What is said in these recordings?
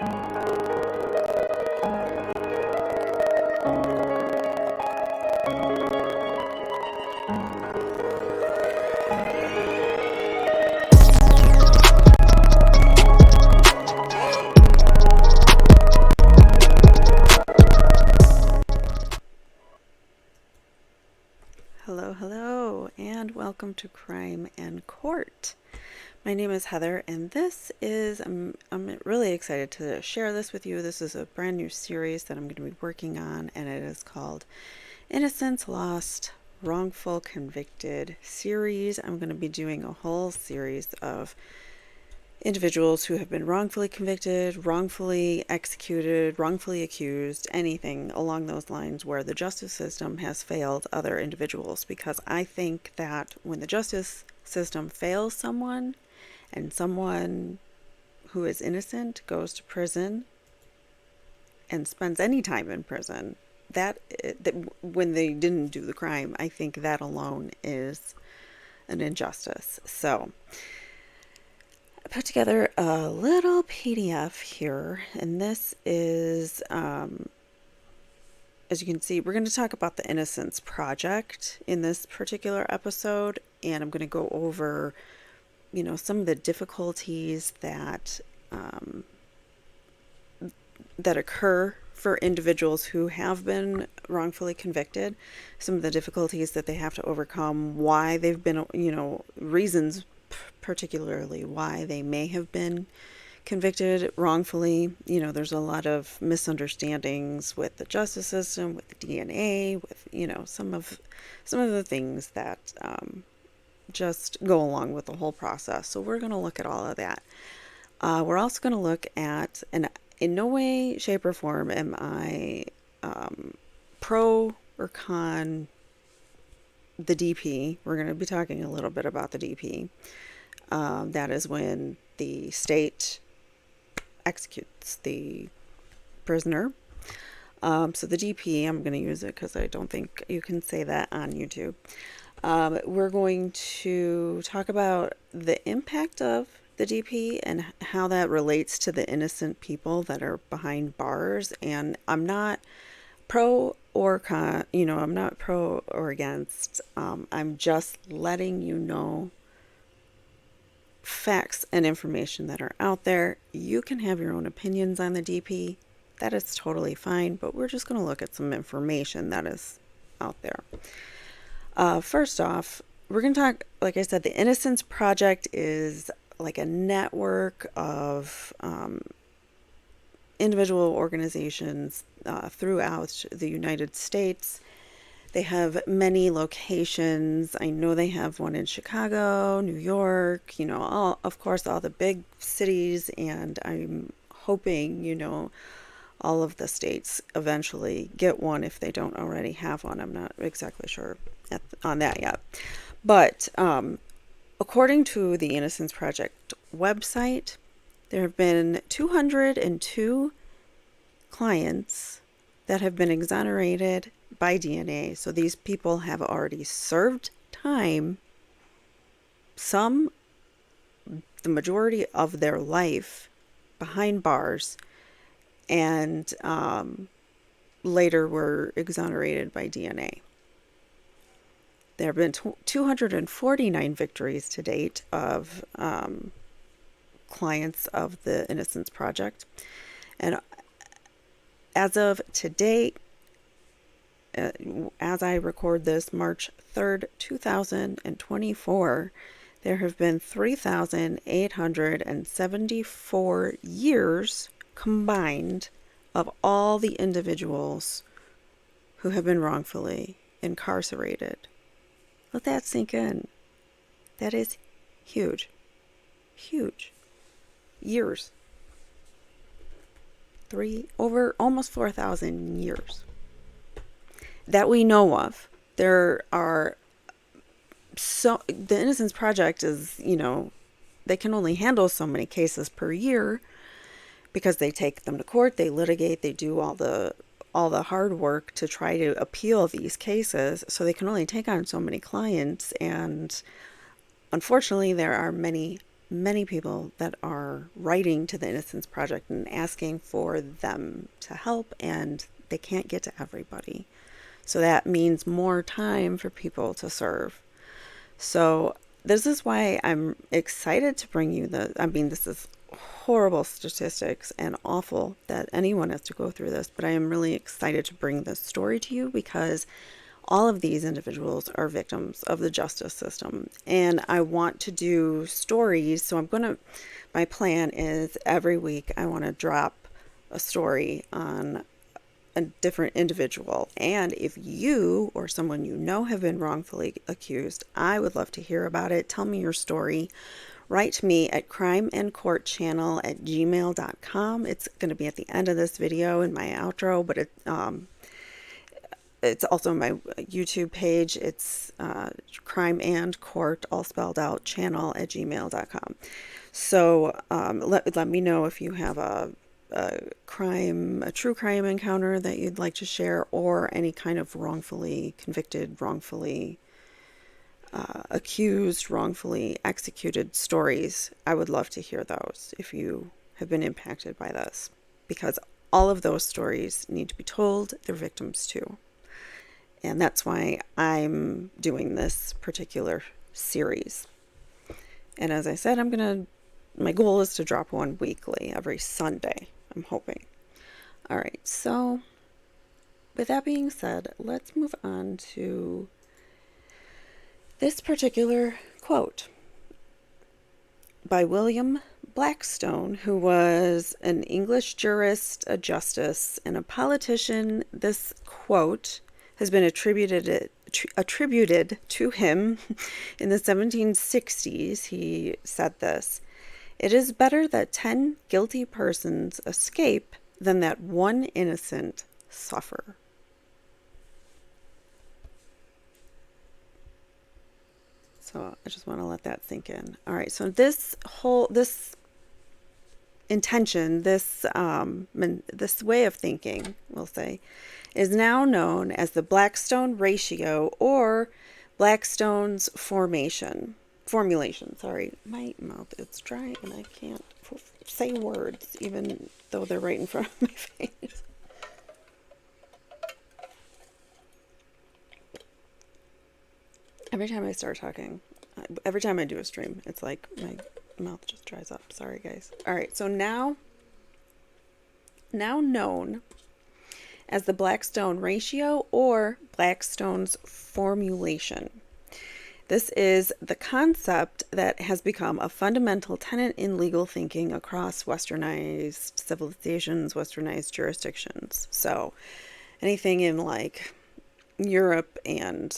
Hello, and welcome to Crime and Court. My name is Heather, and this is, I'm really excited to share this with you. This is a brand new series that I'm going to be working on, and it is called Innocence Lost, Wrongful Convicted series. I'm going to be doing a whole series of individuals who have been wrongfully convicted, wrongfully executed, wrongfully accused, anything along those lines where the justice system has failed other individuals. Because I think that when the justice system fails someone and someone who is innocent goes to prison and spends any time in prison, that when they didn't do the crime, I think that alone is an injustice. So put together a little PDF here, and this is, as you can see, we're going to talk about the Innocence Project in this particular episode, and I'm going to go over, some of the difficulties that that occur for individuals who have been wrongfully convicted, some of the difficulties that they have to overcome, why they've been, reasons particularly why they may have been convicted wrongfully. There's a lot of misunderstandings with the justice system, with the DNA, with, some of the things that just go along with the whole process. So we're going to look at all of that. We're also going to look at, and in no way, shape, or form am I pro or con the DP. We're going to be talking a little bit about the DP. That is when the state executes the prisoner. So the DP, I'm going to use it because I don't think you can say that on YouTube. We're going to talk about the impact of the DP and how that relates to the innocent people that are behind bars. And I'm not pro or con, I'm not pro or against. I'm just letting you know facts and information that are out there. You can have your own opinions on the DP. That is totally fine, but we're just going to look at some information that is out there. First off, we're going to talk, like I said, the Innocence Project is like a network of individual organizations throughout the United States. They have many locations. I know they have one in Chicago, New York, of course, all the big cities. And I'm hoping, all of the states eventually get one if they don't already have one. I'm not exactly sure on that yet. But according to the Innocence Project website, there have been 202 clients that have been exonerated by DNA. So these people have already served time, the majority of their life behind bars, and later were exonerated by DNA. There have been 249 victories to date of clients of the Innocence Project. And as of today, as I record this, March 3rd, 2024, there have been 3,874 years combined of all the individuals who have been wrongfully incarcerated. Let that sink in. That is huge. Huge. Years. Over almost 4,000 years. That we know of. There are the Innocence Project is, they can only handle so many cases per year because they take them to court, they litigate, they do all the hard work to try to appeal these cases. So they can only take on so many clients, and unfortunately there are many many people that are writing to the Innocence Project and asking for them to help, and they can't get to everybody. So that means more time for people to serve. So this is why I'm excited to bring you this is horrible statistics and awful that anyone has to go through this, but I am really excited to bring this story to you because all of these individuals are victims of the justice system. And I want to do stories. So my plan is every week I want to drop a story on a different individual. And if you or someone you know have been wrongfully accused, I would love to hear about it. Tell me your story. Write to me at crimeandcourtchannel@gmail.com. It's going to be at the end of this video in my outro, but it's also my YouTube page. It's Crime and Court, all spelled out, channel@gmail.com. So let me know if you have a true crime encounter that you'd like to share, or any kind of wrongfully convicted, wrongfully accused, wrongfully executed stories. I would love to hear those if you have been impacted by this, because all of those stories need to be told. They're victims too. And that's why I'm doing this particular series. And as I said, my goal is to drop one weekly, every Sunday, I'm hoping. All right, so with that being said, let's move on to this particular quote by William Blackstone, who was an English jurist, a justice, and a politician. This quote has been attributed to him in the 1760s. He said this: "It is better that 10 guilty persons escape than that one innocent suffer." So I just want to let that sink in. All right, so this intention, this way of thinking, we'll say, is now known as the Blackstone Ratio, or Blackstone's formulation. Sorry, my mouth is dry and I can't say words even though they're right in front of my face. Every time I start talking, every time I do a stream, it's like my mouth just dries up. Sorry, guys. All right, so now known as the Blackstone Ratio, or Blackstone's formulation. This is the concept that has become a fundamental tenet in legal thinking across westernized civilizations, westernized jurisdictions. So anything in like Europe and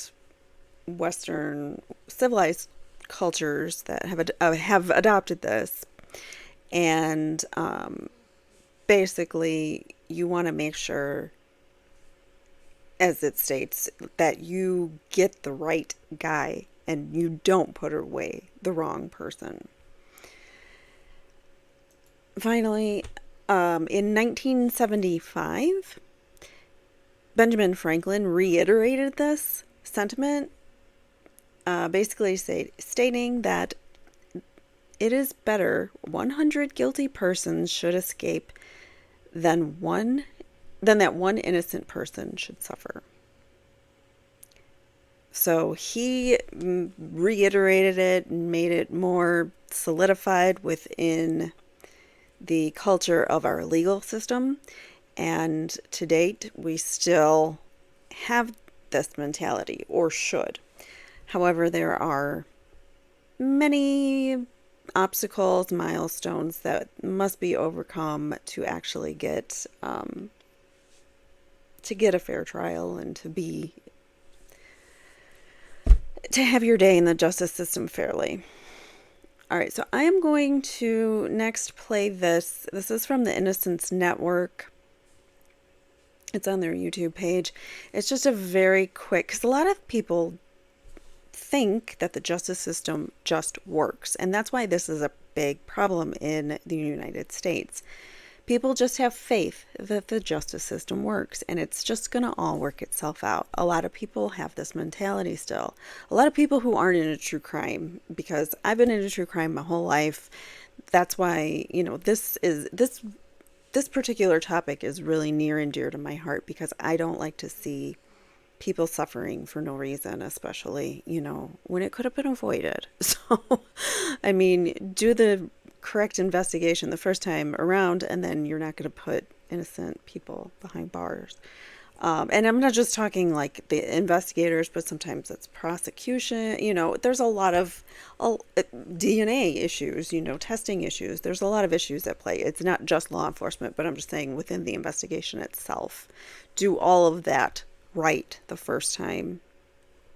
Western civilized cultures that have adopted this, and basically you want to make sure, as it states, that you get the right guy and you don't put away the wrong person. Finally, in 1975, Benjamin Franklin reiterated this sentiment, basically stating that it is better 100 guilty persons should escape than that one innocent person should suffer. So he reiterated it and made it more solidified within the culture of our legal system. And to date, we still have this mentality, or should. However, there are many obstacles, milestones that must be overcome to actually get a fair trial and to have your day in the justice system fairly. All right, so I am going to next play this. This is from the Innocence Network. It's on their YouTube page. It's just a very quick, because a lot of people think that the justice system just works. And that's why this is a big problem in the United States. People just have faith that the justice system works and it's just going to all work itself out. A lot of people have this mentality still. A lot of people who aren't into true crime, because I've been into true crime my whole life. That's why, this particular topic is really near and dear to my heart, because I don't like to see people suffering for no reason, especially, when it could have been avoided. So, I mean, do the correct investigation the first time around, and then you're not going to put innocent people behind bars. And I'm not just talking like the investigators, but sometimes it's prosecution. There's a lot of DNA issues, testing issues. There's a lot of issues at play. It's not just law enforcement, but I'm just saying within the investigation itself, do all of that right the first time.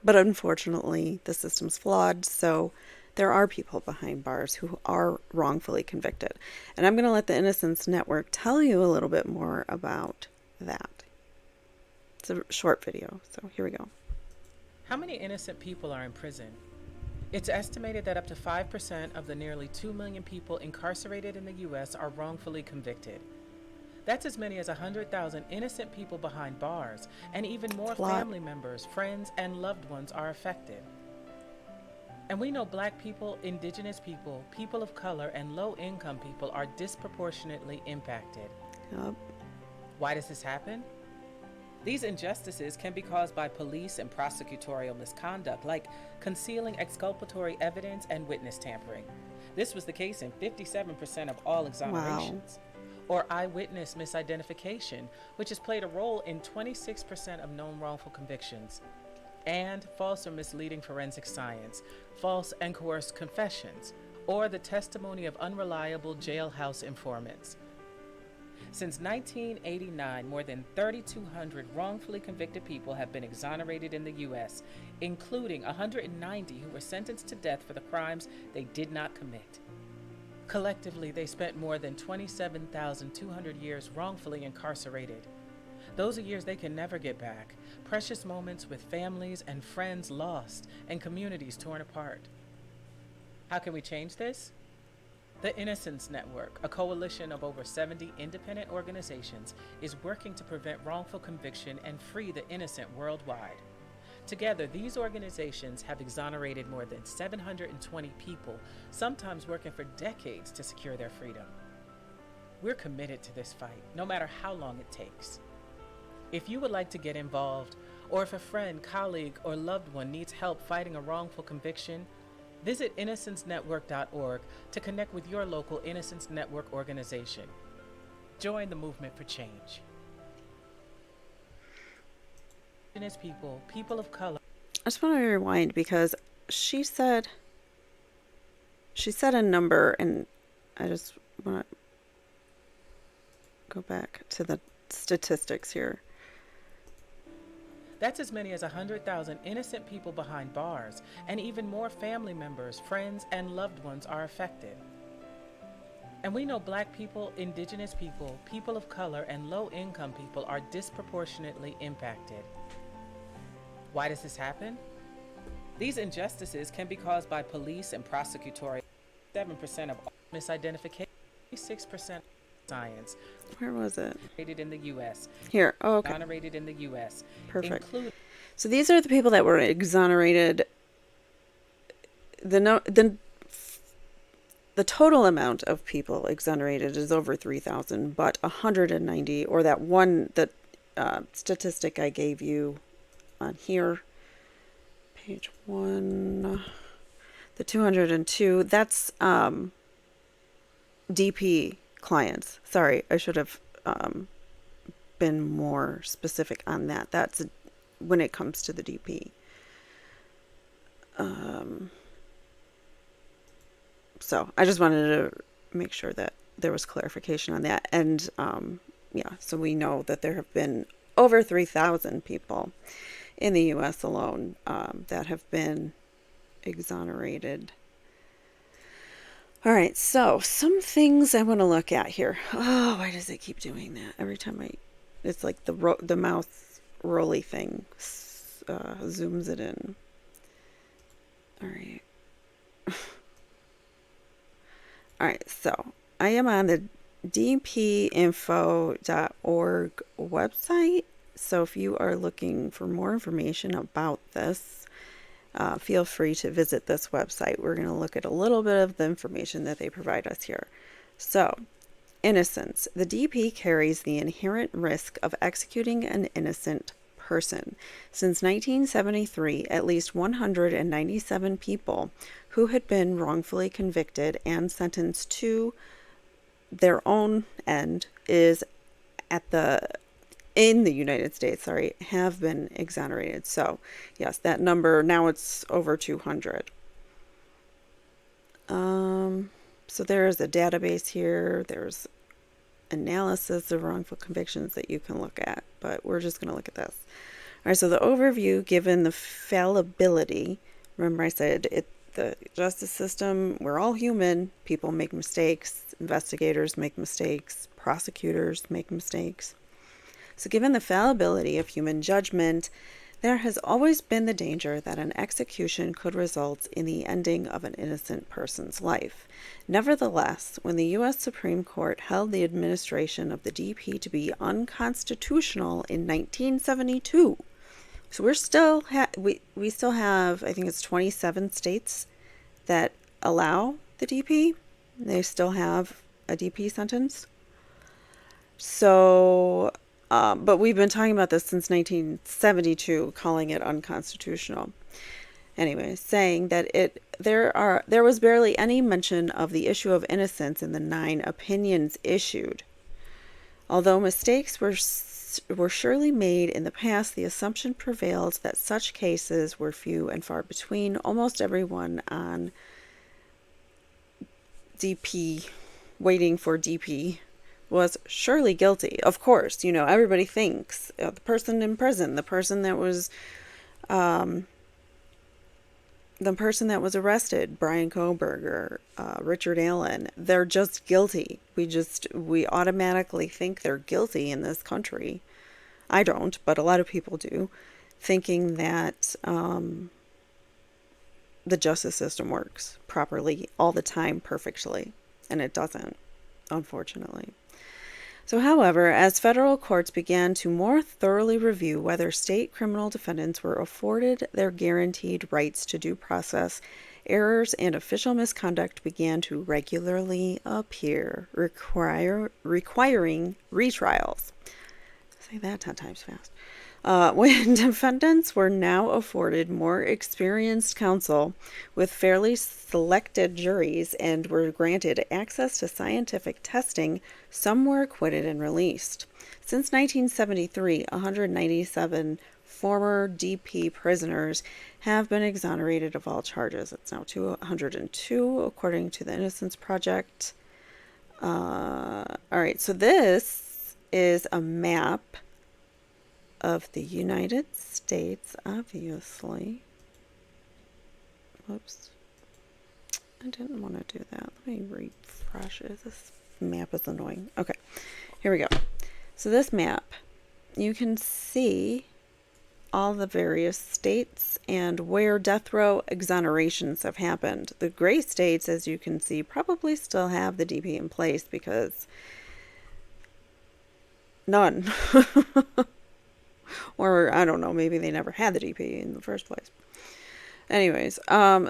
But unfortunately, the system's flawed, so there are people behind bars who are wrongfully convicted. And I'm going to let the Innocence Network tell you a little bit more about that. It's a short video, so here we go. How many innocent people are in prison? It's estimated that up to 5% of the nearly 2 million people incarcerated in the U.S. are wrongfully convicted. That's as many as 100,000 innocent people behind bars, and even more family members, friends, and loved ones are affected. And we know Black people, Indigenous people, people of color, and low-income people are disproportionately impacted. Yep. Why does this happen? These injustices can be caused by police and prosecutorial misconduct, like concealing exculpatory evidence and witness tampering. This was the case in 57% of all exonerations. Wow. Or eyewitness misidentification, which has played a role in 26% of known wrongful convictions. And false or misleading forensic science, false and coerced confessions, or the testimony of unreliable jailhouse informants. Since 1989, more than 3,200 wrongfully convicted people have been exonerated in the U.S., including 190 who were sentenced to death for the crimes they did not commit. Collectively, they spent more than 27,200 years wrongfully incarcerated. Those are years they can never get back, precious moments with families and friends lost, and communities torn apart. How can we change this? The Innocence Network, a coalition of over 70 independent organizations, is working to prevent wrongful conviction and free the innocent worldwide. Together, these organizations have exonerated more than 720 people, sometimes working for decades to secure their freedom. We're committed to this fight, no matter how long it takes. If you would like to get involved, or if a friend, colleague, or loved one needs help fighting a wrongful conviction, visit innocencenetwork.org to connect with your local Innocence Network organization. Join the movement for change. Indigenous people, people of color. I just want to rewind, because she said a number, and I just want to go back to the statistics here. That's as many as 100,000 innocent people behind bars, and even more family members, friends, and loved ones are affected. And we know Black people, Indigenous people, people of color, and low-income people are disproportionately impacted. Why does this happen? These injustices can be caused by police and prosecutorial. 7% of all misidentification, 6% science. Where was it? Exonerated in the U.S. Here. Oh, okay. Exonerated in the U.S. Perfect. So these are the people that were exonerated. The total amount of people exonerated is over 3,000, but 190, or that one statistic I gave you on here, page 1, the 202. That's DP clients. Sorry, I should have been more specific on that. That's when it comes to the DP. So I just wanted to make sure that there was clarification on that. And so we know that there have been over 3,000 people in the U.S. alone that have been exonerated. All right, so some things I want to look at here. Oh, why does it keep doing that? Every time it's like the mouse rolly thing zooms it in. All right. All right, so I am on the dpinfo.org website. So if you are looking for more information about this, feel free to visit this website. We're going to look at a little bit of the information that they provide us here. So, innocence. The DP carries the inherent risk of executing an innocent person. Since 1973, at least 197 people who had been wrongfully convicted and sentenced to their own end is at the in the United States, have been exonerated. So, yes, that number now it's over 200. So there is a database here. There's analysis of wrongful convictions that you can look at, but we're just going to look at this. All right, so the overview, given the fallibility, remember I said the justice system, we're all human. People make mistakes. Investigators make mistakes. Prosecutors make mistakes. So given the fallibility of human judgment, there has always been the danger that an execution could result in the ending of an innocent person's life. Nevertheless, when the U.S. Supreme Court held the administration of the DP to be unconstitutional in 1972, so we still have, I think it's 27 states that allow the DP. They still have a DP sentence. So, but we've been talking about this since 1972, calling it unconstitutional. Anyway, saying that there was barely any mention of the issue of innocence in the 9 opinions issued. Although mistakes were surely made in the past, the assumption prevails that such cases were few and far between. Almost everyone on DP, waiting for DP, was surely guilty. Of course, everybody thinks the person in prison, the person that was arrested, Brian Kohberger, Richard Allen, they're just guilty. We automatically think they're guilty in this country. I don't, but a lot of people do, thinking that the justice system works properly all the time, perfectly, and it doesn't, unfortunately. So, however, as federal courts began to more thoroughly review whether state criminal defendants were afforded their guaranteed rights to due process, errors and official misconduct began to regularly appear, requiring retrials. Say that 10 times fast. When defendants were now afforded more experienced counsel with fairly selected juries and were granted access to scientific testing, some were acquitted and released. Since 1973, 197 former DP prisoners have been exonerated of all charges. It's now 202, according to the Innocence Project. All right, so this is a map of the United States, obviously. Whoops. I didn't want to do that. Let me refresh it. This map is annoying. Okay, here we go. So this map, you can see all the various states and where death row exonerations have happened. The gray states, as you can see, probably still have the DP in place because none. Or, I don't know, maybe they never had the DP in the first place. Anyways,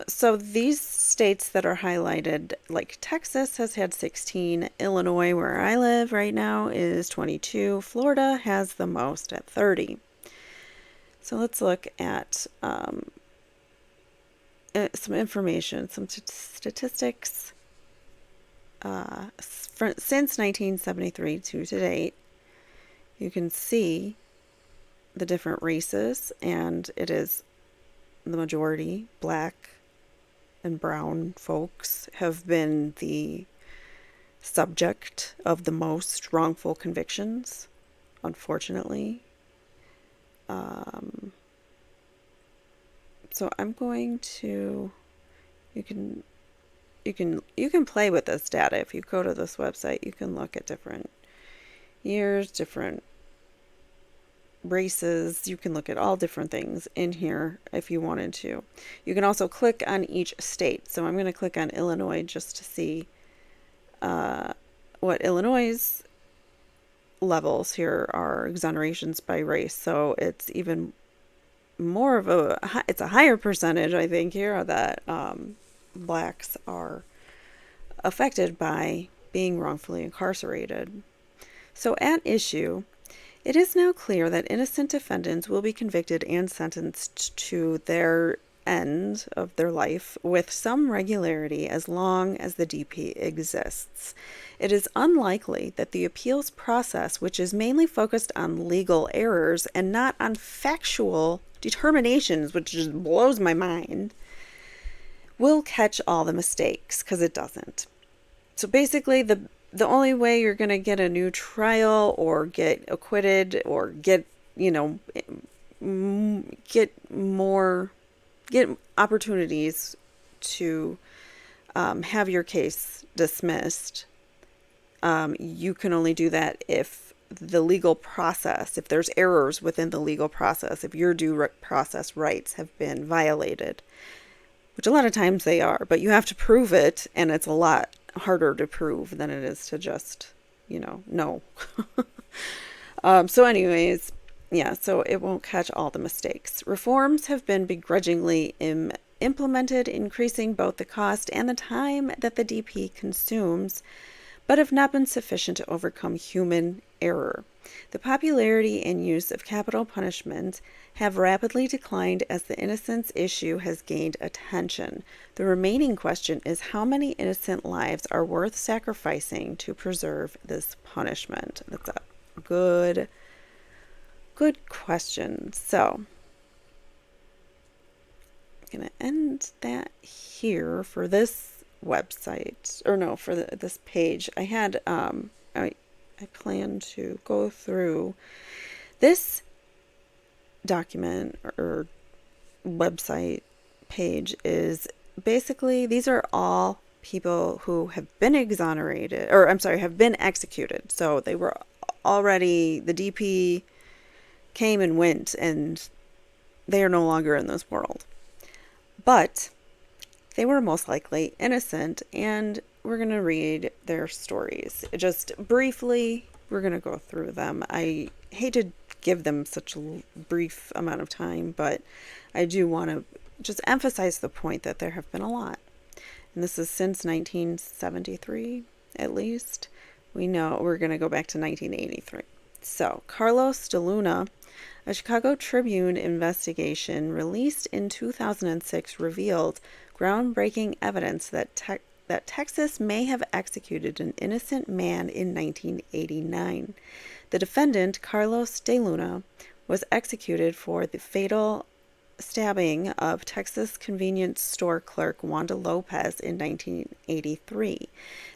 so these states that are highlighted, like Texas has had 16, Illinois, where I live right now, is 22, Florida has the most at 30. So let's look at some information, some statistics. Since 1973 to date, you can see the different races, and it is the majority black and brown folks have been the subject of the most wrongful convictions, unfortunately. So I'm going to, you can play with this data. If you go to this website, you can look at different years, different races. You can look at all different things in here if you wanted to. You can also click on each state. So I'm going to click on Illinois just to see what Illinois' levels here are exonerations by race, so it's even more of it's a higher percentage, I think, here that blacks are affected by being wrongfully incarcerated. So at issue, it is now clear that innocent defendants will be convicted and sentenced to their end of their life with some regularity as long as the DP exists. It is unlikely that the appeals process, which is mainly focused on legal errors and not on factual determinations, which just blows my mind, will catch all the mistakes, because it doesn't. So basically, the only way you're going to get a new trial or get acquitted or get, get opportunities to have your case dismissed, you can only do that if the legal process, if there's errors within the legal process, if your due process rights have been violated, which a lot of times they are, but you have to prove it, and it's a lot harder to prove than it is to just, know. So anyways, yeah, so it won't catch all the mistakes. Reforms have been begrudgingly implemented, increasing both the cost and the time that the DP consumes, but have not been sufficient to overcome human error. The popularity and use of capital punishment have rapidly declined as the innocence issue has gained attention. The remaining question is how many innocent lives are worth sacrificing to preserve this punishment? That's a good question. So, I'm going to end that here for this website, or no, for this page. I had I plan to go through this document or website page. Is basically, these are all people who have been exonerated, or I'm sorry, have been executed. So they were already, the DP came and went, and they are no longer in this world. But they were most likely innocent, and we're going to read their stories. Just briefly, we're going to go through them. I hate to give them such a brief amount of time, but I do want to just emphasize the point that there have been a lot. And this is since 1973, at least. We know we're going to go back to 1983. So, Carlos de Luna, a Chicago Tribune investigation released in 2006 revealed groundbreaking evidence that Texas may have executed an innocent man in 1989. The defendant, Carlos de Luna, was executed for the fatal stabbing of Texas convenience store clerk Wanda Lopez in 1983.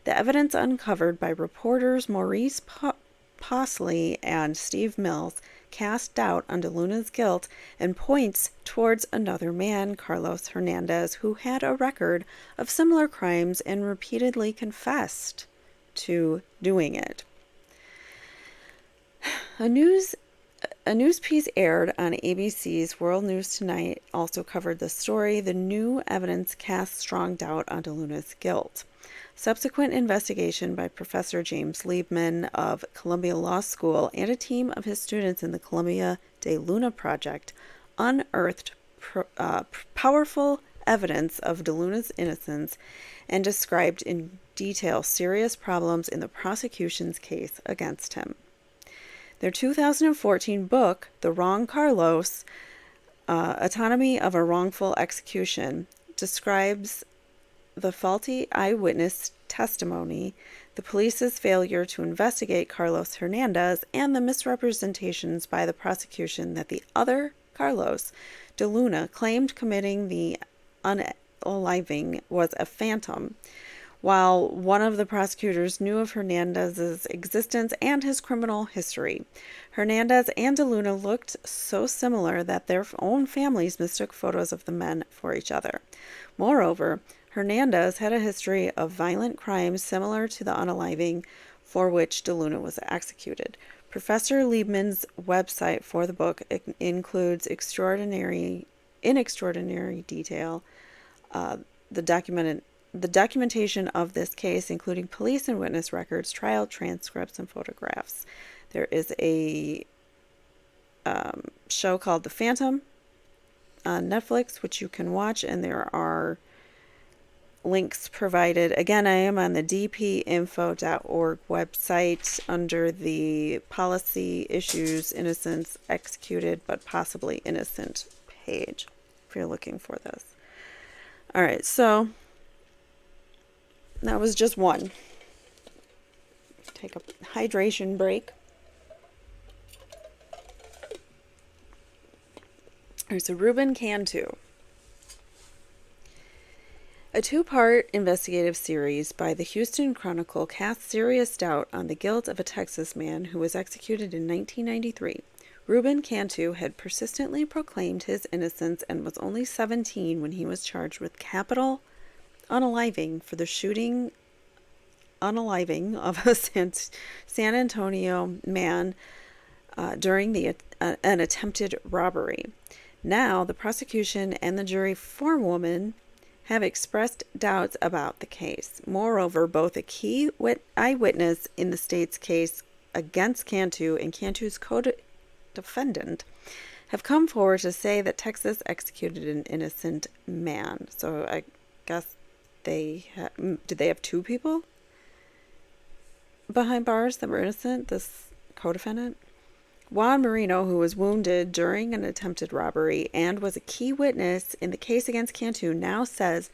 The evidence uncovered by reporters Maurice Posley and Steve Mills cast doubt on de Luna's guilt and points towards another man, Carlos Hernandez, who had a record of similar crimes and repeatedly confessed to doing it. A news piece aired on ABC's World News Tonight also covered the story. The new evidence casts strong doubt on de Luna's guilt. Subsequent investigation by Professor James Liebman of Columbia Law School and a team of his students in the Columbia de Luna Project unearthed powerful evidence of de Luna's innocence and described in detail serious problems in the prosecution's case against him. Their 2014 book, The Wrong Carlos, Autonomy of a Wrongful Execution, describes the faulty eyewitness testimony, the police's failure to investigate Carlos Hernandez, and the misrepresentations by the prosecution that the other Carlos de Luna claimed committing the unaliving was a phantom. While one of the prosecutors knew of Hernandez's existence and his criminal history, Hernandez and de Luna looked so similar that their own families mistook photos of the men for each other. Moreover, Hernandez had a history of violent crimes similar to the unaliving for which de Luna was executed. Professor Liebman's website for the book includes in extraordinary detail the documented the documentation of this case, including police and witness records, trial transcripts, and photographs. There is a show called The Phantom on Netflix, which you can watch, and there are links provided. Again, I am on the dpinfo.org website under the policy issues innocence executed but possibly innocent page if you're looking for this. All right, so that was just one. Take a hydration break. There's a Ruben Cantu. A two-part investigative series by the Houston Chronicle casts serious doubt on the guilt of a Texas man who was executed in 1993. Ruben Cantu had persistently proclaimed his innocence and was only 17 when he was charged with capital unaliving for the unaliving of a San Antonio man during an attempted robbery. Now, the prosecution and the jury forewoman have expressed doubts about the case. Moreover, both a key eyewitness in the state's case against Cantu and Cantu's co-defendant have come forward to say that Texas executed an innocent man. So I guess did they have two people behind bars that were innocent, this co-defendant? Juan Marino, who was wounded during an attempted robbery and was a key witness in the case against Cantu, now says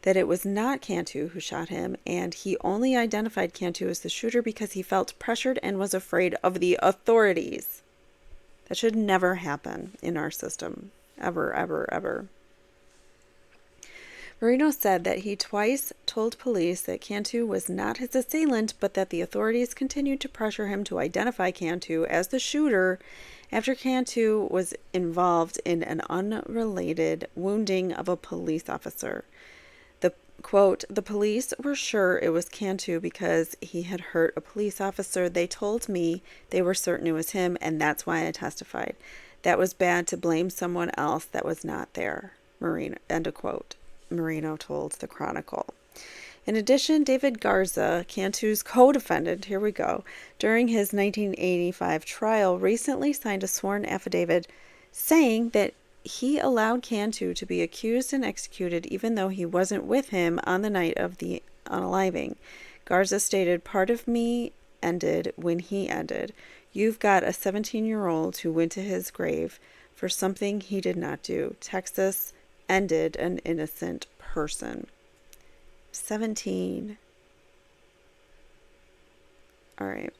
that it was not Cantu who shot him, and he only identified Cantu as the shooter because he felt pressured and was afraid of the authorities. That should never happen in our system. Ever, ever, ever. Marino said that he twice told police that Cantu was not his assailant, but that the authorities continued to pressure him to identify Cantu as the shooter after Cantu was involved in an unrelated wounding of a police officer. Quote, the police were sure it was Cantu because he had hurt a police officer. They told me they were certain it was him, and that's why I testified. That was bad to blame someone else that was not there. Marino, end of quote. Marino told the Chronicle. In addition, David Garza, Cantu's co-defendant, here we go, during his 1985 trial, recently signed a sworn affidavit saying that he allowed Cantu to be accused and executed even though he wasn't with him on the night of the unaliving. Garza stated, part of me ended when he ended. You've got a 17-year-old who went to his grave for something he did not do. Texas ended an innocent person. 17. All right.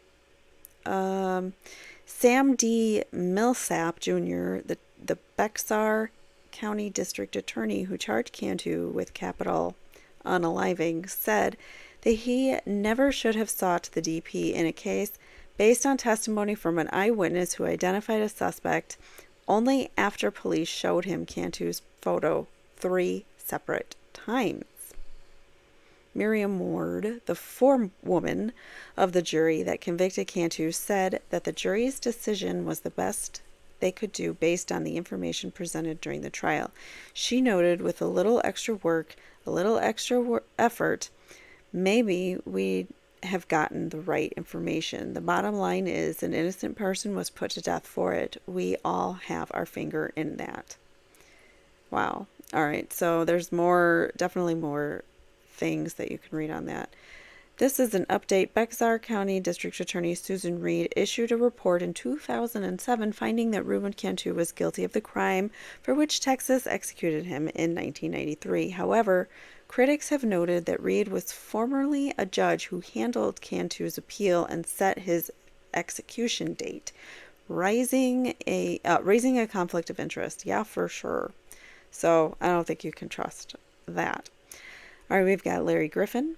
Sam D. Millsap Jr., the Bexar County District Attorney who charged Cantu with capital unaliving, said that he never should have sought the DP in a case based on testimony from an eyewitness who identified a suspect only after police showed him Cantu's photo 3 separate times. Miriam Ward, the forewoman of the jury that convicted Cantu, said that the jury's decision was the best they could do based on the information presented during the trial. She noted, with a little extra work, a little extra effort, maybe we'd have gotten the right information. The bottom line is an innocent person was put to death for it. We all have our finger in that. Wow. All right. So there's more, definitely more things that you can read on that. This is an update. Bexar County District Attorney Susan Reed issued a report in 2007 finding that Ruben Cantu was guilty of the crime for which Texas executed him in 1993. However, critics have noted that Reed was formerly a judge who handled Cantu's appeal and set his execution date, raising a conflict of interest. Yeah, for sure. So I don't think you can trust that. All right, we've got Larry Griffin.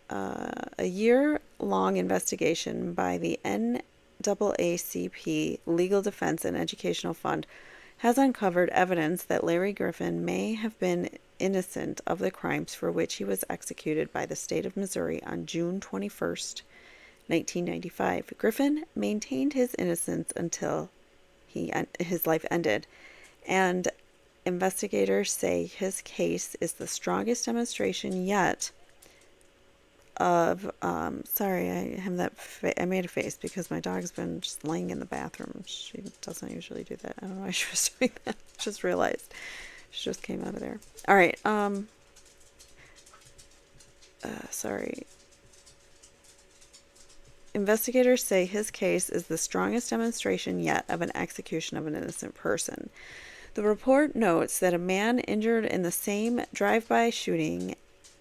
A year-long investigation by the NAACP Legal Defense and Educational Fund has uncovered evidence that Larry Griffin may have been innocent of the crimes for which he was executed by the state of Missouri on June 21st, 1995. Griffin maintained his innocence until his life ended, and investigators say his case is the strongest demonstration yet of, sorry, I have that, I made a face because my dog's been just laying in the bathroom. She doesn't usually do that. I don't know why she was doing that. Just realized. She just came out of there. All right, sorry. Investigators say his case is the strongest demonstration yet of an execution of an innocent person. The report notes that a man injured in the same drive-by shooting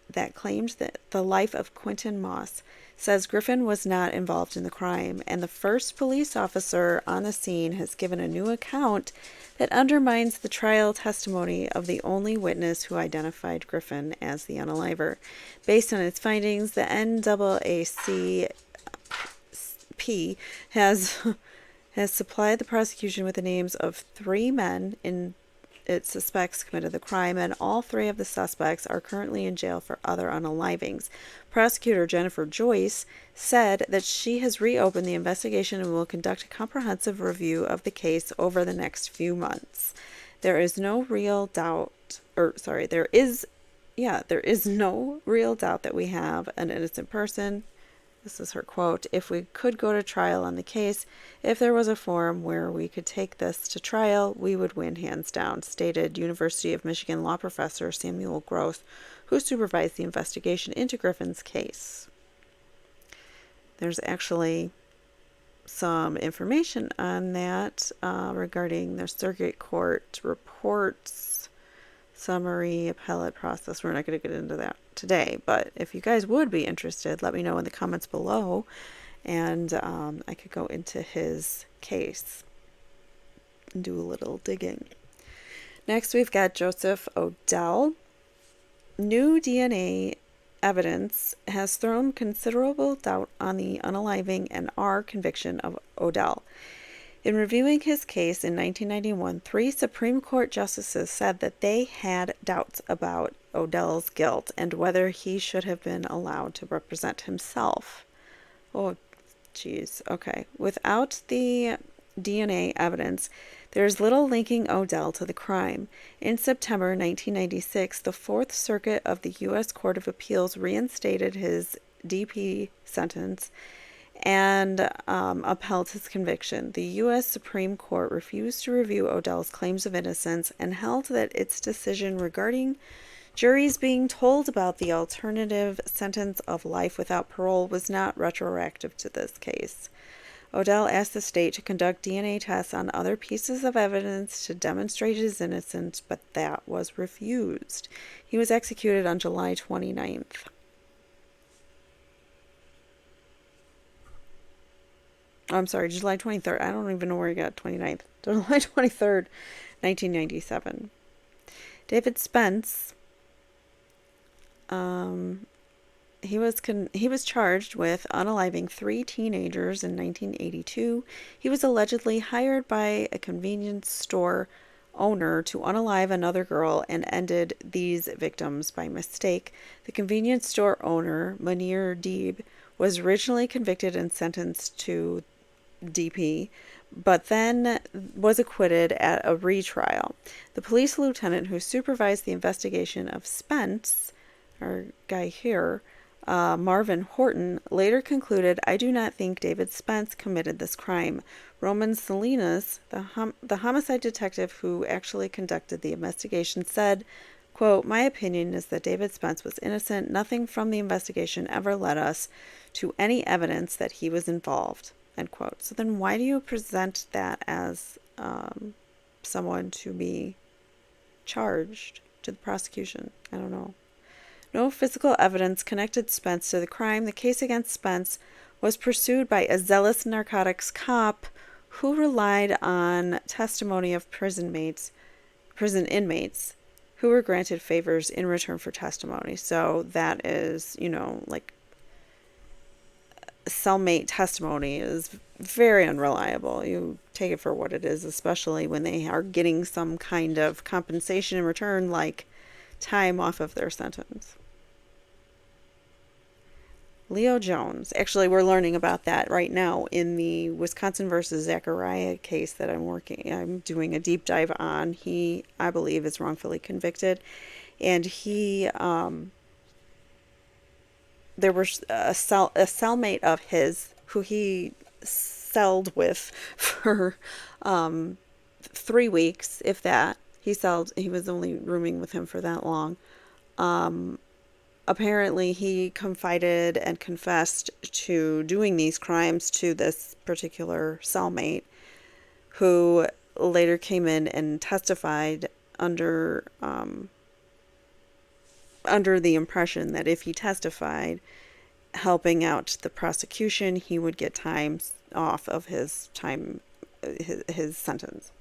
that claimed the life of Quentin Moss says Griffin was not involved in the crime, and the first police officer on the scene has given a new account that undermines the trial testimony of the only witness who identified Griffin as the unaliver. Based on its findings, the NAACP has supplied the prosecution with the names of 3 men it suspects committed the crime, and all 3 of the suspects are currently in jail for other unalivings. Prosecutor Jennifer Joyce said that she has reopened the investigation and will conduct a comprehensive review of the case over the next few months. There is no real doubt, there is no real doubt that we have an innocent person. This is her quote. If we could go to trial on the case, if there was a forum where we could take this to trial, we would win hands down, stated University of Michigan law professor Samuel Groth, who supervised the investigation into Griffin's case. There's actually some information on that regarding their circuit court reports, summary, appellate process. We're not going to get into that today, but if you guys would be interested, let me know in the comments below, and I could go into his case and do a little digging. Next, we've got Joseph Odell. New DNA evidence has thrown considerable doubt on the unaliving and our conviction of Odell. In reviewing his case in 1991, 3 Supreme Court justices said that they had doubts about Odell's guilt and whether he should have been allowed to represent himself. Oh, geez. Okay. Without the DNA evidence, there's little linking Odell to the crime. In September 1996, the Fourth Circuit of the U.S. Court of Appeals reinstated his DP sentence and upheld his conviction. The U.S. Supreme Court refused to review Odell's claims of innocence and held that its decision regarding juries being told about the alternative sentence of life without parole was not retroactive to this case. Odell asked the state to conduct DNA tests on other pieces of evidence to demonstrate his innocence, but that was refused. He was executed on July 29th. I'm sorry, July 23rd. I don't even know where he got 29th. July 23rd, 1997. David Spence, he was charged with unaliving 3 teenagers in 1982. He was allegedly hired by a convenience store owner to unalive another girl and ended these victims by mistake. The convenience store owner, Munir Deeb, was originally convicted and sentenced to DP, but then was acquitted at a retrial. The police lieutenant who supervised the investigation of Spence, our guy here, Marvin Horton, later concluded, "I do not think David Spence committed this crime." Roman Salinas, the homicide detective who actually conducted the investigation, said, quote, "My opinion is that David Spence was innocent. Nothing from the investigation ever led us to any evidence that he was involved." End quote. So then why do you present that as someone to be charged to the prosecution? I don't know. No physical evidence connected Spence to the crime. The case against Spence was pursued by a zealous narcotics cop who relied on testimony of prison inmates who were granted favors in return for testimony. So that is, like cellmate testimony is very unreliable. You take it for what it is, especially when they are getting some kind of compensation in return, like time off of their sentence. Leo Jones. Actually, we're learning about that right now in the Wisconsin versus Zachariah case that I'm doing a deep dive on. He, I believe, is wrongfully convicted, and there was a cellmate of his who he celled with for 3 weeks, if that. He was only rooming with him for that long. Apparently he confided and confessed to doing these crimes to this particular cellmate, who later came in and testified under the impression that if he testified helping out the prosecution, he would get time off of his sentence.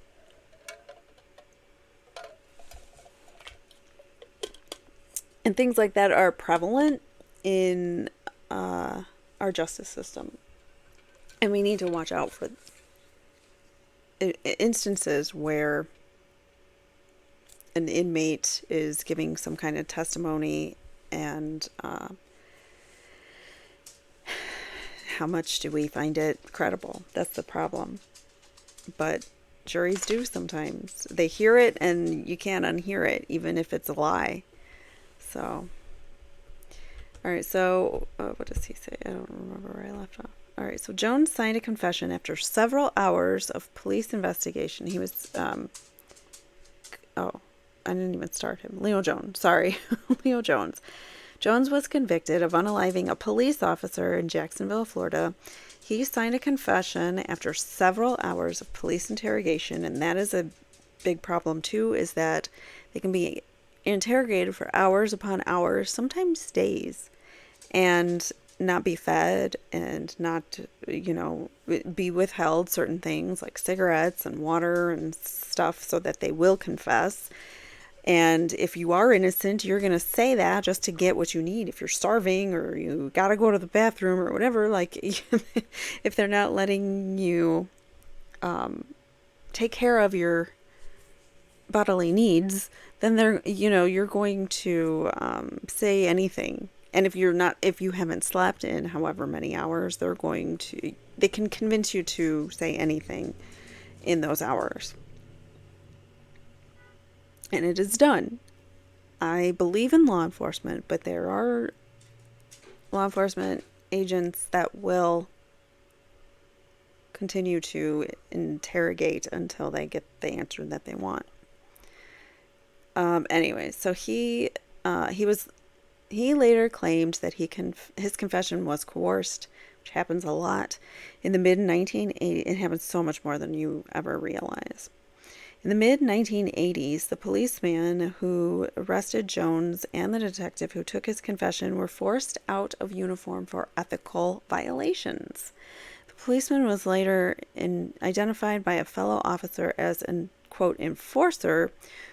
And things like that are prevalent in our justice system. And we need to watch out for instances where an inmate is giving some kind of testimony, and how much do we find it credible? That's the problem. But juries do sometimes. They hear it and you can't unhear it, even if it's a lie. So, all right, so what does he say? I don't remember where I left off. All right, so Jones signed a confession after several hours of police investigation. He was, I didn't even start him. Leo Jones, sorry. Leo Jones. Jones was convicted of unaliving a police officer in Jacksonville, Florida. He signed a confession after several hours of police interrogation, and that is a big problem too, is that they can be interrogated for hours upon hours, sometimes days, and not be fed and not, be withheld certain things like cigarettes and water and stuff so that they will confess. And if you are innocent, you're going to say that just to get what you need. If you're starving or you got to go to the bathroom or whatever, like if they're not letting you take care of your bodily needs, then you're going to say anything. And if you haven't slept in however many hours, they can convince you to say anything in those hours. And it is done. I believe in law enforcement, but there are law enforcement agents that will continue to interrogate until they get the answer that they want. Anyway, so he later claimed that his confession was coerced, which happens a lot in the mid-1980s. It happens so much more than you ever realize. In the mid-1980s, the policeman who arrested Jones and the detective who took his confession were forced out of uniform for ethical violations. The policeman was later identified by a fellow officer as an, quote, enforcer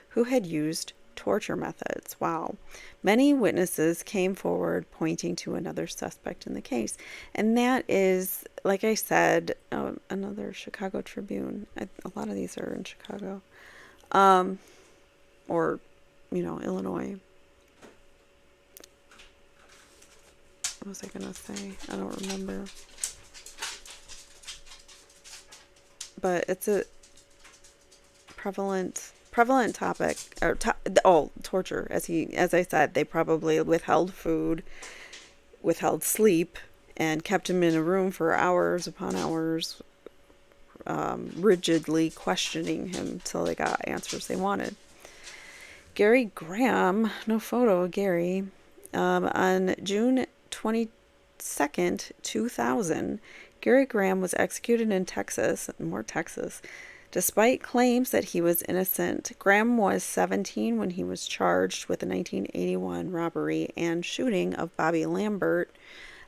who had used torture methods. Wow. Many witnesses came forward pointing to another suspect in the case. And that is, like I said, another Chicago Tribune. A lot of these are in Chicago. Or, Illinois. What was I going to say? I don't remember. But it's a prevalent topic, or torture. As I said, they probably withheld food, withheld sleep, and kept him in a room for hours upon hours, rigidly questioning him till they got answers they wanted. Gary Graham, no photo of Gary, on June 22nd, 2000, Gary Graham was executed in Texas, more Texas, despite claims that he was innocent. Graham was 17 when he was charged with the 1981 robbery and shooting of Bobby Lambert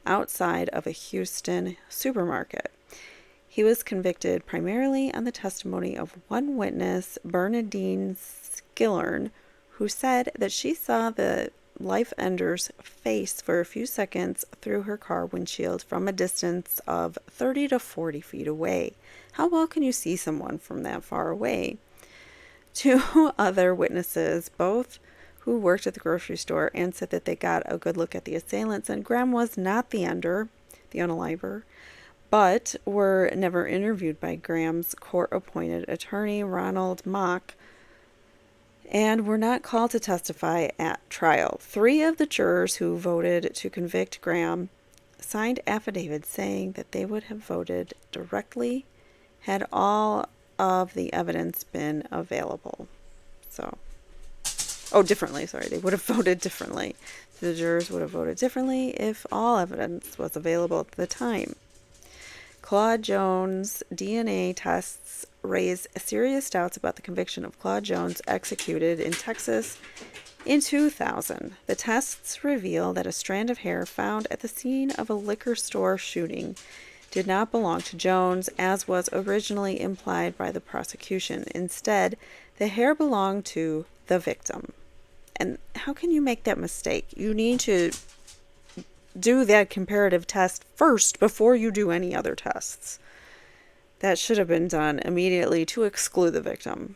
outside of a Houston supermarket. He was convicted primarily on the testimony of one witness, Bernadine Skillern, who said that she saw the life ender's face for a few seconds through her car windshield from a distance of 30 to 40 feet away. How well can you see someone from that far away? Two other witnesses, both who worked at the grocery store and said that they got a good look at the assailants, and Graham was not the ender, the unaliver, but were never interviewed by Graham's court-appointed attorney, Ronald Mock, and were not called to testify at trial. 3 of the jurors who voted to convict Graham signed affidavits saying that they would have voted directly had all of the evidence been available. Differently, sorry. They would have voted differently. The jurors would have voted differently if all evidence was available at the time. Claude Jones' DNA tests raised serious doubts about the conviction of Claude Jones, executed in Texas in 2000. The tests reveal that a strand of hair found at the scene of a liquor store shooting did not belong to Jones, as was originally implied by the prosecution. Instead, the hair belonged to the victim. And how can you make that mistake? You need to do that comparative test first before you do any other tests. That should have been done immediately to exclude the victim.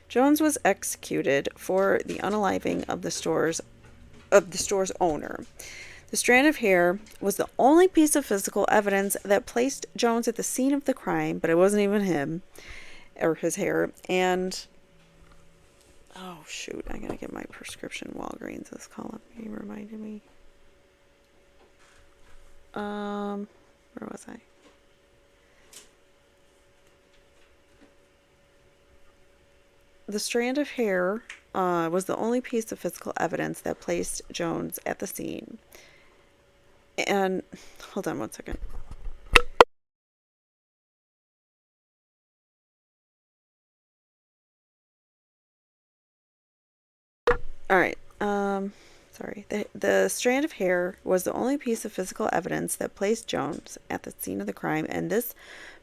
Jones was executed for the unaliving of the store's owner. The strand of hair was the only piece of physical evidence that placed Jones at the scene of the crime, but it wasn't even him or his hair. And oh shoot, I gotta get my prescription. Walgreens is calling me, reminded me. Where was I? The strand of hair was the only piece of physical evidence that placed Jones at the scene. And hold on one second. All right. Sorry. The strand of hair was the only piece of physical evidence that placed Jones at the scene of the crime, and this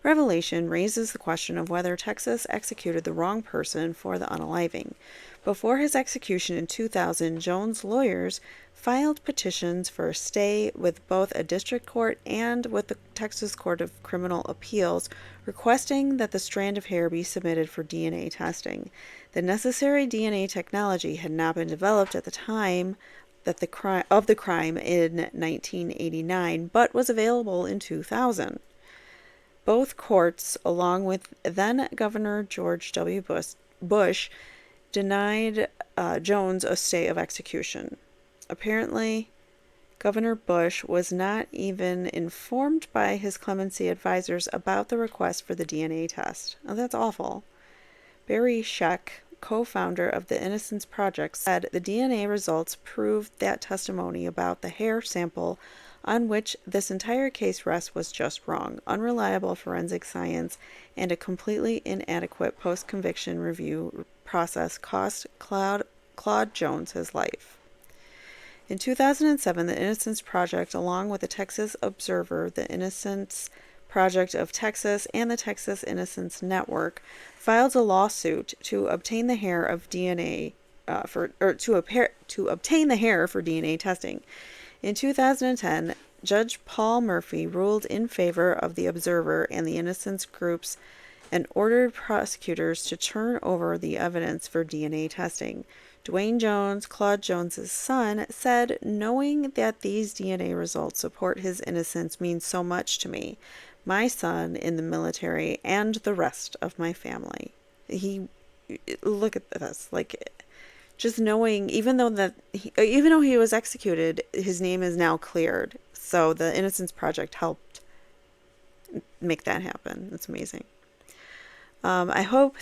revelation raises the question of whether Texas executed the wrong person for the unaliving. Before his execution in 2000, Jones' lawyers filed petitions for a stay with both a district court and with the Texas Court of Criminal Appeals, requesting that the strand of hair be submitted for DNA testing. The necessary DNA technology had not been developed at the time that the crime in 1989, but was available in 2000. Both courts, along with then Governor George W. Bush, denied Jones a stay of execution. Apparently, Governor Bush was not even informed by his clemency advisors about the request for the DNA test. Oh, that's awful. Barry Scheck, co-founder of the Innocence Project, said the DNA results proved that testimony about the hair sample on which this entire case rests was just wrong. Unreliable forensic science and a completely inadequate post-conviction review process cost Claude Jones his life. In 2007, the Innocence Project, along with the Texas Observer, the Innocence Project of Texas, and the Texas Innocence Network, filed a lawsuit to obtain the hair of DNA to obtain the hair for DNA testing. In 2010, Judge Paul Murphy ruled in favor of the Observer and the Innocence groups and ordered prosecutors to turn over the evidence for DNA testing. Dwayne Jones, Claude Jones's son, said, "Knowing that these DNA results support his innocence means so much to me, my son in the military, and the rest of my family." Look at this, like, just knowing, even though he was executed, his name is now cleared. So the Innocence Project helped make that happen. That's amazing. I hope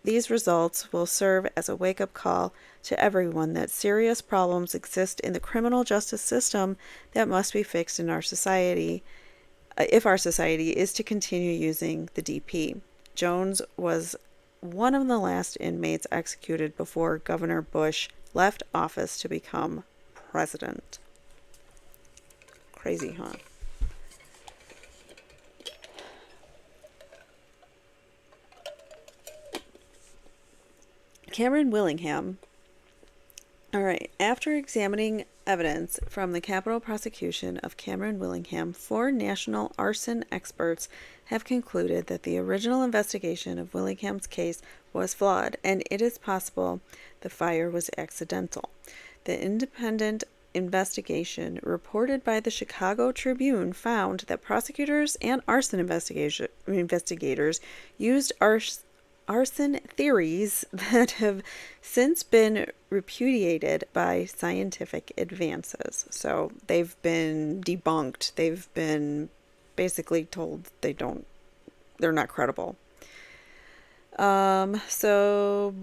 these results will serve as a wake-up call to everyone that serious problems exist in the criminal justice system that must be fixed in our society if our society is to continue using the DP. Jones was one of the last inmates executed before Governor Bush left office to become president. Crazy, huh? Cameron Willingham. All right. After examining evidence from the capital prosecution of Cameron Willingham, 4 national arson experts have concluded that the original investigation of Willingham's case was flawed, and it is possible the fire was accidental. The independent investigation reported by the Chicago Tribune found that prosecutors and arson investigators used arson theories that have since been repudiated by scientific advances. So they've been debunked. They've been basically told they're not credible. So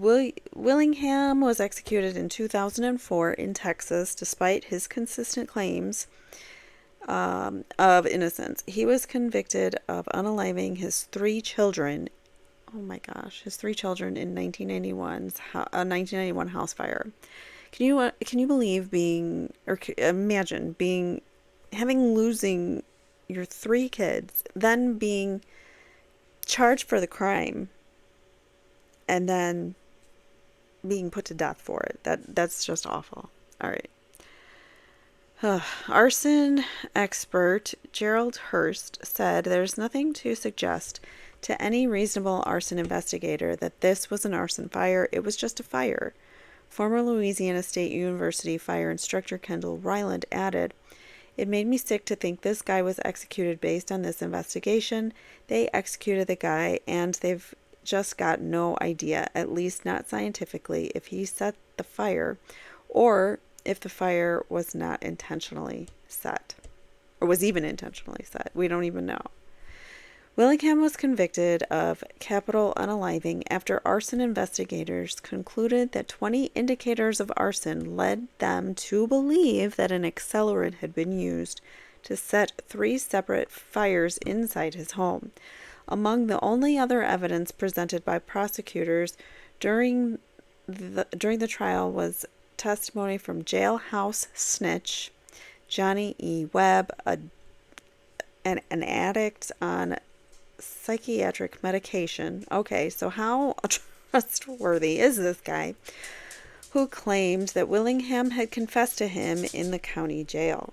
Willingham was executed in 2004 in Texas, despite his consistent claims of innocence. He was convicted of unaliving his 3 children. Oh my gosh, his 3 children in 1991 house fire. Can you believe imagine losing your 3 kids, then being charged for the crime, and then being put to death for it? That's just awful. All right. Arson expert Gerald Hurst said there's nothing to suggest to any reasonable arson investigator that this was an arson fire. It was just a fire. Former Louisiana State University fire instructor Kendall Ryland added, "It made me sick to think this guy was executed based on this investigation. They executed the guy, and they've just got no idea, at least not scientifically, if he set the fire or if the fire was not intentionally set, or was even intentionally set. We don't even know." Willingham was convicted of capital unaliving after arson investigators concluded that 20 indicators of arson led them to believe that an accelerant had been used to set 3 separate fires inside his home. Among the only other evidence presented by prosecutors during the trial was testimony from jailhouse snitch Johnny E. Webb, an addict on psychiatric medication. Okay, so how trustworthy is this guy, who claimed that Willingham had confessed to him in the county jail?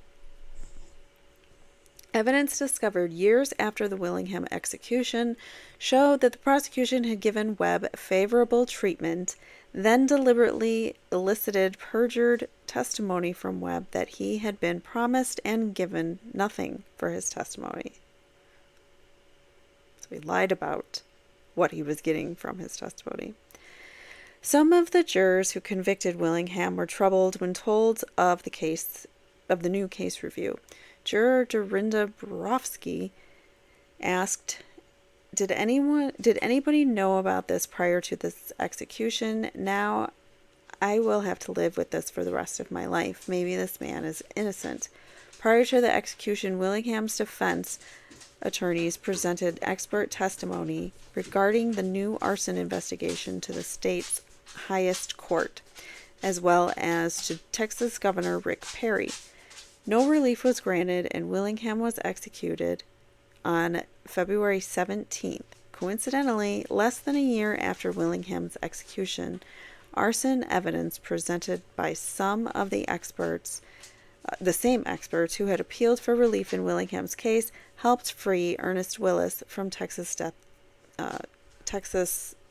Evidence discovered years after the Willingham execution showed that the prosecution had given Webb favorable treatment, then deliberately elicited perjured testimony from Webb that he had been promised and given nothing for his testimony. So he lied about what he was getting from his testimony. Some of the jurors who convicted Willingham were troubled when told of the new case review. Juror Dorinda Borofsky asked, Did anybody know about this prior to this execution? Now I will have to live with this for the rest of my life. Maybe this man is innocent. Prior to the execution, Willingham's defense attorneys presented expert testimony regarding the new arson investigation to the state's highest court, as well as to Texas Governor Rick Perry. No relief was granted, and Willingham was executed on February 17th. Coincidentally, less than a year after Willingham's execution, arson evidence presented by some of the experts, the same experts who had appealed for relief in Willingham's case, helped free Ernest Willis from Texas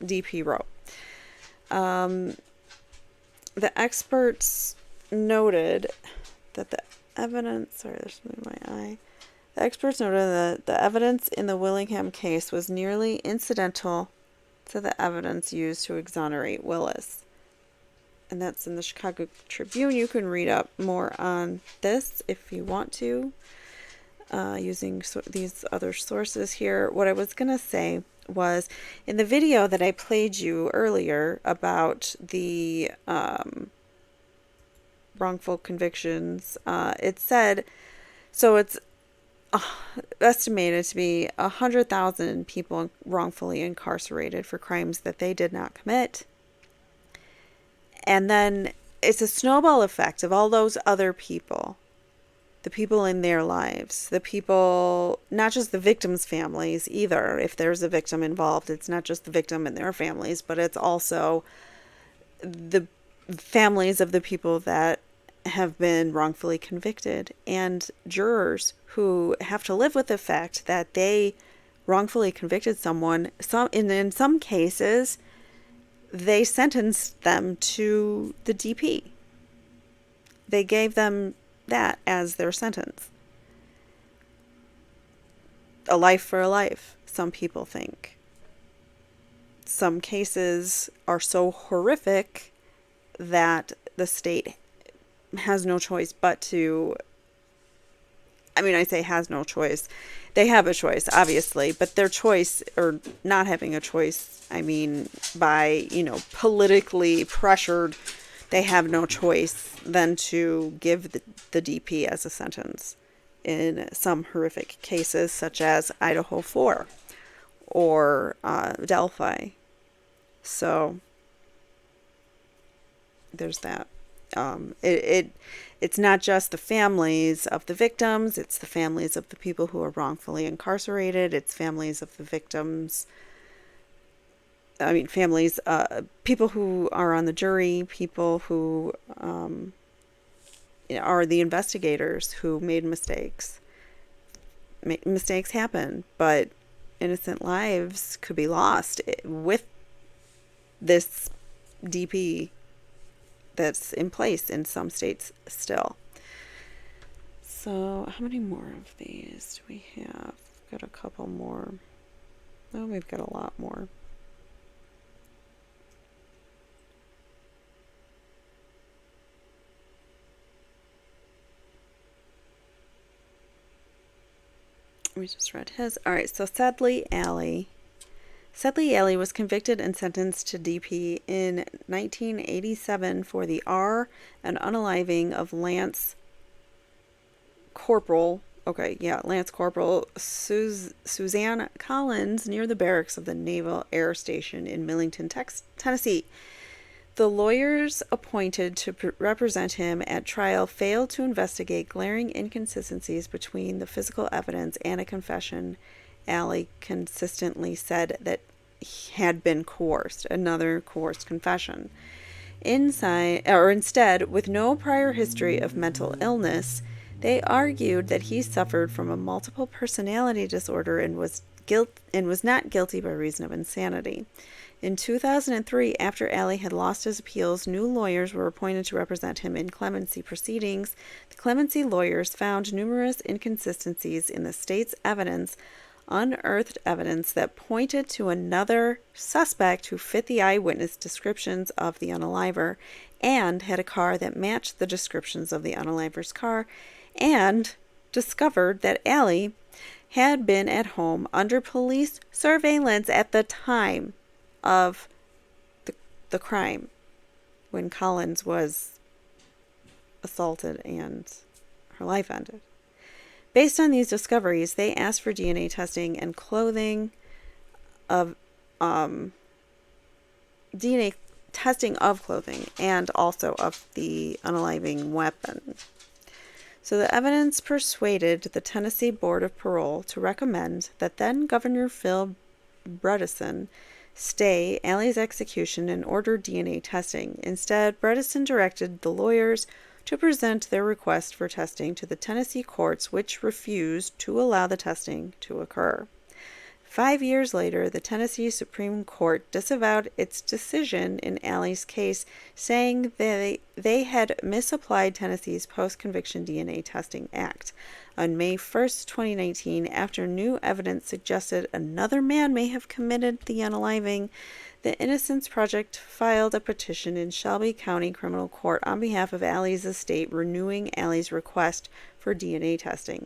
DP Row. The experts noted that the evidence, the experts noted that the evidence in the Willingham case was nearly incidental to the evidence used to exonerate Willis. And that's in the Chicago Tribune. You can read up more on this if you want to, using these other sources here. What I was going to say was, in the video that I played you earlier about the wrongful convictions, it said, so it's estimated to be 100,000 people wrongfully incarcerated for crimes that they did not commit. And then it's a snowball effect of all those other people, the people in their lives, the people, not just the victims' families either. If there's a victim involved, it's not just the victim and their families, but it's also the families of the people that have been wrongfully convicted, and jurors who have to live with the fact that they wrongfully convicted someone. In some cases, they sentenced them to the DP. They gave them that as their sentence. A life for a life, some people think. Some cases are so horrific that the state has no choice but to, I mean, I say has no choice. They have a choice, obviously, but their choice, or not having a choice, I mean, by, politically pressured, they have no choice than to give the DP as a sentence in some horrific cases, such as Idaho 4 or Delphi. So there's that. It's not just the families of the victims, it's the families of the people who are wrongfully incarcerated, it's families of the victims, families, people who are on the jury, people who are the investigators who made mistakes. Mistakes happen, but innocent lives could be lost with this DP that's in place in some states still. So how many more of these do we have? Got a couple more. Oh, we've got a lot more. We just read his. All right, so Sedley Alley was convicted and sentenced to DP in 1987 for the R and unaliving of Lance Corporal Suzanne Collins near the barracks of the Naval Air Station in Millington, Tennessee. The lawyers appointed to represent him at trial failed to investigate glaring inconsistencies between the physical evidence and a confession Alley consistently said that he had been coerced, another coerced confession. Instead, with no prior history of mental illness, they argued that he suffered from a multiple personality disorder and was not guilty by reason of insanity. In 2003, after Alley had lost his appeals, new lawyers were appointed to represent him in clemency proceedings. The clemency lawyers found numerous inconsistencies in the state's evidence, unearthed evidence that pointed to another suspect who fit the eyewitness descriptions of the unaliver and had a car that matched the descriptions of the unaliver's car, and discovered that Alley had been at home under police surveillance at the time of the crime when Collins was assaulted and her life ended. Based on these discoveries, they asked for DNA testing and clothing of DNA testing of clothing and also of the unaliving weapon. So the evidence persuaded the Tennessee Board of Parole to recommend that then Governor Phil Bredesen stay Alley's execution and order DNA testing. Instead, Bredesen directed the lawyers to present their request for testing to the Tennessee courts, which refused to allow the testing to occur. 5 years later, the Tennessee Supreme Court disavowed its decision in Alley's case, saying they had misapplied Tennessee's Post-Conviction DNA Testing Act. On May 1st, 2019, after new evidence suggested another man may have committed the unaliving, the Innocence Project filed a petition in Shelby County Criminal Court on behalf of Alley's estate, renewing Alley's request for DNA testing.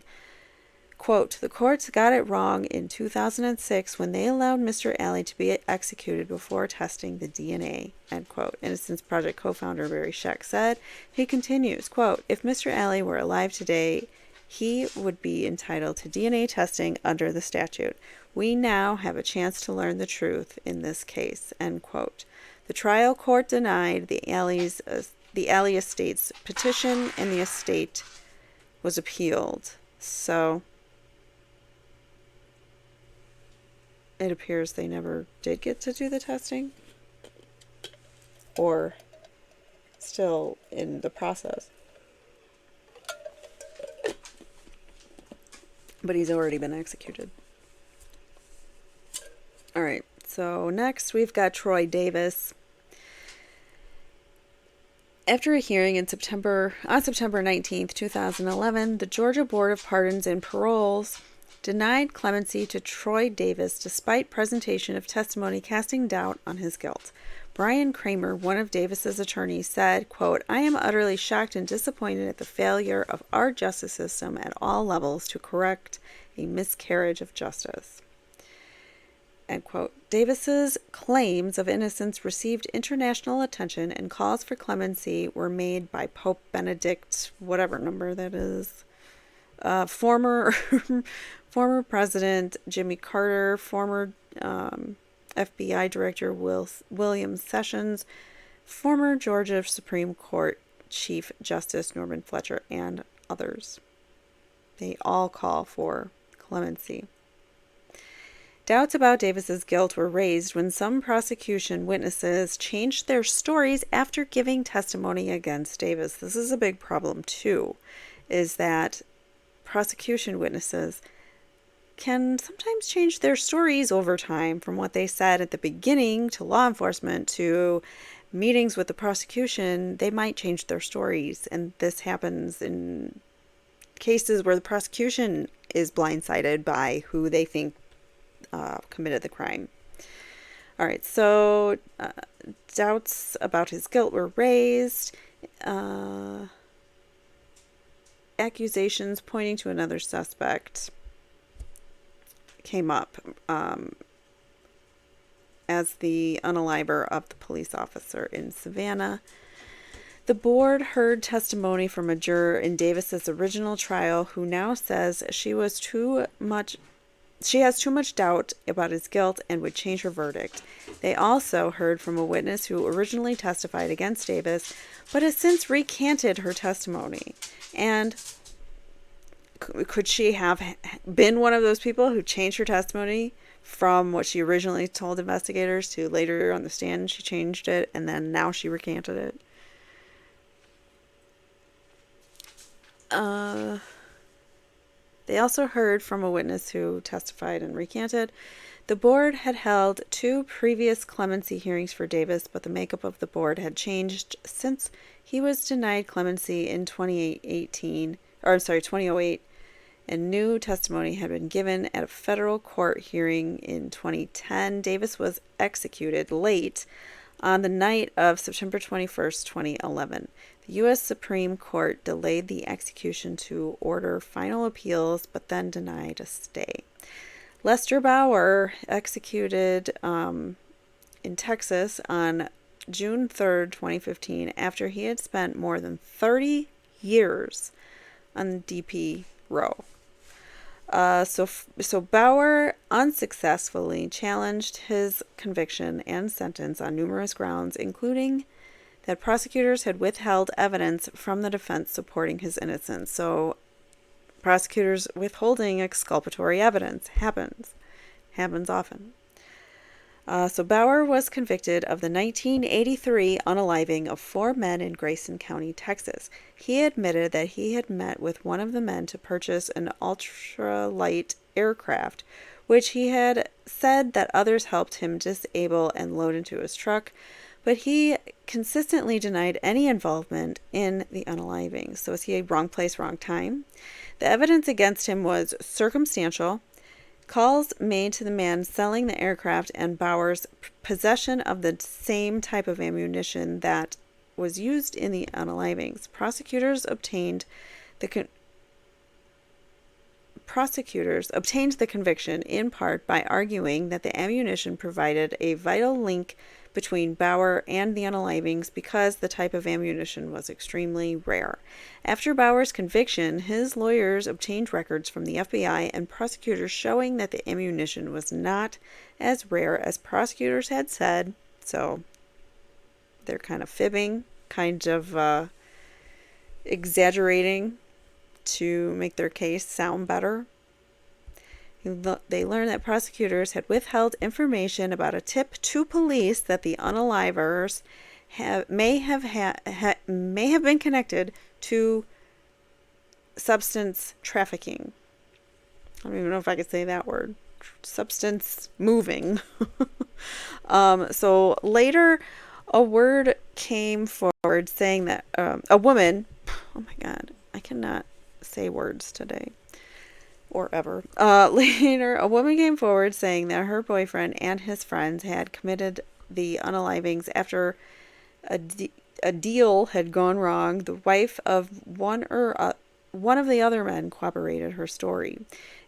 Quote, the courts got it wrong in 2006 when they allowed Mr. Alley to be executed before testing the DNA, end quote. Innocence Project co-founder Barry Scheck said. He continues, quote, if Mr. Alley were alive today, he would be entitled to DNA testing under the statute. We now have a chance to learn the truth in this case, end quote. The trial court denied the Alley estate's petition, and the estate was appealed. So it appears they never did get to do the testing, or still in the process. But he's already been executed. All right, so next we've got Troy Davis. After a hearing on September 19th, 2011, the Georgia Board of Pardons and Paroles denied clemency to Troy Davis despite presentation of testimony casting doubt on his guilt. Brian Kramer, one of Davis's attorneys, said, quote, "I am utterly shocked and disappointed at the failure of our justice system at all levels to correct a miscarriage of justice." End quote. Davis's claims of innocence received international attention, and calls for clemency were made by Pope Benedict, whatever number that is, former former President Jimmy Carter, former FBI Director William Sessions, former Georgia Supreme Court Chief Justice Norman Fletcher, and others. They all call for clemency. Doubts about Davis's guilt were raised when some prosecution witnesses changed their stories after giving testimony against Davis. This is a big problem too, is that prosecution witnesses can sometimes change their stories over time from what they said at the beginning to law enforcement to meetings with the prosecution. They might change their stories, and this happens in cases where the prosecution is blindsided by who they think committed the crime. All right, so doubts about his guilt were raised. Accusations pointing to another suspect came up as the unaliver of the police officer in Savannah. The board heard testimony from a juror in Davis's original trial who now says she has too much doubt about his guilt and would change her verdict. They also heard from a witness who originally testified against Davis, but has since recanted her testimony. And could she have been one of those people who changed her testimony from what she originally told investigators to later on the stand she changed it, and then now she recanted it? They also heard from a witness who testified and recanted. The board had held 2 previous clemency hearings for Davis, but the makeup of the board had changed since he was denied clemency in 2008, and new testimony had been given at a federal court hearing in 2010. Davis was executed late on the night of September 21st, 2011. The U.S. Supreme Court delayed the execution to order final appeals, but then denied a stay. Lester Bauer executed in Texas on June 3rd, 2015, after he had spent more than 30 years on DP row. So Bauer unsuccessfully challenged his conviction and sentence on numerous grounds, including that prosecutors had withheld evidence from the defense supporting his innocence. So prosecutors withholding exculpatory evidence happens often. So Bauer was convicted of the 1983 unaliving of 4 men in Grayson County, Texas. He admitted that he had met with one of the men to purchase an ultralight aircraft, which he had said that others helped him disable and load into his truck, but he consistently denied any involvement in the unaliving. So is he wrong place, wrong time? The evidence against him was circumstantial. Calls made to the man selling the aircraft and Bauer's possession of the same type of ammunition that was used in the unalivings. Prosecutors obtained the conviction in part by arguing that the ammunition provided a vital link between Bauer and the unalivings because the type of ammunition was extremely rare. After Bauer's conviction, his lawyers obtained records from the FBI and prosecutors showing that the ammunition was not as rare as prosecutors had said, so they're kind of fibbing, kind of exaggerating to make their case sound better. They learned that prosecutors had withheld information about a tip to police that the unalivers may have been connected to substance trafficking. I don't even know if I could say that word. Substance moving. So later, A word came forward saying that a woman, oh my God, I cannot say words today or ever. Later, a woman came forward saying that her boyfriend and his friends had committed the unalivings after a, a deal had gone wrong. The wife of one of the other men corroborated her story.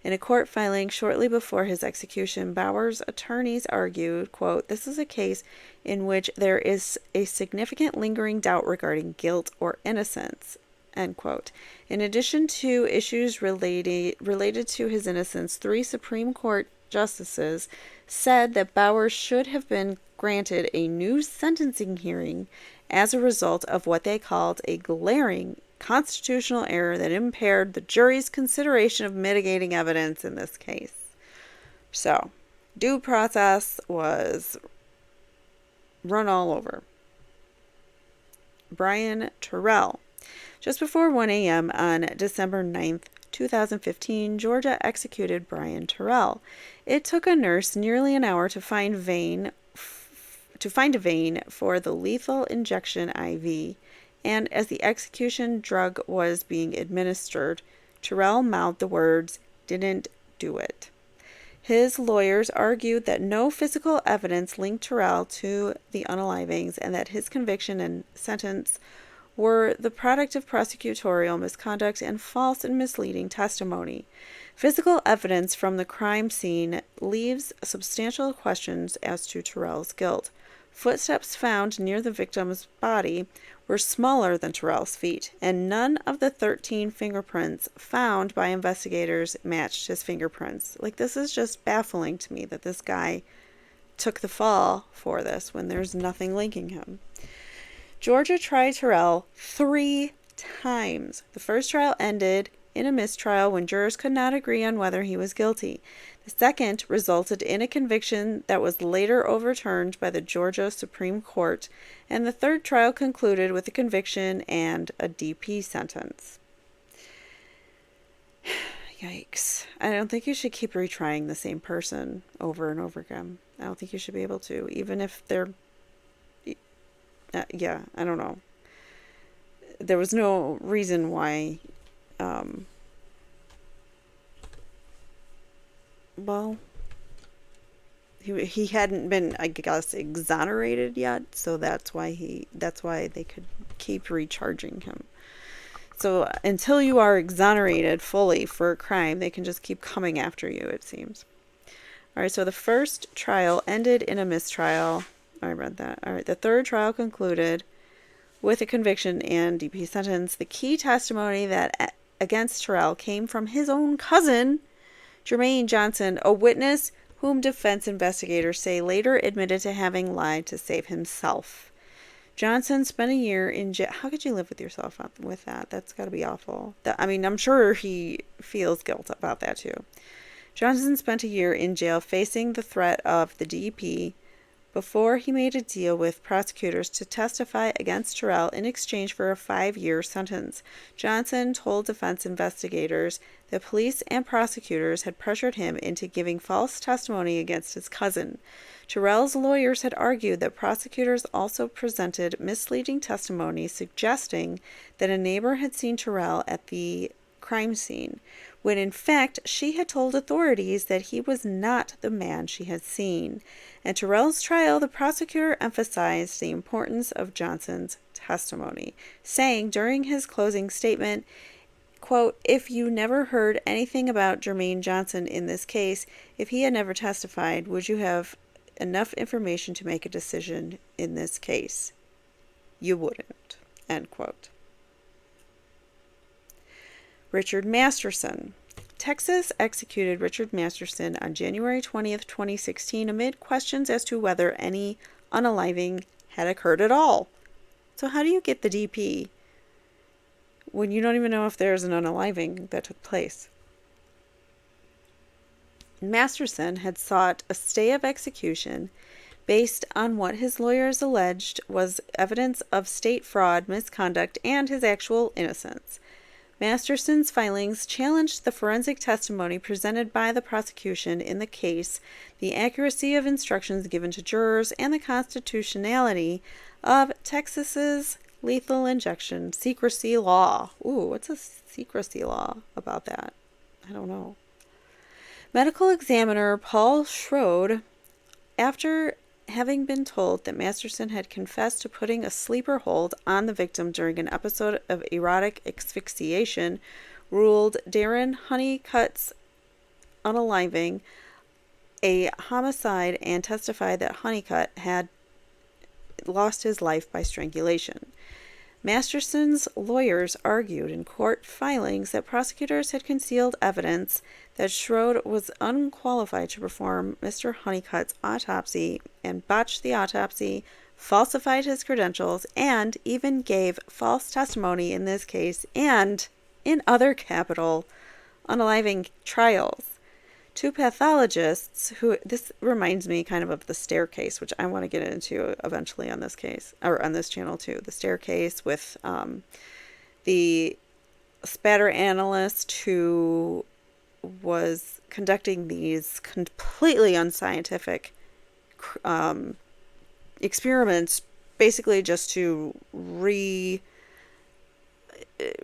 In a court filing shortly before his execution, Bauer's attorneys argued, quote, "This is a case in which there is a significant lingering doubt regarding guilt or innocence," end quote. In addition to issues related to his innocence, 3 Supreme Court justices said that Bauer should have been granted a new sentencing hearing as a result of what they called a glaring constitutional error that impaired the jury's consideration of mitigating evidence in this case. So, due process was run all over. Brian Terrell. Just before 1 a.m. on December 9th, 2015, Georgia executed Brian Terrell. It took a nurse nearly an hour to find a vein for the lethal injection IV, and as the execution drug was being administered, Terrell mouthed the words, "Didn't do it." His lawyers argued that no physical evidence linked Terrell to the unalivings and that his conviction and sentence were the product of prosecutorial misconduct and false and misleading testimony. Physical evidence from the crime scene leaves substantial questions as to Terrell's guilt. Footsteps found near the victim's body were smaller than Terrell's feet, and none of the 13 fingerprints found by investigators matched his fingerprints. Like, this is just baffling to me that this guy took the fall for this when there's nothing linking him. Georgia tried Terrell 3 times. The first trial ended in a mistrial when jurors could not agree on whether he was guilty. The second resulted in a conviction that was later overturned by the Georgia Supreme Court, and the third trial concluded with a conviction and a DP sentence. Yikes. I don't think you should keep retrying the same person over and over again. I don't think you should be able to, even if they're yeah, I don't know. There was no reason why, well, he hadn't been, I guess, exonerated yet, so that's why they could keep recharging him. So until you are exonerated fully for a crime, they can just keep coming after you, it seems. All right, so the first trial ended in a mistrial. I read that. All right, the third trial concluded with a conviction and DP sentence. The key testimony that against Terrell came from his own cousin, Jermaine Johnson, a witness whom defense investigators say later admitted to having lied to save himself. Johnson spent a year in jail. How could you live with yourself with that? That's got to be awful. I'm sure he feels guilt about that too. Johnson spent a year in jail facing the threat of the DP before he made a deal with prosecutors to testify against Terrell in exchange for a 5-year sentence. Johnson told defense investigators that police and prosecutors had pressured him into giving false testimony against his cousin. Terrell's lawyers had argued that prosecutors also presented misleading testimony suggesting that a neighbor had seen Terrell at the crime scene, when in fact she had told authorities that he was not the man she had seen. At Terrell's trial, the prosecutor emphasized the importance of Johnson's testimony, saying during his closing statement, quote, "If you never heard anything about Jermaine Johnson in this case, if he had never testified, would you have enough information to make a decision in this case? You wouldn't," end quote. Richard Masterson. Texas executed Richard Masterson on January 20th, 2016, amid questions as to whether any unaliving had occurred at all. So how do you get the DP when you don't even know if there's an unaliving that took place? Masterson had sought a stay of execution based on what his lawyers alleged was evidence of state fraud, misconduct, and his actual innocence. Masterson's filings challenged the forensic testimony presented by the prosecution in the case, the accuracy of instructions given to jurors, and the constitutionality of Texas's lethal injection secrecy law. Ooh, what's a secrecy law about that? I don't know. Medical examiner Paul Schroed, after having been told that Masterson had confessed to putting a sleeper hold on the victim during an episode of erotic asphyxiation, ruled Darren Honeycutt's unaliving a homicide and testified that Honeycutt had lost his life by strangulation. Masterson's lawyers argued in court filings that prosecutors had concealed evidence that Schroed was unqualified to perform Mr. Honeycutt's autopsy and botched the autopsy, falsified his credentials, and even gave false testimony in this case and in other capital unaliving trials. Two pathologists who, this reminds me kind of the staircase, which I want to get into eventually on this case, or on this channel too. The staircase with the spatter analyst who was conducting these completely unscientific experiments, basically just to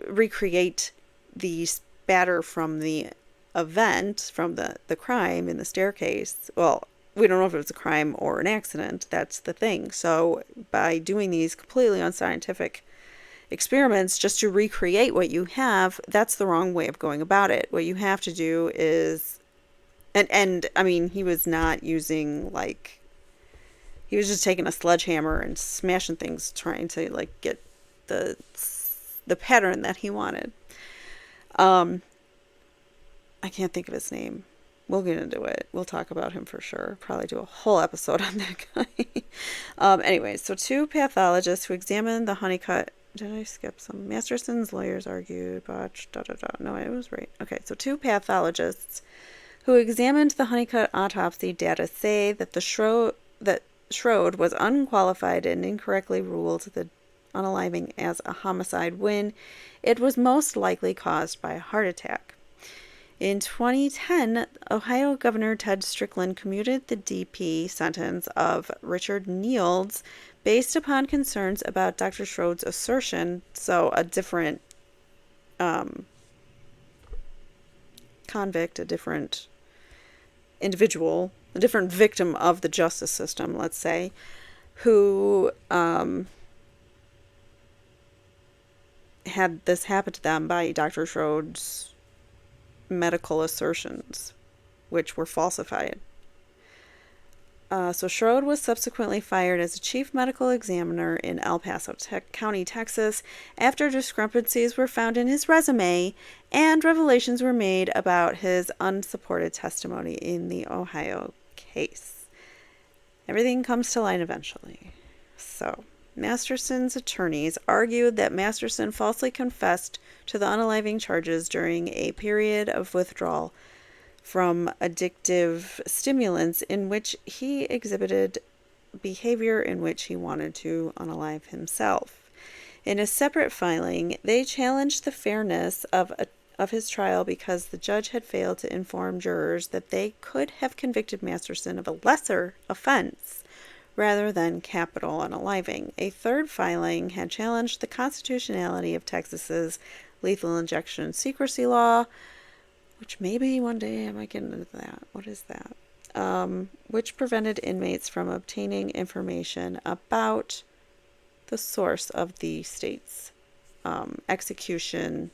recreate the spatter from the event, from the crime in the staircase. Well, we don't know if it was a crime or an accident. That's the thing. So by doing these completely unscientific experiments just to recreate what you have, that's the wrong way of going about it. What you have to do is, and I mean, he was not using, like, he was just taking a sledgehammer and smashing things, trying to, like, get the pattern that he wanted. I can't think of his name. We'll get into it. We'll talk about him for sure. Probably do a whole episode on that guy. Anyway, so two pathologists who examined the Honeycutt. Did I skip some? Masterson's lawyers argued, botched, No, it was right. Okay, so two pathologists who examined the Honeycutt autopsy data say that Schroed was unqualified and incorrectly ruled the unaliving as a homicide when it was most likely caused by a heart attack. In 2010, Ohio Governor Ted Strickland commuted the DP sentence of Richard Nields based upon concerns about Dr. Schroed's assertion, so a different convict, a different individual, a different victim of the justice system, let's say, who had this happen to them by Dr. Schroed's medical assertions, which were falsified. So Schroed was subsequently fired as a chief medical examiner in El Paso County, Texas, after discrepancies were found in his resume and revelations were made about his unsupported testimony in the Ohio case. Everything comes to light eventually. So, Masterson's attorneys argued that Masterson falsely confessed to the unaliving charges during a period of withdrawal from addictive stimulants in which he exhibited behavior in which he wanted to unalive himself. In a separate filing, they challenged the fairness of his trial because the judge had failed to inform jurors that they could have convicted Masterson of a lesser offense rather than capital unaliving. A third filing had challenged the constitutionality of Texas's lethal injection secrecy law, which maybe one day I might get into that. What is that? Which prevented inmates from obtaining information about the source of the state's execution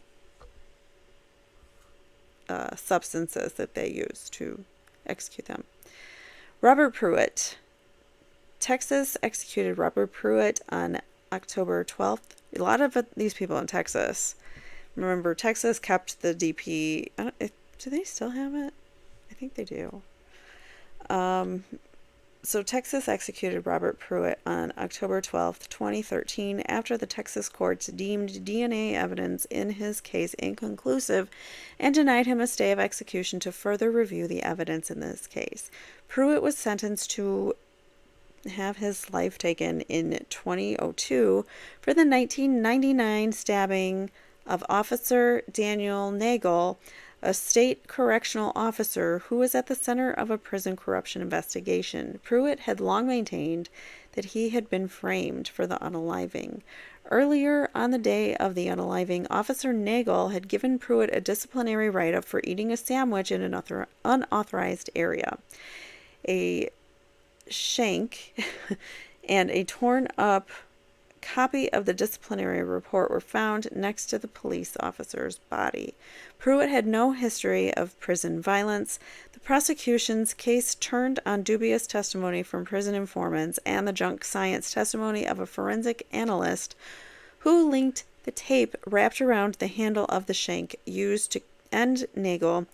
substances that they use to execute them. Robert Pruitt. Texas executed Robert Pruitt on October 12th. A lot of these people in Texas, remember, Texas kept the DP. Do they still have it? I think they do. So Texas executed Robert Pruitt on October 12th, 2013, after the Texas courts deemed DNA evidence in his case inconclusive and denied him a stay of execution to further review the evidence in this case. Pruitt was sentenced to have his life taken in 2002 for the 1999 stabbing of Officer Daniel Nagel, a state correctional officer who was at the center of a prison corruption investigation. Pruitt had long maintained that he had been framed for the unaliving. Earlier on the day of the unaliving, Officer Nagel had given Pruitt a disciplinary write-up for eating a sandwich in an unauthorized area. A shank and a torn-up copy of the disciplinary report were found next to the police officer's body. Pruitt had no history of prison violence. The prosecution's case turned on dubious testimony from prison informants and the junk science testimony of a forensic analyst who linked the tape wrapped around the handle of the shank used to end Nagel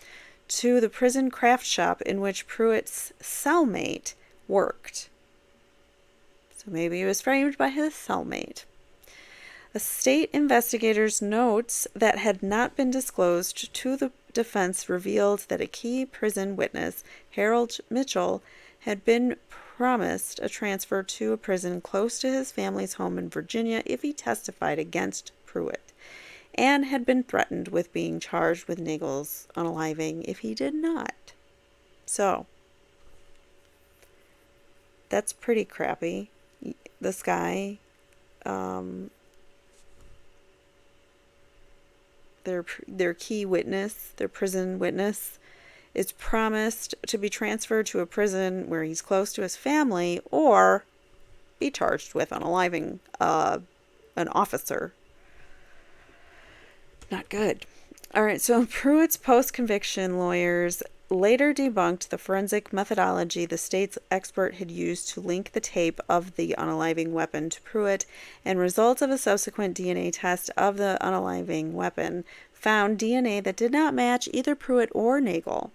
to the prison craft shop in which Pruitt's cellmate worked. So maybe he was framed by his cellmate. A state investigator's notes that had not been disclosed to the defense revealed that a key prison witness, Harold Mitchell, had been promised a transfer to a prison close to his family's home in Virginia if he testified against Pruitt, and had been threatened with being charged with Nagel's unaliving if he did not. So, that's pretty crappy. This guy, their key witness, their prison witness, is promised to be transferred to a prison where he's close to his family or be charged with unaliving an officer. Not good. All right, so Pruitt's post-conviction lawyers later debunked the forensic methodology the state's expert had used to link the tape of the unaliving weapon to Pruitt, and results of a subsequent DNA test of the unaliving weapon found DNA that did not match either Pruitt or Nagel.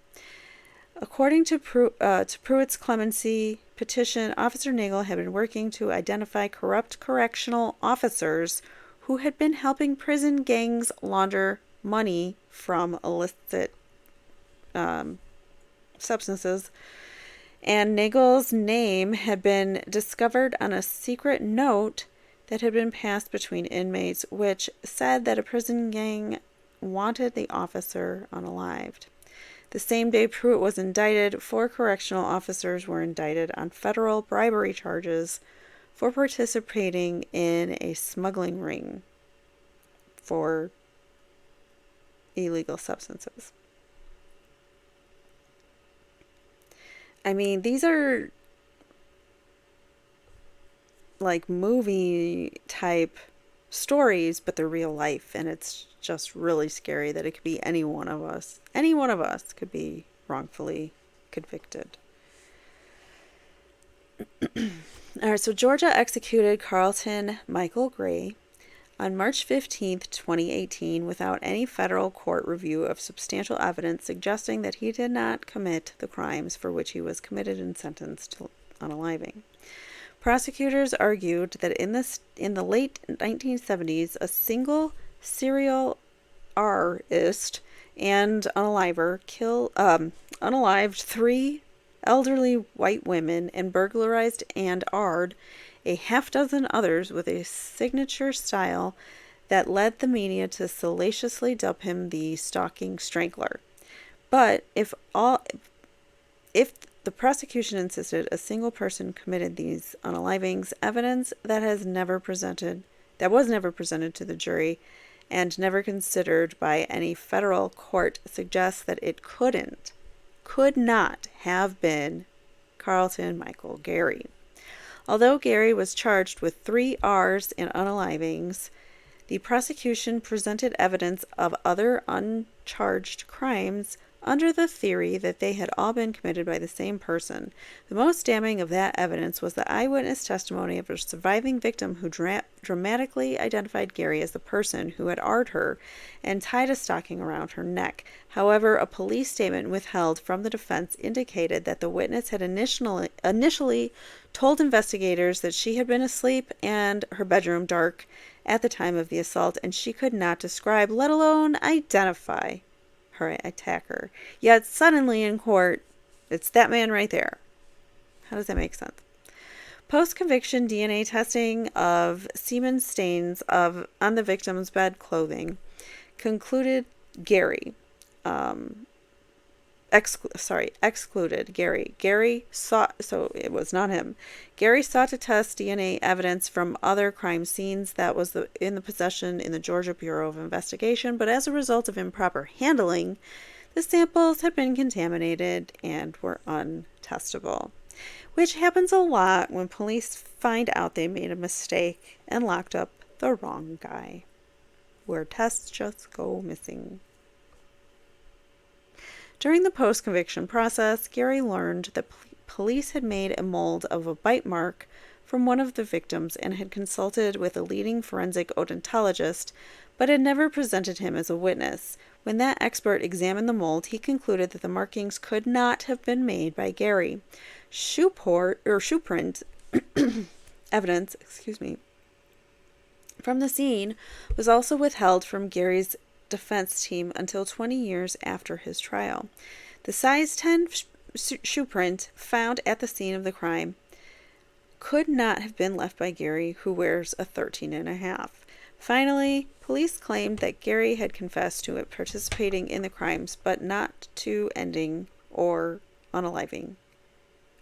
According to Pruitt's clemency petition, Officer Nagel had been working to identify corrupt correctional officers who had been helping prison gangs launder money from illicit substances, and Nagel's name had been discovered on a secret note that had been passed between inmates, which said that a prison gang wanted the officer unalived. The same day Pruitt was indicted, 4 correctional officers were indicted on federal bribery charges for participating in a smuggling ring for illegal substances. I mean, these are like movie type stories, but they're real life, and it's just really scary that it could be any one of us. Any one of us could be wrongfully convicted. All right, so Georgia executed Carlton Michael Gray on March 15th, 2018, without any federal court review of substantial evidence suggesting that he did not commit the crimes for which he was committed and sentenced to unaliving. Prosecutors argued that in the late 1970s, a single serial arist and unaliver unalived 3 elderly white women and burglarized and arred a half-dozen others with a signature style that led the media to salaciously dub him the stalking strangler. But if the prosecution insisted a single person committed these unalivings, evidence that was never presented to the jury and never considered by any federal court suggests that it could not have been Carlton Michael Gary. Although Gary was charged with 3 R's in unalivings, the prosecution presented evidence of other uncharged crimes under the theory that they had all been committed by the same person. The most damning of that evidence was the eyewitness testimony of a surviving victim who dramatically identified Gary as the person who had arred her and tied a stocking around her neck. However, a police statement withheld from the defense indicated that the witness had initially told investigators that she had been asleep and her bedroom dark at the time of the assault, and she could not describe, let alone identify, her attacker. Yet suddenly in court, it's that man right there. How does that make sense? Post-conviction DNA testing of semen stains on the victim's bed clothing concluded Gary. Excluded Gary. Gary sought, so it was not him. Gary sought to test DNA evidence from other crime scenes that was in the possession in the Georgia Bureau of Investigation, but as a result of improper handling, the samples had been contaminated and were untestable, which happens a lot when police find out they made a mistake and locked up the wrong guy, where tests just go missing. During the post-conviction process, Gary learned that police had made a mold of a bite mark from one of the victims and had consulted with a leading forensic odontologist, but had never presented him as a witness. When that expert examined the mold, he concluded that the markings could not have been made by Gary. Shoe print evidence, from the scene was also withheld from Gary's defense team until 20 years after his trial. The size 10 shoe print found at the scene of the crime could not have been left by Gary, who wears a 13.5. Finally, police claimed that Gary had confessed to participating in the crimes, but not to ending or unaliving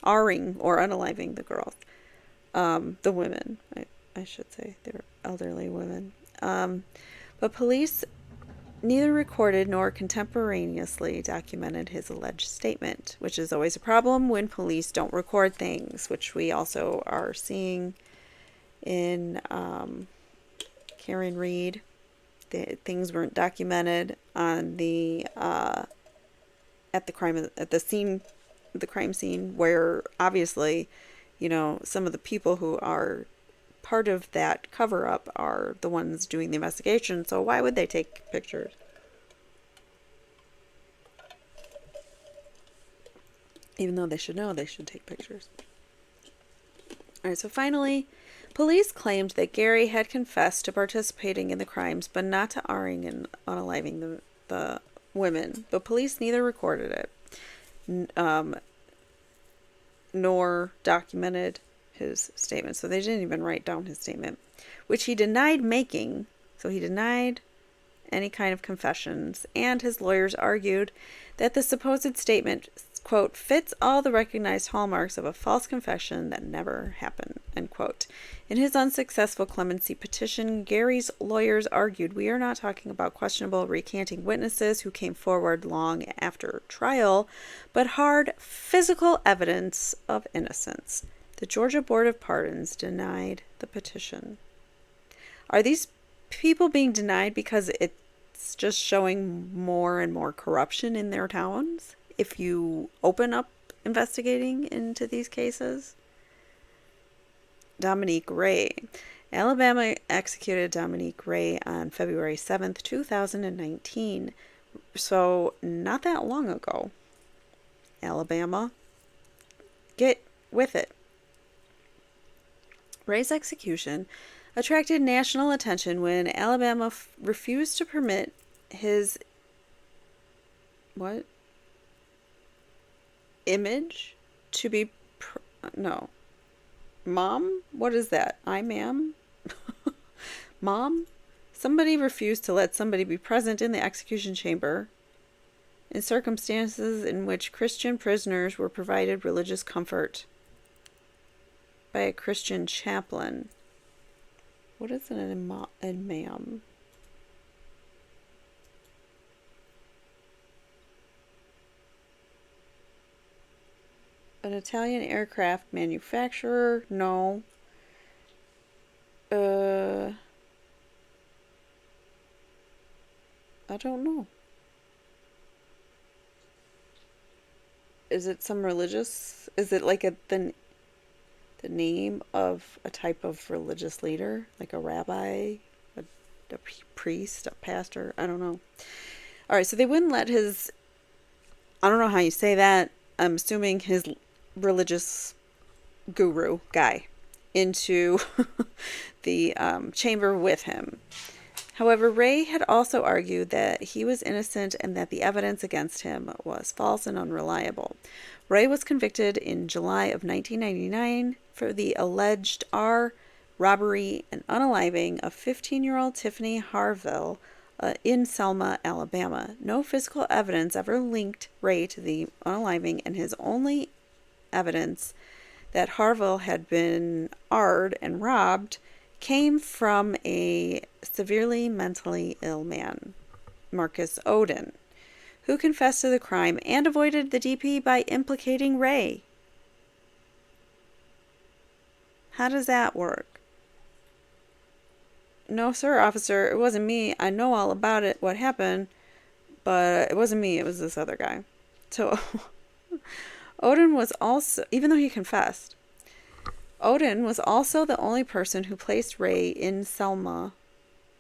the girls. The women, I should say. They were elderly women. But police neither recorded nor contemporaneously documented his alleged statement, which is always a problem when police don't record things, which we also are seeing in Karen Reed. Things weren't documented on the crime scene, where obviously, some of the people who are part of that cover-up are the ones doing the investigation, so why would they take pictures? Even though they should know, they should take pictures. Alright, so finally, police claimed that Gary had confessed to participating in the crimes, but not to R-ing and unaliving the women. But police neither recorded it, nor documented his statement. So they didn't even write down his statement, which he denied making. So he denied any kind of confessions, and his lawyers argued that the supposed statement, quote, fits all the recognized hallmarks of a false confession that never happened, end quote. In his unsuccessful clemency petition, Gary's lawyers argued, we are not talking about questionable recanting witnesses who came forward long after trial, but hard physical evidence of innocence. The Georgia Board of Pardons denied the petition. Are these people being denied because it's just showing more and more corruption in their towns if you open up investigating into these cases? Dominique Ray. Alabama executed Dominique Ray on February 7th, 2019. So not that long ago. Alabama, get with it. Ray's execution attracted national attention when Alabama refused to permit his image to be mom? What is that? Ma'am? Mom? Somebody refused to let somebody be present in the execution chamber in circumstances in which Christian prisoners were provided religious comfort by a Christian chaplain. What is an imam? An Italian aircraft manufacturer? No. I don't know. Is it some religious? Is it like the name of a type of religious leader, like a rabbi, a priest, a pastor? I don't know. All right, so they wouldn't let his, I don't know how you say that, I'm assuming his religious guru guy into the chamber with him. However, Ray had also argued that he was innocent and that the evidence against him was false and unreliable. Ray was convicted in July of 1999 for the alleged robbery and unaliving of 15-year-old Tiffany Harville in Selma, Alabama. No physical evidence ever linked Ray to the unaliving, and his only evidence that Harville had been and robbed came from a severely mentally ill man, Marcus Odell, who confessed to the crime and avoided the DP by implicating Ray. How does that work? No, sir, officer, it wasn't me. I know all about it, what happened, but it wasn't me, it was this other guy. So, Odell was also, even though he confessed, Odell was also the only person who placed Ray in Selma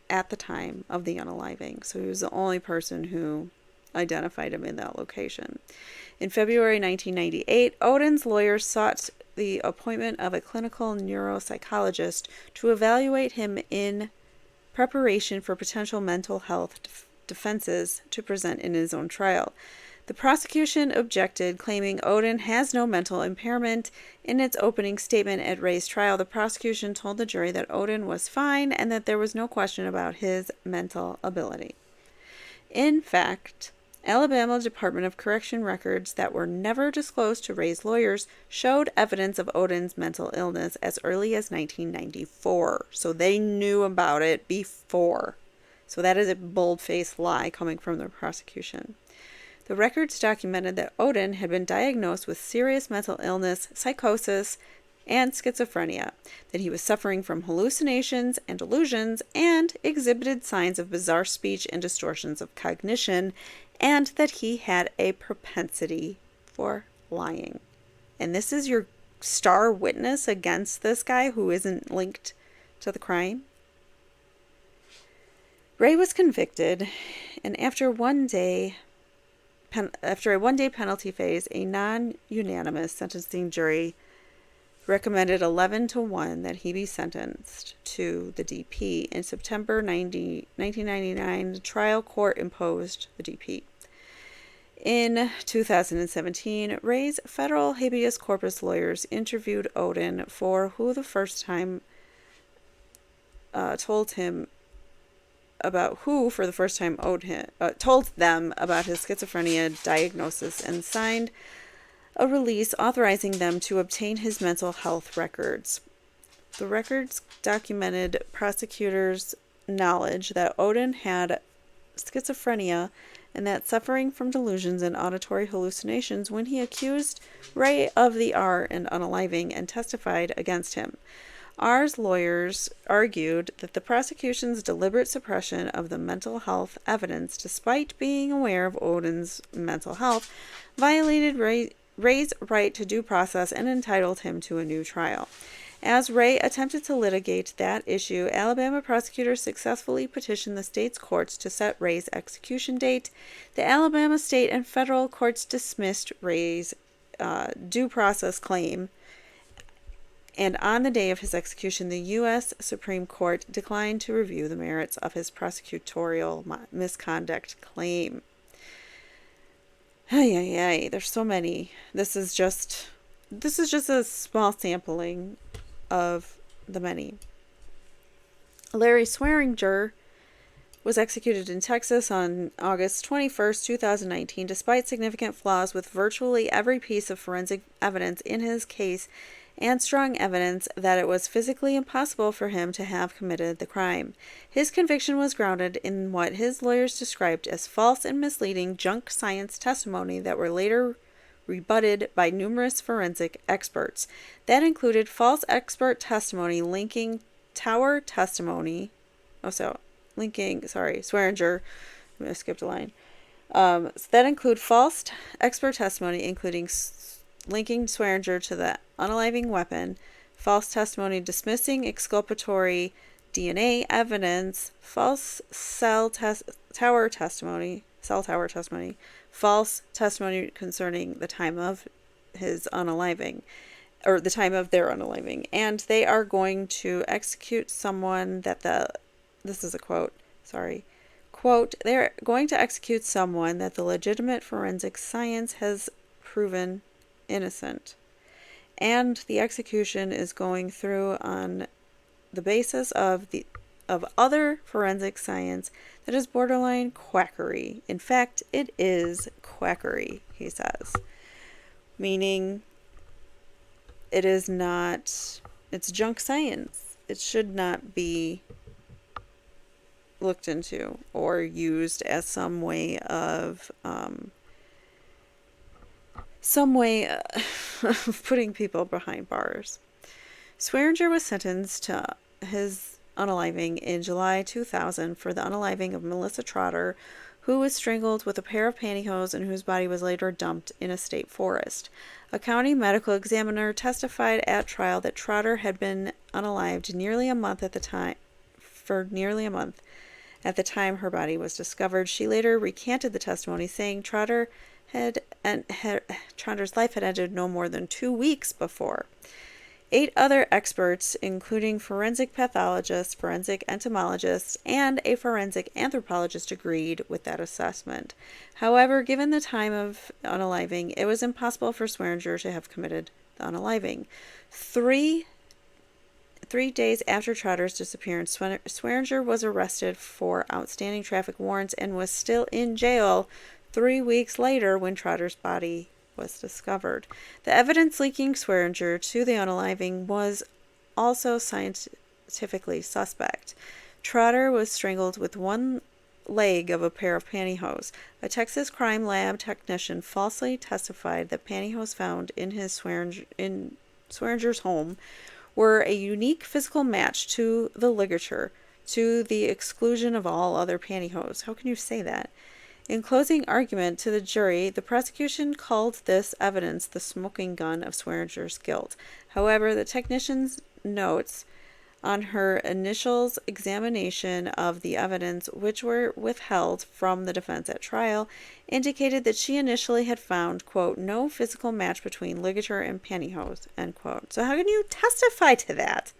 at the time of the unaliving. So he was the only person who identified him in that location. In February 1998, Odell's lawyers sought the appointment of a clinical neuropsychologist to evaluate him in preparation for potential mental health defenses to present in his own trial. The prosecution objected, claiming Odell has no mental impairment. In its opening statement at Ray's trial, the prosecution told the jury that Odell was fine and that there was no question about his mental ability. In fact, Alabama Department of Correction records that were never disclosed to Ray's lawyers showed evidence of Odell's mental illness as early as 1994. So they knew about it before. So that is a bold-faced lie coming from the prosecution. The records documented that Odell had been diagnosed with serious mental illness, psychosis, and schizophrenia, that he was suffering from hallucinations and delusions, and exhibited signs of bizarre speech and distortions of cognition, and that he had a propensity for lying. And this is your star witness against this guy who isn't linked to the crime? Ray was convicted, and after a one-day penalty phase, a non-unanimous sentencing jury recommended 11-1 that he be sentenced to the DP. In September 1999, the trial court imposed the DP. In 2017, Ray's federal habeas corpus lawyers interviewed Odell for the first time told them about his schizophrenia diagnosis and signed a release authorizing them to obtain his mental health records. The records documented prosecutors' knowledge that Odell had schizophrenia and that suffering from delusions and auditory hallucinations when he accused Ray of the and unaliving and testified against him. R's lawyers argued that the prosecution's deliberate suppression of the mental health evidence, despite being aware of Odell's mental health, violated Ray's right to due process and entitled him to a new trial. As Ray attempted to litigate that issue, Alabama prosecutors successfully petitioned the state's courts to set Ray's execution date. The Alabama state and federal courts dismissed Ray's due process claim, and on the day of his execution, the U.S. Supreme Court declined to review the merits of his prosecutorial misconduct claim. There's so many. This is just a small sampling of the many. Larry Swearinger was executed in Texas on August 21st, 2019, despite significant flaws with virtually every piece of forensic evidence in his case and strong evidence that it was physically impossible for him to have committed the crime. His conviction was grounded in what his lawyers described as false and misleading junk science testimony that were later rebutted by numerous forensic experts. That included false expert testimony linking Swearinger, I skipped a line. That include false expert testimony, including linking Swearinger to the unaliving weapon, false testimony dismissing exculpatory DNA evidence, false cell tower testimony, false testimony concerning the time of his unaliving, or the time of their unaliving, and they are going to execute someone that this is a quote, they're going to execute someone that the legitimate forensic science has proven innocent. and the execution is going through on the basis of other forensic science that is borderline quackery. In fact, it is quackery, he says. Meaning it is not, it's junk science. It should not be looked into or used as some way of putting people behind bars. Swearinger was sentenced to his unaliving in July 2000 for the unaliving of Melissa Trotter, who was strangled with a pair of pantyhose and whose body was later dumped in a state forest. A county medical examiner testified at trial that Trotter had been unalived nearly a month at the time. At the time her body was discovered, she later recanted the testimony, saying Trotter's life had ended no more than 2 weeks before. 8 other experts, including forensic pathologists, forensic entomologists, and a forensic anthropologist, agreed with that assessment. However, given the time of unaliving, it was impossible for Swearinger to have committed the unaliving. Three days after Trotter's disappearance, Swearinger was arrested for outstanding traffic warrants and was still in jail 3 weeks later when Trotter's body was discovered. The evidence linking Swearinger to the unaliving was also scientifically suspect. Trotter was strangled with one leg of a pair of pantyhose. A Texas crime lab technician falsely testified that pantyhose found in Swearinger's home were a unique physical match to the ligature, to the exclusion of all other pantyhose. How can you say that? In closing argument to the jury, the prosecution called this evidence the smoking gun of Swearinger's guilt. However, the technician's notes on her initial examination of the evidence, which were withheld from the defense at trial, indicated that she initially had found, quote, no physical match between ligature and pantyhose, end quote. So how can you testify to that?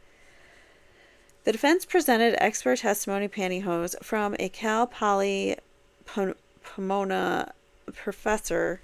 The defense presented expert testimony pantyhose from a Cal Poly Pomona professor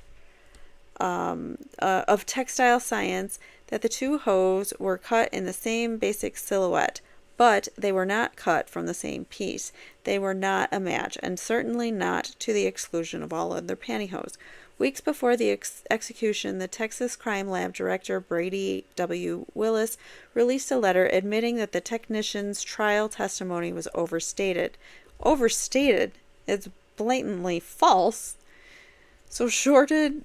of textile science that the two hose were cut in the same basic silhouette, but they were not cut from the same piece. They were not a match, and certainly not to the exclusion of all other pantyhose. Weeks before the execution, the Texas Crime Lab director Brady W. Willis released a letter admitting that the technician's trial testimony was overstated. Overstated? It's blatantly false. So shortly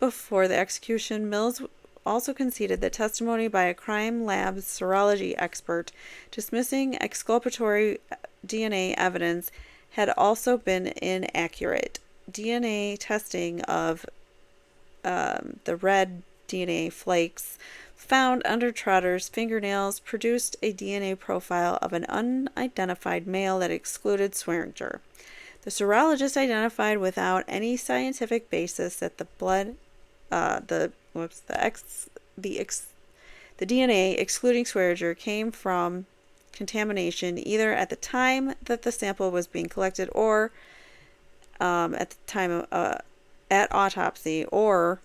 before the execution, Mills also conceded that testimony by a crime lab serology expert dismissing exculpatory DNA evidence had also been inaccurate. DNA testing of the red DNA flakes found under Trotter's fingernails produced a DNA profile of an unidentified male that excluded Swearinger. The serologist identified without any scientific basis that the blood, the DNA excluding Swearinger came from contamination either at the time that the sample was being collected or at the time of, at autopsy or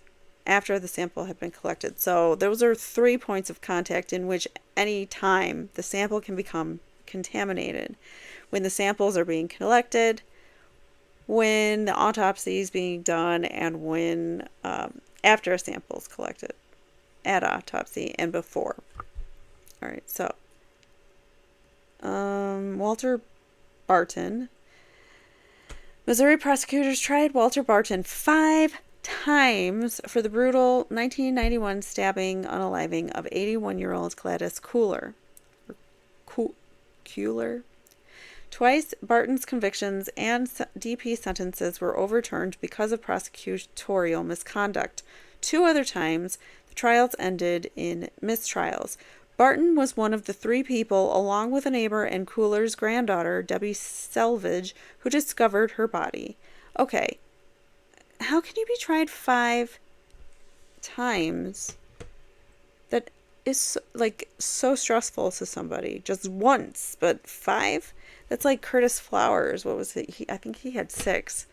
after the sample had been collected. So those are 3 points of contact in which any time the sample can become contaminated. When the samples are being collected, when the autopsy is being done, and when after a sample is collected at autopsy and before. All right, so Walter Barton. Missouri prosecutors tried Walter Barton 5 times for the brutal 1991 stabbing unaliving of 81-year-old Gladys Kuehler. Twice, Barton's convictions and DP sentences were overturned because of prosecutorial misconduct. 2 other times, the trials ended in mistrials. Barton was one of the 3 people, along with a neighbor and Kuehler's granddaughter, Debbie Selvage, who discovered her body. Okay, how can you be tried 5 times? That is so stressful to somebody. Just once, but 5? That's like Curtis Flowers. What was it? I think he had 6.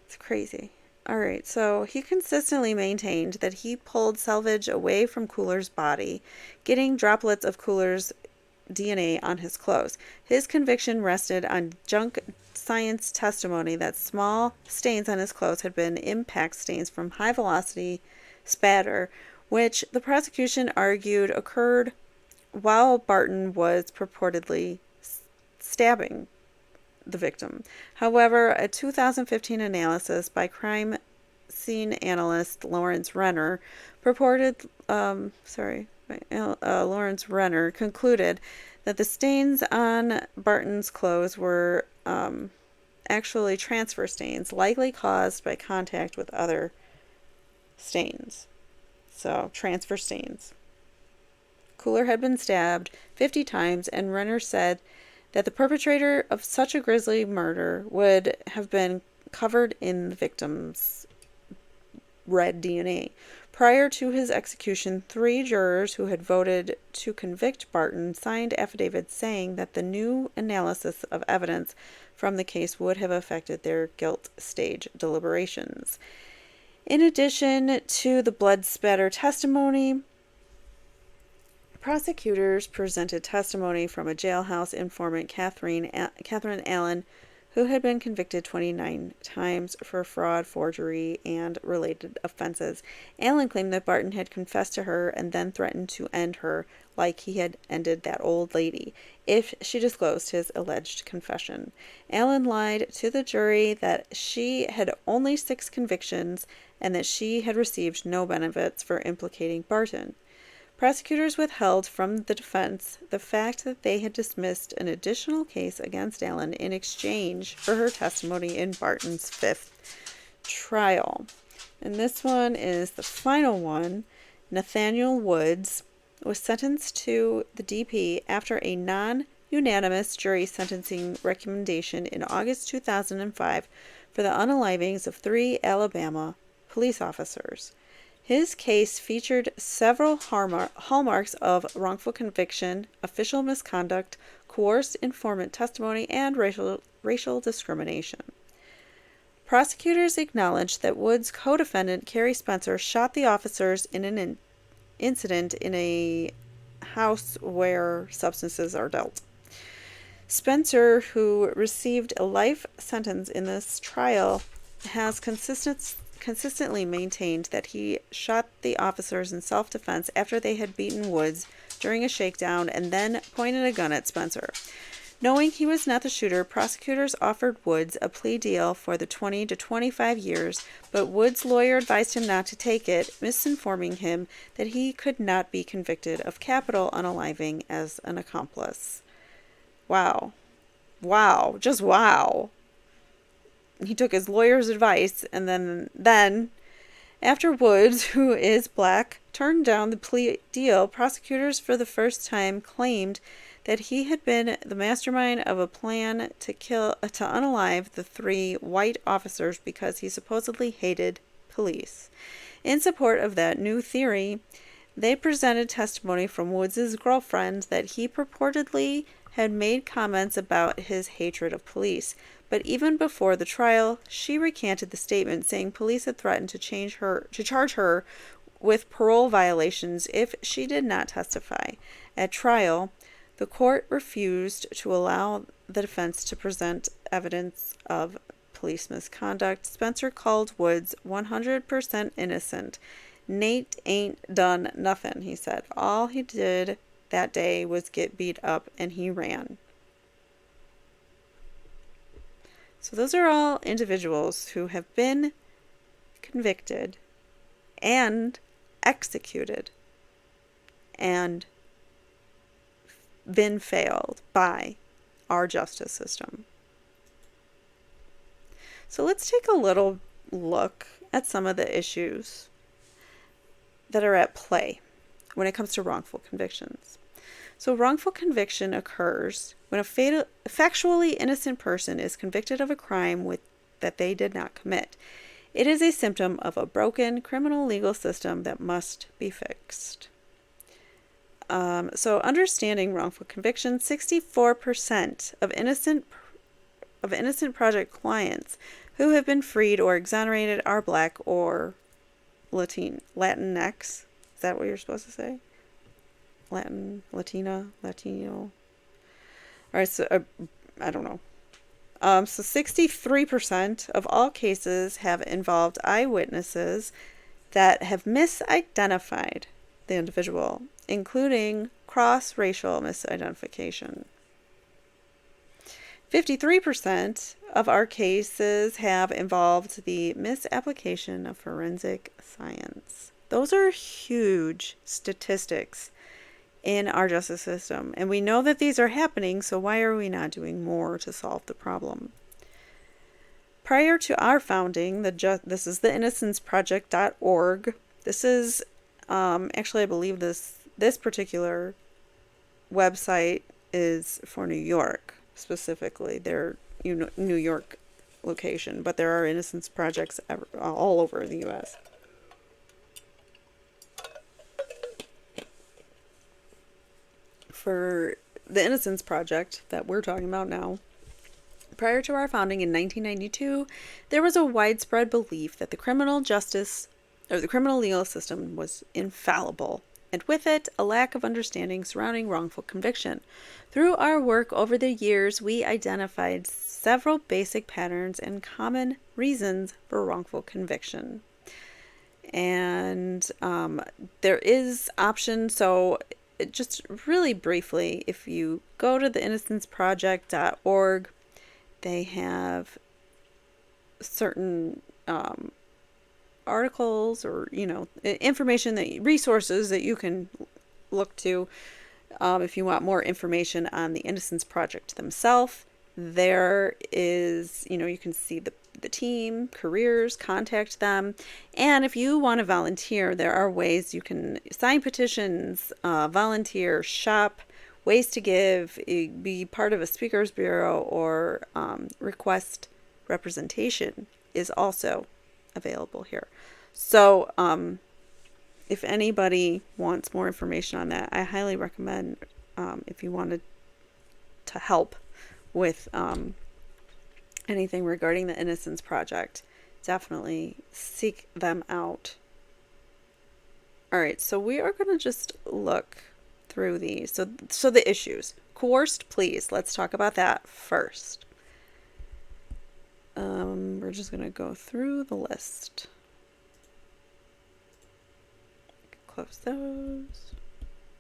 It's crazy. All right, so he consistently maintained that he pulled salvage away from Cooler's body, getting droplets of Cooler's DNA on his clothes. His conviction rested on junk science testimony that small stains on his clothes had been impact stains from high velocity spatter, which the prosecution argued occurred while Barton was purportedly stabbing the victim. However, a 2015 analysis by crime scene analyst Lawrence Renner Lawrence Renner concluded that the stains on Barton's clothes were actually transfer stains, likely caused by contact with other stains. So, transfer stains. Cooler had been stabbed 50 times, and Renner said that the perpetrator of such a grisly murder would have been covered in the victim's red DNA. Prior to his execution, 3 jurors who had voted to convict Barton signed affidavits saying that the new analysis of evidence from the case would have affected their guilt stage deliberations. In addition to the blood spatter testimony, prosecutors presented testimony from a jailhouse informant, Catherine Allen, who had been convicted 29 times for fraud, forgery, and related offenses. Allen claimed that Barton had confessed to her and then threatened to end her like he had ended that old lady if she disclosed his alleged confession. Allen lied to the jury that she had only 6 convictions and that she had received no benefits for implicating Barton. Prosecutors withheld from the defense the fact that they had dismissed an additional case against Allen in exchange for her testimony in Barton's 5th trial. And this one is the final one. Nathaniel Woods was sentenced to the DP after a non-unanimous jury sentencing recommendation in August 2005 for the unalivings of 3 Alabama police officers. His case featured several hallmarks of wrongful conviction, official misconduct, coerced informant testimony, and racial discrimination. Prosecutors acknowledged that Wood's co-defendant, Carrie Spencer, shot the officers in an incident in a house where substances are dealt. Spencer, who received a life sentence in this trial, has consistently maintained that he shot the officers in self-defense after they had beaten Woods during a shakedown and then pointed a gun at Spencer. Knowing he was not the shooter, prosecutors offered Woods a plea deal for the 20 to 25 years, but Woods' lawyer advised him not to take it, misinforming him that he could not be convicted of capital unaliving as an accomplice. Wow. Wow. Just wow. He took his lawyer's advice, and then after Woods, who is black, turned down the plea deal, prosecutors for the first time claimed that he had been the mastermind of a plan to unalive the 3 white officers because he supposedly hated police. In support of that new theory, they presented testimony from Woods' girlfriend that he purportedly had made comments about his hatred of police. But even before the trial, she recanted the statement, saying police had threatened to charge her with parole violations if she did not testify. At trial, the court refused to allow the defense to present evidence of police misconduct. Spencer called Woods 100% innocent. Nate ain't done nothing, he said. All he did that day was get beat up and he ran. So those are all individuals who have been convicted and executed and been failed by our justice system. So let's take a little look at some of the issues that are at play when it comes to wrongful convictions. So wrongful conviction occurs when a factually innocent person is convicted of a crime that they did not commit. It is a symptom of a broken criminal legal system that must be fixed. So understanding wrongful conviction, 64% of Innocence Project clients who have been freed or exonerated are Black or Latinx. Is that what you're supposed to say? Latino. All right, so I don't know. So 63% of all cases have involved eyewitnesses that have misidentified the individual, including cross-racial misidentification. 53% of our cases have involved the misapplication of forensic science. Those are huge statistics in our justice system, and we know that these are happening, so why are we not doing more to solve the problem? Prior to our founding, this is the innocenceproject.org. This is actually, I believe this particular website is for New York specifically, their New York location, but there are innocence projects all over the U.S. For the Innocence Project that we're talking about now, prior to our founding in 1992, there was a widespread belief that the criminal legal system was infallible, and with it, a lack of understanding surrounding wrongful conviction. Through our work over the years, we identified several basic patterns and common reasons for wrongful conviction. And there is option, so just really briefly, if you go to the innocenceproject.org, they have certain articles or information, resources that you can look to if you want more information on the Innocence Project themselves. There is, you can see the team, careers, contact them. And if you want to volunteer, there are ways you can sign petitions, volunteer, shop, ways to give, be part of a speakers bureau, or request representation is also available here. So if anybody wants more information on that, I highly recommend, if you wanted to help with anything regarding the Innocence Project, definitely seek them out. All right, so we are going to just look through these. So the issues. Coerced pleas. Let's talk about that first. We're just going to go through the list. Close those.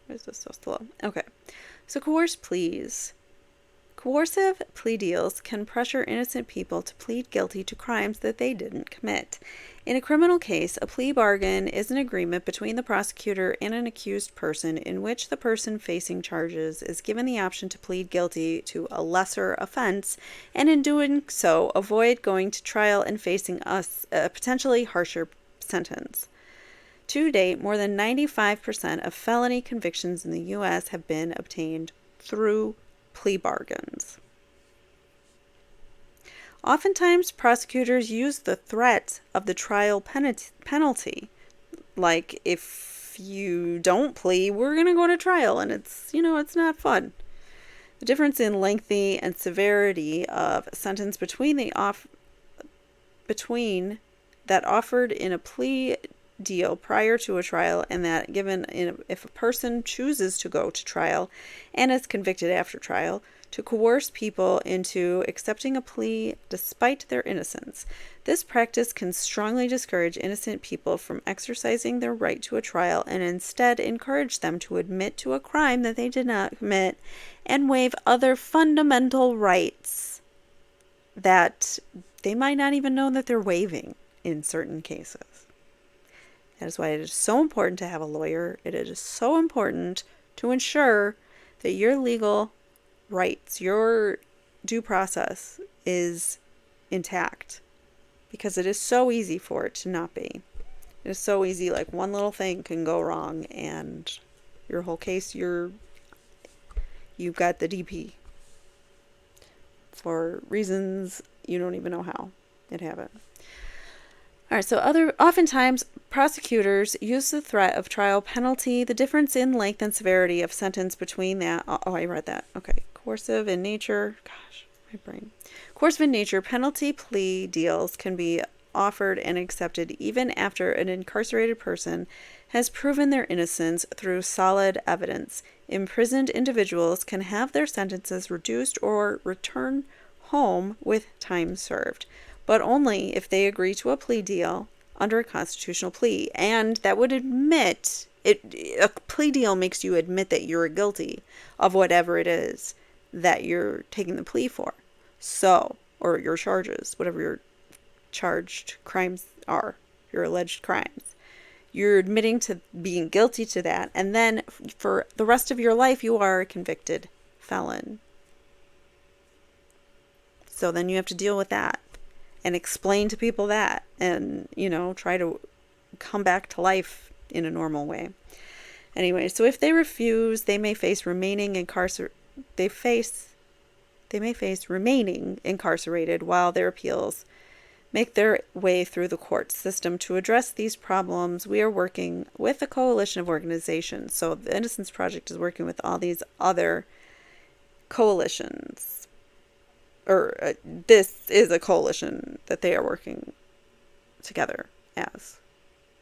Why is this so slow? Okay. So coerced pleas. Coercive plea deals can pressure innocent people to plead guilty to crimes that they didn't commit. In a criminal case, a plea bargain is an agreement between the prosecutor and an accused person in which the person facing charges is given the option to plead guilty to a lesser offense, and in doing so, avoid going to trial and facing a potentially harsher sentence. To date, more than 95% of felony convictions in the U.S. have been obtained through plea bargains. Oftentimes, prosecutors use the threat of the trial penalty. Like, if you don't plea, we're going to go to trial, and it's not fun. The difference in length and severity of sentence between that offered in a plea deal prior to a trial and that given if a person chooses to go to trial and is convicted after trial, to coerce people into accepting a plea despite their innocence. This practice can strongly discourage innocent people from exercising their right to a trial and instead encourage them to admit to a crime that they did not commit and waive other fundamental rights that they might not even know that they're waiving in certain cases. That is why it is so important to have a lawyer. It is so important to ensure that your legal rights, your due process is intact, because it is so easy for it to not be. It is so easy, like one little thing can go wrong and your whole case, you've got the DP for reasons you don't even know how it happened. All right, so oftentimes prosecutors use the threat of trial penalty, the difference in length and severity of sentence between that. Oh, I read that. Okay. Coercive in nature. Gosh. My brain. Coercive in nature, penalty plea deals can be offered and accepted even after an incarcerated person has proven their innocence through solid evidence. Imprisoned individuals can have their sentences reduced or return home with time served, but only if they agree to a plea deal under a constitutional plea. And that would admit it. A plea deal makes you admit that you're guilty of whatever it is that you're taking the plea for. So, or your charges, whatever your charged crimes are, your alleged crimes. You're admitting to being guilty to that, and then for the rest of your life, you are a convicted felon. So then you have to deal with that and explain to people that, and, try to come back to life in a normal way. Anyway, so if they refuse, they may face remaining remaining incarcerated while their appeals make their way through the court system. To address these problems, we are working with a coalition of organizations. So the Innocence Project is working with all these other coalitions. This is a coalition that they are working together as.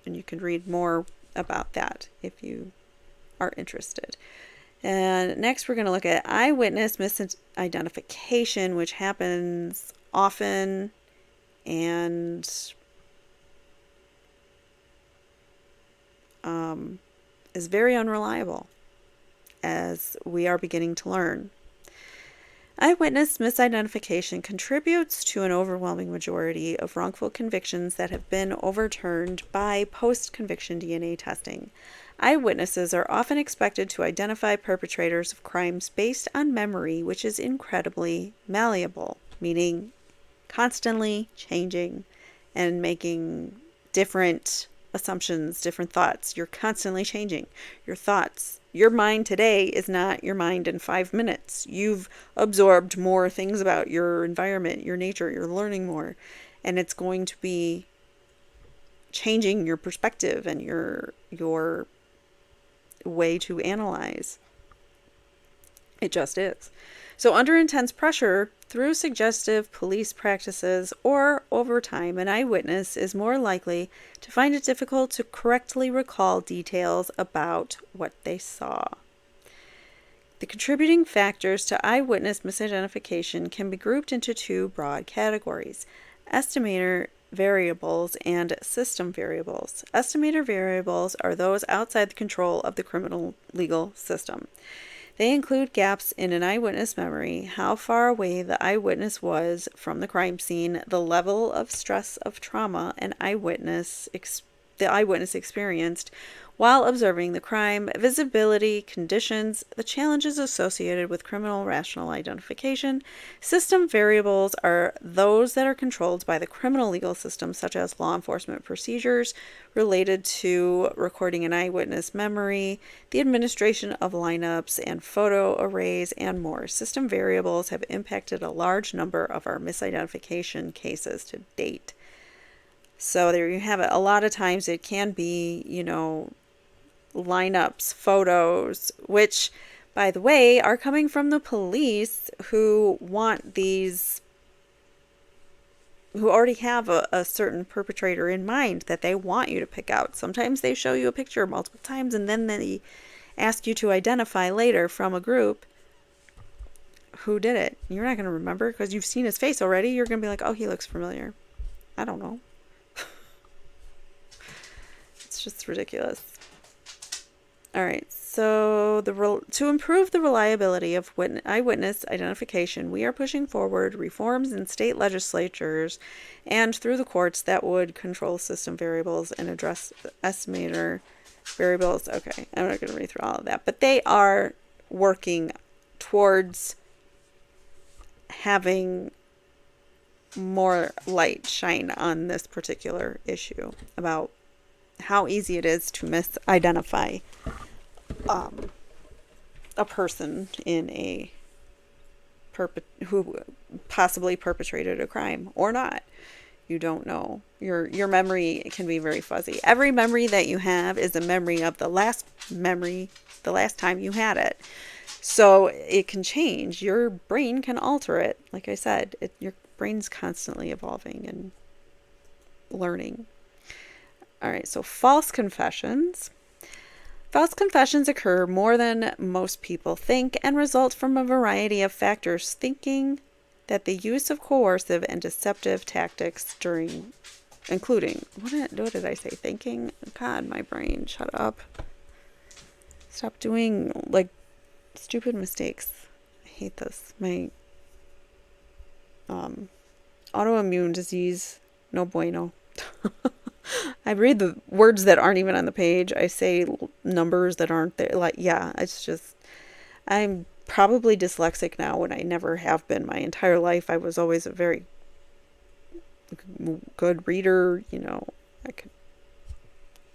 And you can read more about that if you are interested. And next we're going to look at eyewitness misidentification, which happens often and is very unreliable, as we are beginning to learn. Eyewitness misidentification contributes to an overwhelming majority of wrongful convictions that have been overturned by post-conviction DNA testing. Eyewitnesses are often expected to identify perpetrators of crimes based on memory, which is incredibly malleable, meaning constantly changing and making different assumptions, different thoughts. You're constantly changing your thoughts. Your mind today is not your mind in 5 minutes. You've absorbed more things about your environment, your nature, you're learning more, and it's going to be changing your perspective and your way to analyze. It just is. So under intense pressure, through suggestive police practices or over time, an eyewitness is more likely to find it difficult to correctly recall details about what they saw. The contributing factors to eyewitness misidentification can be grouped into two broad categories: estimator variables and system variables. Estimator variables are those outside the control of the criminal legal system. They include gaps in an eyewitness memory, how far away the eyewitness was from the crime scene, the level of stress of trauma the eyewitness experienced while observing the crime, visibility, conditions, the challenges associated with criminal rational identification. System variables are those that are controlled by the criminal legal system, such as law enforcement procedures related to recording an eyewitness memory, the administration of lineups and photo arrays, and more. System variables have impacted a large number of our misidentification cases to date. So there you have it. A lot of times it can be, lineups, photos, which, by the way, are coming from the police who want these, who already have a certain perpetrator in mind that they want you to pick out. Sometimes they show you a picture multiple times and then they ask you to identify later from a group who did it. You're not going to remember because you've seen his face already. You're going to be like, oh, he looks familiar. I don't know. It's just ridiculous. All right, so to improve the reliability of eyewitness identification, we are pushing forward reforms in state legislatures and through the courts that would control system variables and address estimator variables. Okay, I'm not going to read through all of that, but they are working towards having more light shine on this particular issue about how easy it is to misidentify a person in who possibly perpetrated a crime or not. You don't know. Your memory can be very fuzzy. Every memory that you have is a memory of the last time you had it. So it can change. Your brain can alter it. Like I said, your brain's constantly evolving and learning. All right, so false confessions. False confessions occur more than most people think and result from a variety of factors, thinking that the use of coercive and deceptive tactics during, including, what did I say? Thinking? God, my brain, shut up. Stop doing, like, stupid mistakes. I hate this. My autoimmune disease, no bueno. I read the words that aren't even on the page. I say numbers that aren't there. Like, yeah, it's just, I'm probably dyslexic now when I never have been my entire life. I was always a very good reader, I could,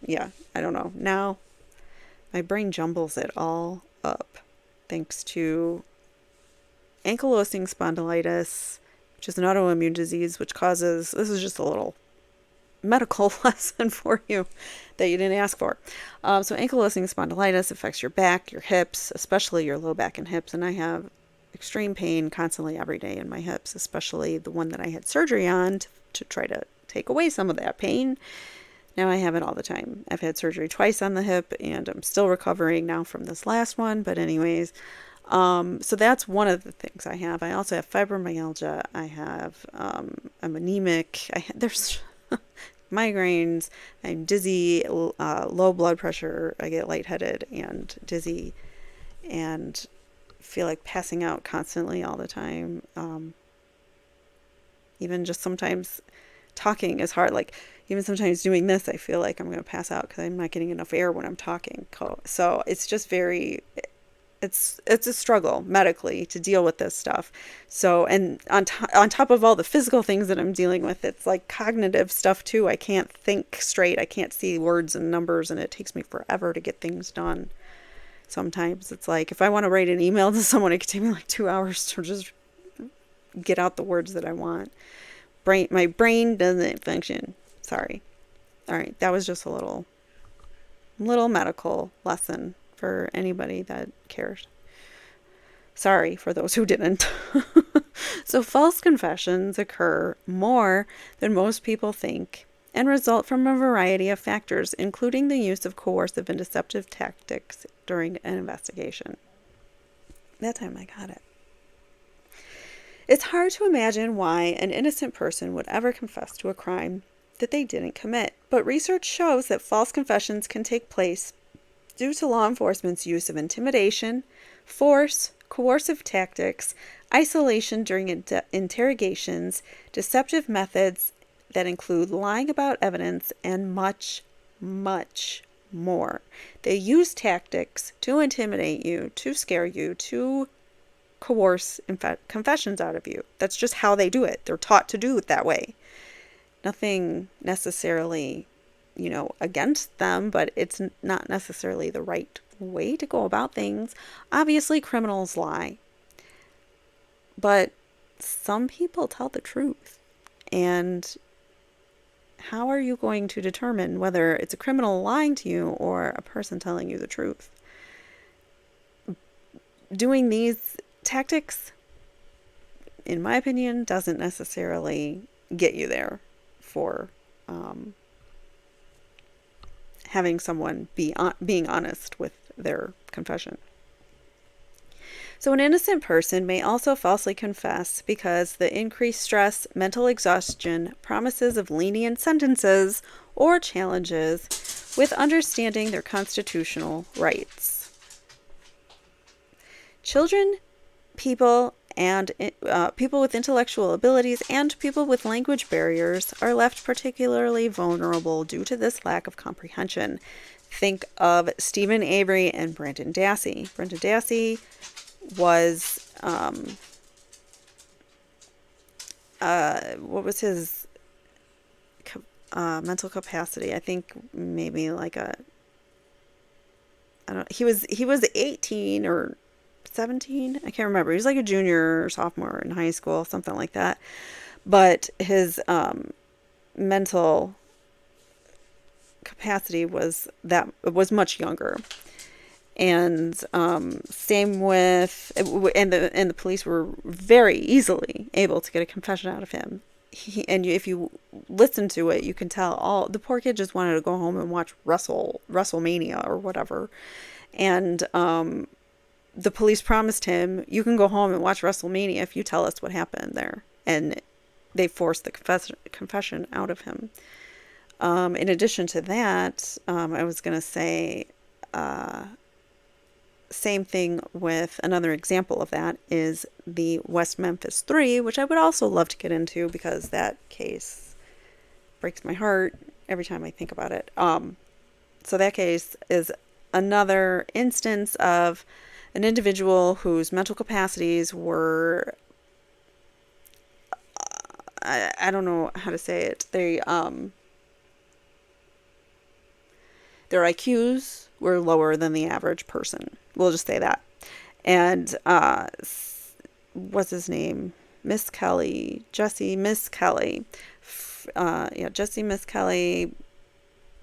yeah, I don't know. Now, my brain jumbles it all up thanks to ankylosing spondylitis, which is an autoimmune disease, which causes, this is just a little medical lesson for you that you didn't ask for. So ankylosing spondylitis affects your back, your hips, especially your low back and hips. And I have extreme pain constantly every day in my hips, especially the one that I had surgery on to try to take away some of that pain. Now I have it all the time. I've had surgery twice on the hip and I'm still recovering now from this last one. But anyways, so that's one of the things I have. I also have fibromyalgia. I have, I'm anemic. There's migraines. I'm dizzy, low blood pressure. I get lightheaded and dizzy and feel like passing out constantly all the time. Even just sometimes talking is hard. Like even sometimes doing this, I feel like I'm going to pass out because I'm not getting enough air when I'm talking. So it's just it's a struggle medically to deal with this stuff. So, and on top of all the physical things that I'm dealing with, it's like cognitive stuff too. I can't think straight. I can't see words and numbers, and it takes me forever to get things done. Sometimes it's like if I want to write an email to someone, it could take me like 2 hours to just get out the words that I want. My brain doesn't function. Sorry. All right, that was just a little medical lesson for anybody that cares. Sorry for those who didn't. So false confessions occur more than most people think and result from a variety of factors, including the use of coercive and deceptive tactics during an investigation. That time I got it. It's hard to imagine why an innocent person would ever confess to a crime that they didn't commit, but research shows that false confessions can take place due to law enforcement's use of intimidation, force, coercive tactics, isolation during interrogations, deceptive methods that include lying about evidence, and much, much more. They use tactics to intimidate you, to scare you, to coerce confessions out of you. That's just how they do it. They're taught to do it that way. Nothing necessarily, against them, but it's not necessarily the right way to go about things. Obviously, criminals lie, but some people tell the truth. And how are you going to determine whether it's a criminal lying to you or a person telling you the truth? Doing these tactics, in my opinion, doesn't necessarily get you there for having someone being honest with their confession. So an innocent person may also falsely confess because the increased stress, mental exhaustion, promises of lenient sentences, or challenges with understanding their constitutional rights. Children, people with intellectual abilities and people with language barriers are left particularly vulnerable due to this lack of comprehension. Think of Stephen Avery and Brendan Dassey. Brendan Dassey was, what was his mental capacity? I think maybe like he was 18 or 17. I can't remember. He was like a junior or sophomore in high school, something like that. But his mental capacity was much younger. And same with, and the police were very easily able to get a confession out of him. If you listen to it, you can tell all the poor kid just wanted to go home and watch WrestleMania or whatever. And the police promised him, "You can go home and watch WrestleMania if you tell us what happened there." And they forced the confession out of him. In addition to that, I was going to say, same thing with another example of that is the West Memphis 3, which I would also love to get into because that case breaks my heart every time I think about it. So that case is another instance of an individual whose mental capacities were, I don't know how to say it. Their IQs were lower than the average person. We'll just say that. And what's his name? Miss Kelly, Jesse Miss Kelly. Jesse Miss Kelly,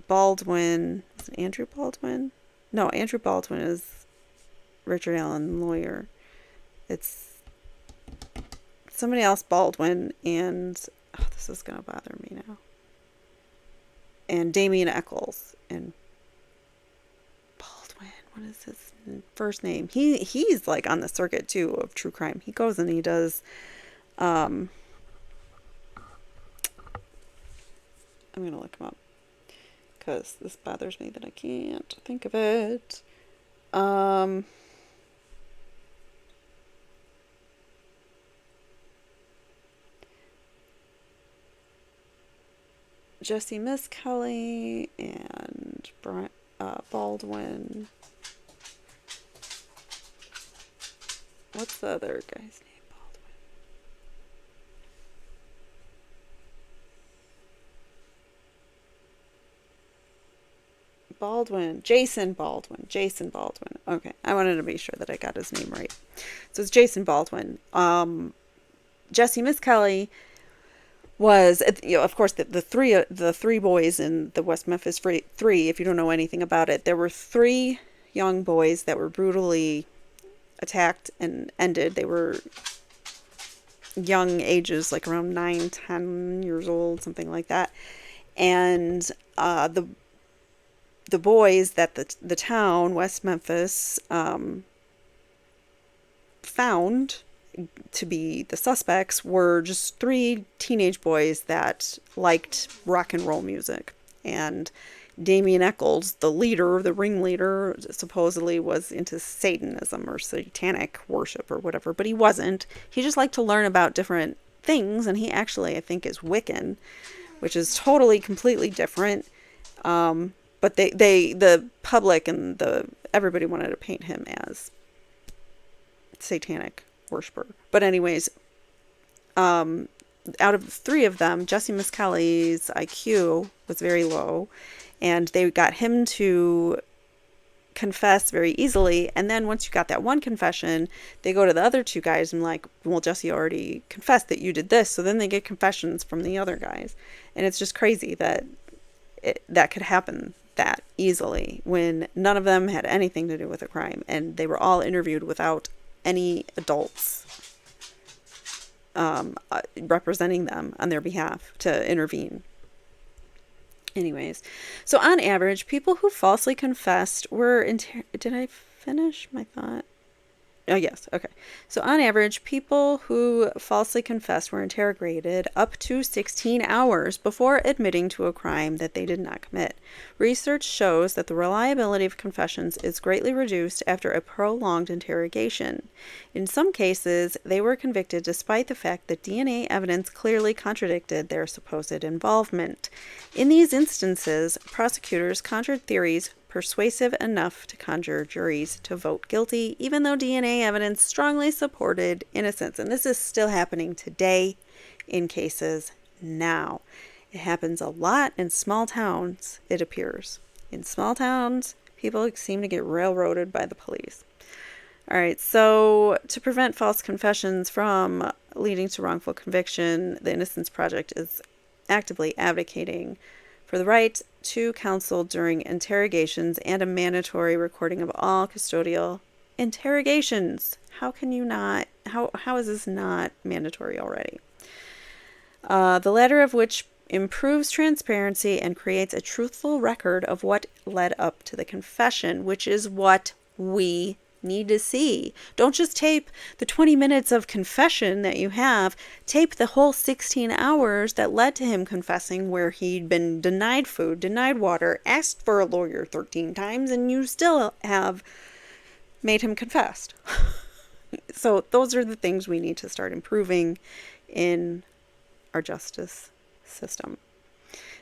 Baldwin. Is it Andrew Baldwin? No, Andrew Baldwin is Richard Allen, lawyer. It's somebody else, Baldwin, and this is gonna bother me now. And Damien Eccles and Baldwin. What is his first name? He's like on the circuit too of true crime. He goes and he does. I'm gonna look him up because this bothers me that I can't think of it. Jesse Miss Kelly and Baldwin. What's the other guy's name? Baldwin. Jason Baldwin. Okay, I wanted to be sure that I got his name right. So it's Jason Baldwin. Jesse Miss Kelly was, of course, the three boys in the West Memphis 3. If you don't know anything about it, there were 3 young boys that were brutally attacked and ended. They were young ages, like around 9, 10 years old, something like that. And the boys that the town, West Memphis, found to be the suspects were just 3 teenage boys that liked rock and roll music. And Damien Eccles, the ringleader, supposedly was into Satanism or satanic worship or whatever, but he wasn't. He just liked to learn about different things, and he actually, I think, is Wiccan, which is totally, completely different. But the public and everybody wanted to paint him as satanic worshiper. But anyways, out of 3 of them, Jesse Miss Kelly's IQ was very low, and they got him to confess very easily. And then once you got that one confession, they go to the other 2 guys and like, well, Jesse already confessed that you did this. So then they get confessions from the other guys. And it's just crazy that that could happen that easily when none of them had anything to do with a crime, and they were all interviewed without any adults representing them on their behalf to intervene. Anyways, so on average, people who falsely confessed were did I finish my thought? Oh, yes. Okay. So on average, people who falsely confessed were interrogated up to 16 hours before admitting to a crime that they did not commit. Research shows that the reliability of confessions is greatly reduced after a prolonged interrogation. In some cases, they were convicted despite the fact that DNA evidence clearly contradicted their supposed involvement. In these instances, prosecutors conjured theories persuasive enough to conjure juries to vote guilty, even though DNA evidence strongly supported innocence. And this is still happening today in cases now. It happens a lot in small towns, it appears. In small towns, people seem to get railroaded by the police. All right, so to prevent false confessions from leading to wrongful conviction, the Innocence Project is actively advocating for the right to counsel during interrogations and a mandatory recording of all custodial interrogations. How can you not? How is this not mandatory already? The latter of which improves transparency and creates a truthful record of what led up to the confession, which is what we need to see. Don't just tape the 20 minutes of confession that you have, tape the whole 16 hours that led to him confessing, where he'd been denied food, denied water, asked for a lawyer 13 times, and you still have made him confess. So those are the things we need to start improving in our justice system.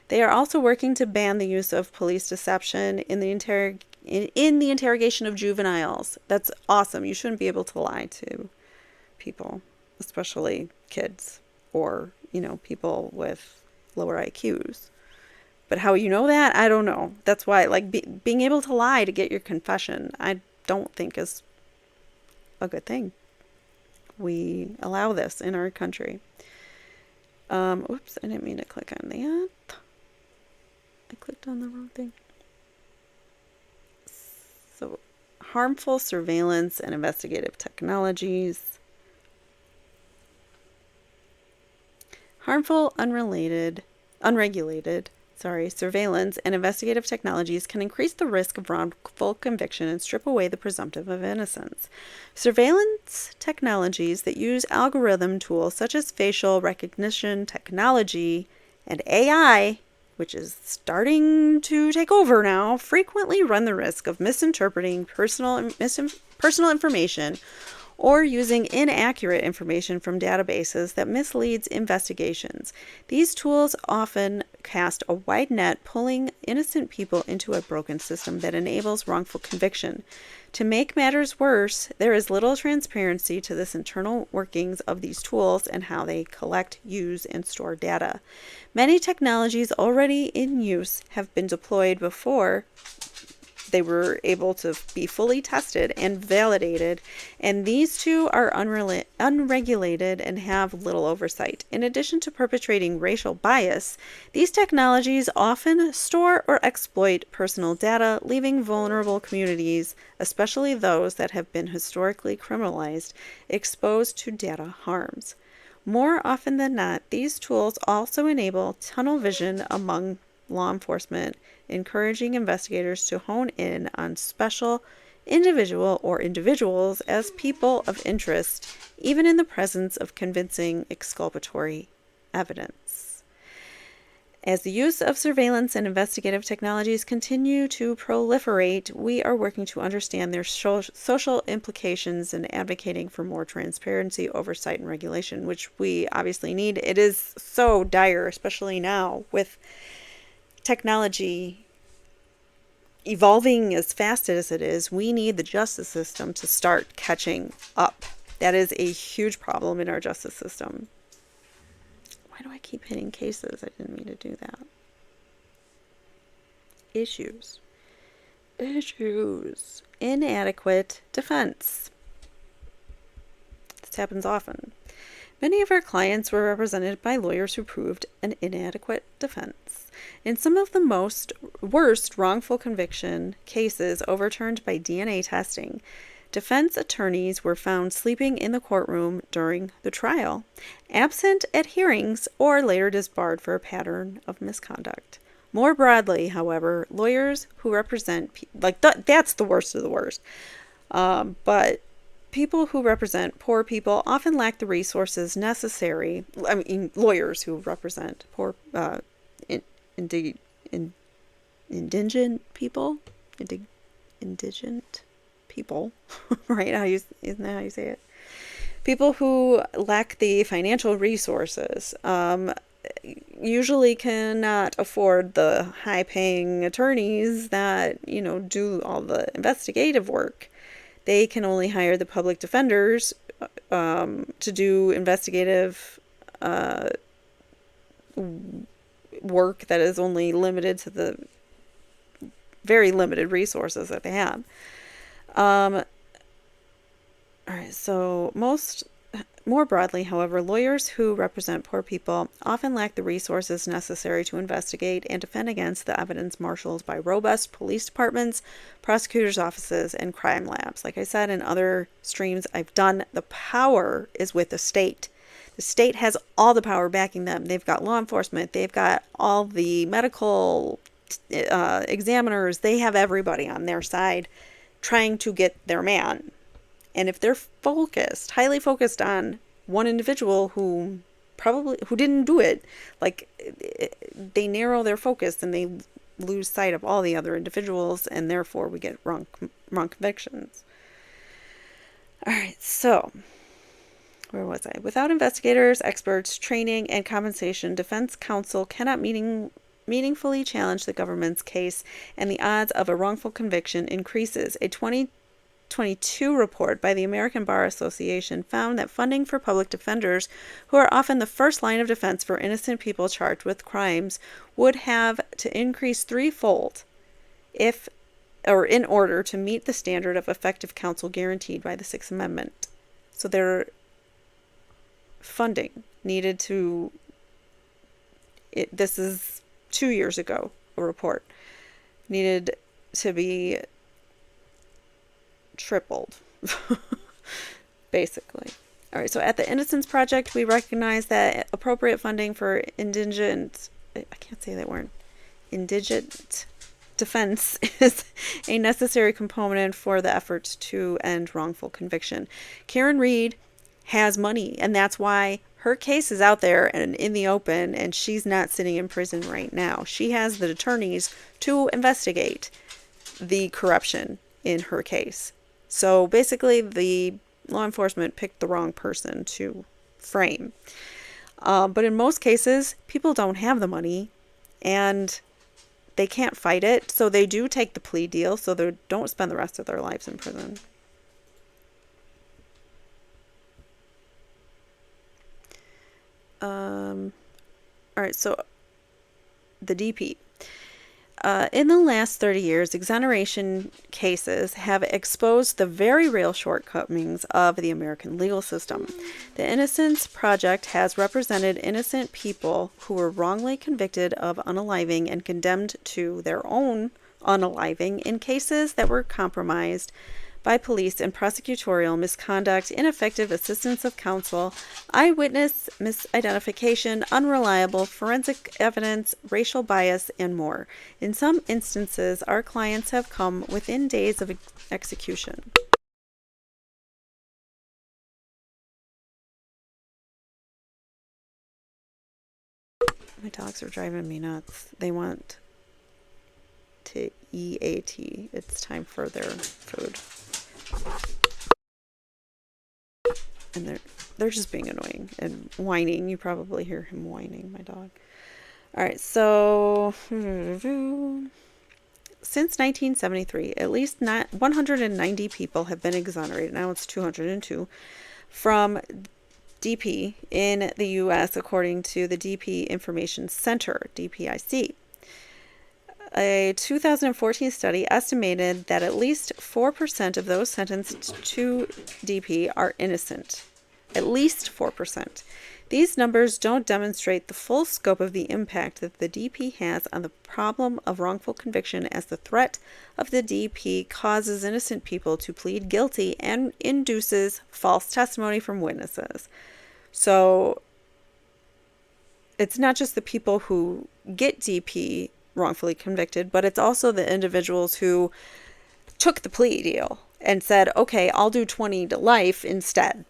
They are also working to ban the use of police deception in the interrogation of juveniles. That's awesome. You shouldn't be able to lie to people, especially kids or, people with lower IQs. But how you know that, I don't know. That's why, being able to lie to get your confession, I don't think is a good thing. We allow this in our country. Oops, I didn't mean to click on that. I clicked on the wrong thing. So, harmful surveillance and investigative technologies. Harmful, unregulated, surveillance and investigative technologies can increase the risk of wrongful conviction and strip away the presumptive of innocence. Surveillance technologies that use algorithm tools such as facial recognition technology and AI, which is starting to take over now, frequently run the risk of misinterpreting personal information or using inaccurate information from databases that misleads investigations. These tools often cast a wide net, pulling innocent people into a broken system that enables wrongful conviction. To make matters worse, there is little transparency to this internal workings of these tools and how they collect, use, and store data. Many technologies already in use have been deployed before they were able to be fully tested and validated, and these too are unregulated and have little oversight. In addition to perpetrating racial bias, these technologies often store or exploit personal data, leaving vulnerable communities, especially those that have been historically criminalized, exposed to data harms. More often than not, these tools also enable tunnel vision among law enforcement, encouraging investigators to hone in on special individuals as people of interest, even in the presence of convincing exculpatory evidence. As the use of surveillance and investigative technologies continue to proliferate, we are working to understand their social implications and advocating for more transparency, oversight, and regulation, which we obviously need. It is so dire, especially now with technology evolving as fast as it is. We need the justice system to start catching up. That is a huge problem in our justice system. Why do I keep hitting cases? I didn't mean to do that. Issues. Inadequate defense. This happens often. Many of our clients were represented by lawyers who proved an inadequate defense. In some of the worst wrongful conviction cases overturned by DNA testing, defense attorneys were found sleeping in the courtroom during the trial, absent at hearings, or later disbarred for a pattern of misconduct. More broadly, however, lawyers who represent, that's the worst of the worst, but people who represent poor people often lack the resources necessary. Lawyers who represent poor, indigent people, indigent people, right? Isn't that how you say it? People who lack the financial resources usually cannot afford the high-paying attorneys that, do all the investigative work. They can only hire the public defenders to do investigative work that is only limited to the very limited resources that they have. All right, so most More broadly, however, lawyers who represent poor people often lack the resources necessary to investigate and defend against the evidence marshaled by robust police departments, prosecutors' offices, and crime labs. Like I said in other streams I've done, the power is with the state. The state has all the power backing them. They've got law enforcement, they've got all the medical examiners, they have everybody on their side trying to get their man. And if they're focused, highly focused on one individual who didn't do it, like they narrow their focus and they lose sight of all the other individuals, and therefore we get wrong convictions. All right, so where was I? Without investigators, experts, training, and compensation, defense counsel cannot meaningfully challenge the government's case, and the odds of a wrongful conviction increases. A 2022 report by the American Bar Association found that funding for public defenders, who are often the first line of defense for innocent people charged with crimes, would have to increase threefold in order to meet the standard of effective counsel guaranteed by the Sixth Amendment. So their funding needed to, this is 2 years ago, a report, needed to be tripled, basically. All right, so at the Innocence Project, we recognize that appropriate funding for indigent defense is a necessary component for the efforts to end wrongful conviction. Karen Reed has money, and that's why her case is out there and in the open, and she's not sitting in prison right now. She has the attorneys to investigate the corruption in her case. So basically, the law enforcement picked the wrong person to frame. But in most cases, people don't have the money and they can't fight it. So they do take the plea deal so they don't spend the rest of their lives in prison. All right, so the DP. In the last 30 years, exoneration cases have exposed the very real shortcomings of the American legal system. The Innocence Project has represented innocent people who were wrongly convicted of unaliving and condemned to their own unaliving in cases that were compromised by police and prosecutorial misconduct, ineffective assistance of counsel, eyewitness misidentification, unreliable forensic evidence, racial bias, and more. In some instances, our clients have come within days of execution. My dogs are driving me nuts. They want to EAT. It's time for their food. And they're just being annoying and whining. You probably hear him whining, my dog. All right, so since 1973, at least 190 people have been exonerated. Now it's 202 from DP in the U.S., according to the DP Information Center, DPIC. A 2014 study estimated that at least 4% of those sentenced to DP are innocent. At least 4%. These numbers don't demonstrate the full scope of the impact that the DP has on the problem of wrongful conviction, as the threat of the DP causes innocent people to plead guilty and induces false testimony from witnesses. So it's not just the people who get DP wrongfully convicted, but it's also the individuals who took the plea deal and said, okay, I'll do 20 to life instead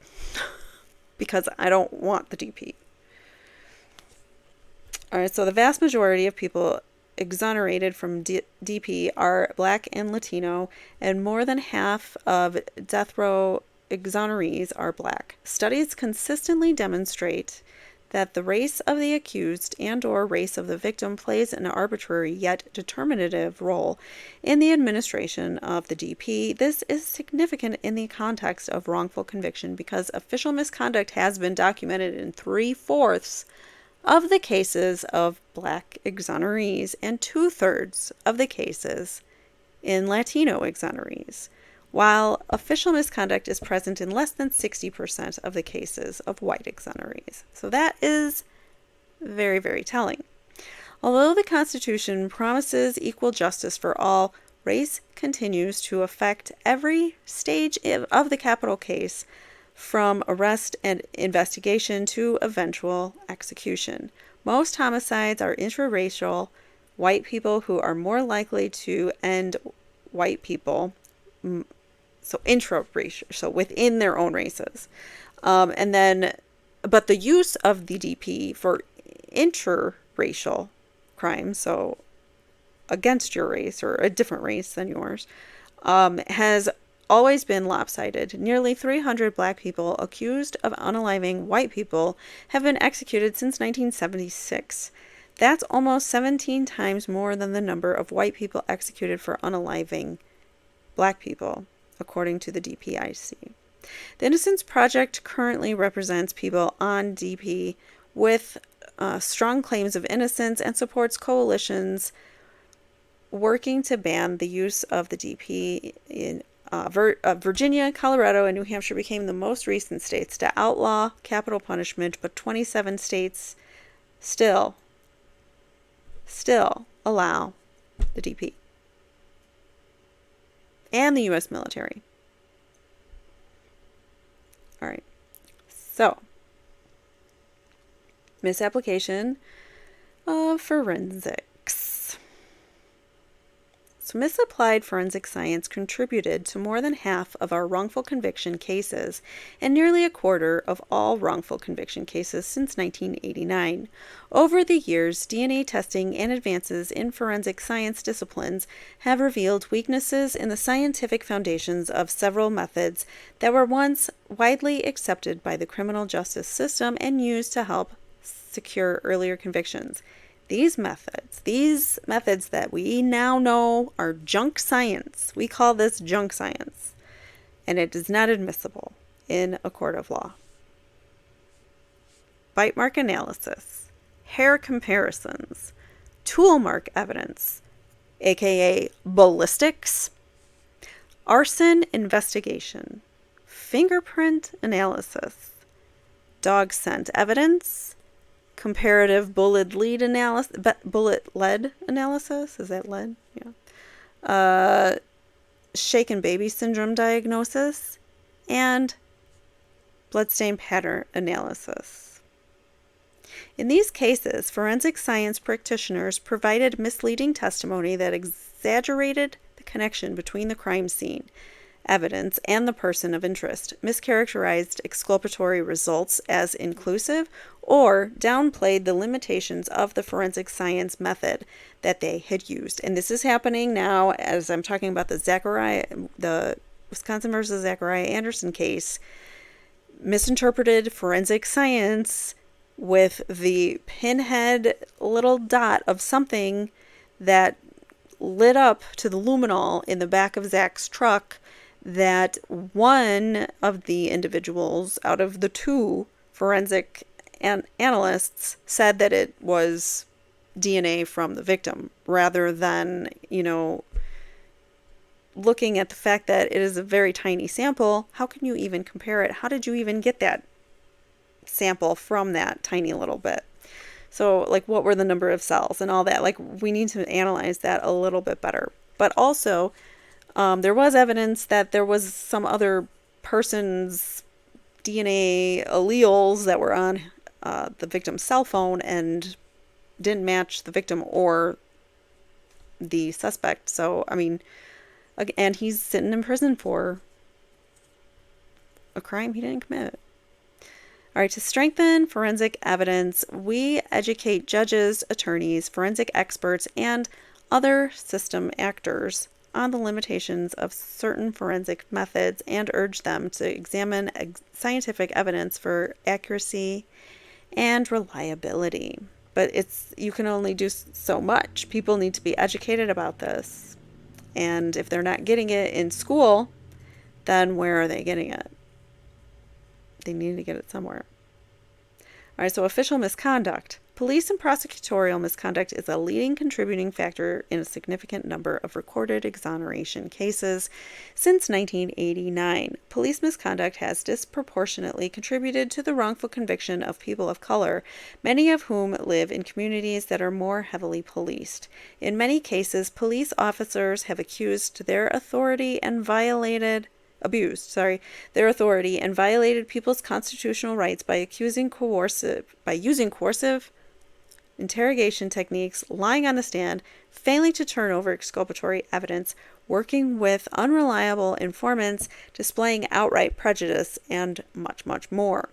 because I don't want the DP. All right, so the vast majority of people exonerated from DP are Black and Latino, and more than half of death row exonerees are Black. Studies consistently demonstrate that the race of the accused and/or race of the victim plays an arbitrary yet determinative role in the administration of the DP. This is significant in the context of wrongful conviction because official misconduct has been documented in 3/4 of the cases of Black exonerees and 2/3 of the cases in Latino exonerees. while official misconduct is present in less than 60% of the cases of white exonerees. So that is very, very telling. Although the Constitution promises equal justice for all, race continues to affect every stage of the capital case, from arrest and investigation to eventual execution. Most homicides are interracial, white people who are more likely to end white people, so intraracial, so within their own races. But the use of the DP for interracial crimes, so against your race or a different race than yours, has always been lopsided. Nearly 300 black people accused of unaliving white people have been executed since 1976. That's almost 17 times more than the number of white people executed for unaliving black people, according to the DPIC. The Innocence Project currently represents people on DP with strong claims of innocence and supports coalitions working to ban the use of the DP in Virginia, Colorado, and New Hampshire became the most recent states to outlaw capital punishment, but 27 states still allow the DP and the U.S. military. All right, so misapplication of forensics. So misapplied forensic science contributed to more than half of our wrongful conviction cases and nearly a quarter of all wrongful conviction cases since 1989. Over the years, DNA testing and advances in forensic science disciplines have revealed weaknesses in the scientific foundations of several methods that were once widely accepted by the criminal justice system and used to help secure earlier convictions. These methods that we now know are junk science, we call this junk science, and it is not admissible in a court of law. Bite mark analysis, hair comparisons, tool mark evidence, aka ballistics, arson investigation, fingerprint analysis, dog scent evidence, comparative bullet lead analysis, bullet lead analysis, is that lead? Yeah. Shaken baby syndrome diagnosis, and bloodstain pattern analysis. In these cases, forensic science practitioners provided misleading testimony that exaggerated the connection between the crime scene evidence and the person of interest, mischaracterized exculpatory results as inclusive, or downplayed the limitations of the forensic science method that they had used. And this is happening now as I'm talking about the Wisconsin versus Zachariah Anderson case. Misinterpreted forensic science with the pinhead little dot of something that lit up to the luminol in the back of Zach's truck, that one of the individuals out of the two forensic analysts said that it was DNA from the victim, rather than, looking at the fact that it is a very tiny sample. How can you even compare it? How did you even get that sample from that tiny little bit? So, what were the number of cells and all that? We need to analyze that a little bit better. But also, there was evidence that there was some other person's DNA alleles that were on the victim's cell phone and didn't match the victim or the suspect. So, and he's sitting in prison for a crime he didn't commit. All right, to strengthen forensic evidence, we educate judges, attorneys, forensic experts, and other system actors on the limitations of certain forensic methods and urge them to examine scientific evidence for accuracy and reliability. But you can only do so much. People need to be educated about this. And if they're not getting it in school, then where are they getting it? They need to get it somewhere. All right, so official misconduct. Police and prosecutorial misconduct is a leading contributing factor in a significant number of recorded exoneration cases. Since 1989, police misconduct has disproportionately contributed to the wrongful conviction of people of color, many of whom live in communities that are more heavily policed. In many cases, police officers have abused their authority and violated people's constitutional rights by using coercive interrogation techniques, lying on the stand, failing to turn over exculpatory evidence, working with unreliable informants, displaying outright prejudice, and much, much more.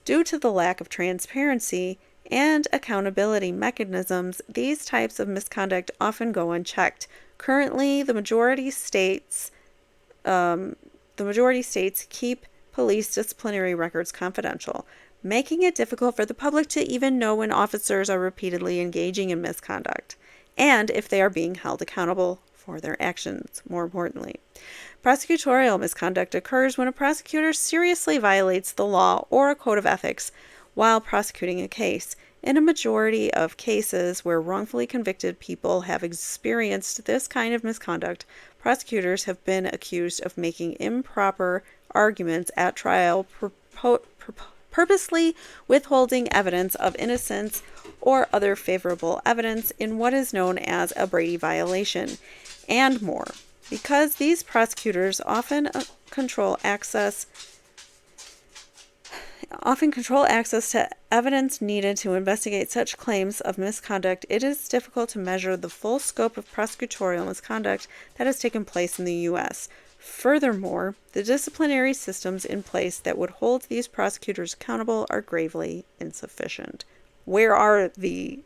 Due to the lack of transparency and accountability mechanisms, these types of misconduct often go unchecked. Currently, the majority states keep police disciplinary records confidential, making it difficult for the public to even know when officers are repeatedly engaging in misconduct, and if they are being held accountable for their actions, more importantly. Prosecutorial misconduct occurs when a prosecutor seriously violates the law or a code of ethics while prosecuting a case. In a majority of cases where wrongfully convicted people have experienced this kind of misconduct, prosecutors have been accused of making improper arguments at trial, purposely withholding evidence of innocence or other favorable evidence in what is known as a Brady violation, and more. Because these prosecutors often control access to evidence needed to investigate such claims of misconduct, it is difficult to measure the full scope of prosecutorial misconduct that has taken place in the U.S. Furthermore, the disciplinary systems in place that would hold these prosecutors accountable are gravely insufficient. Where are the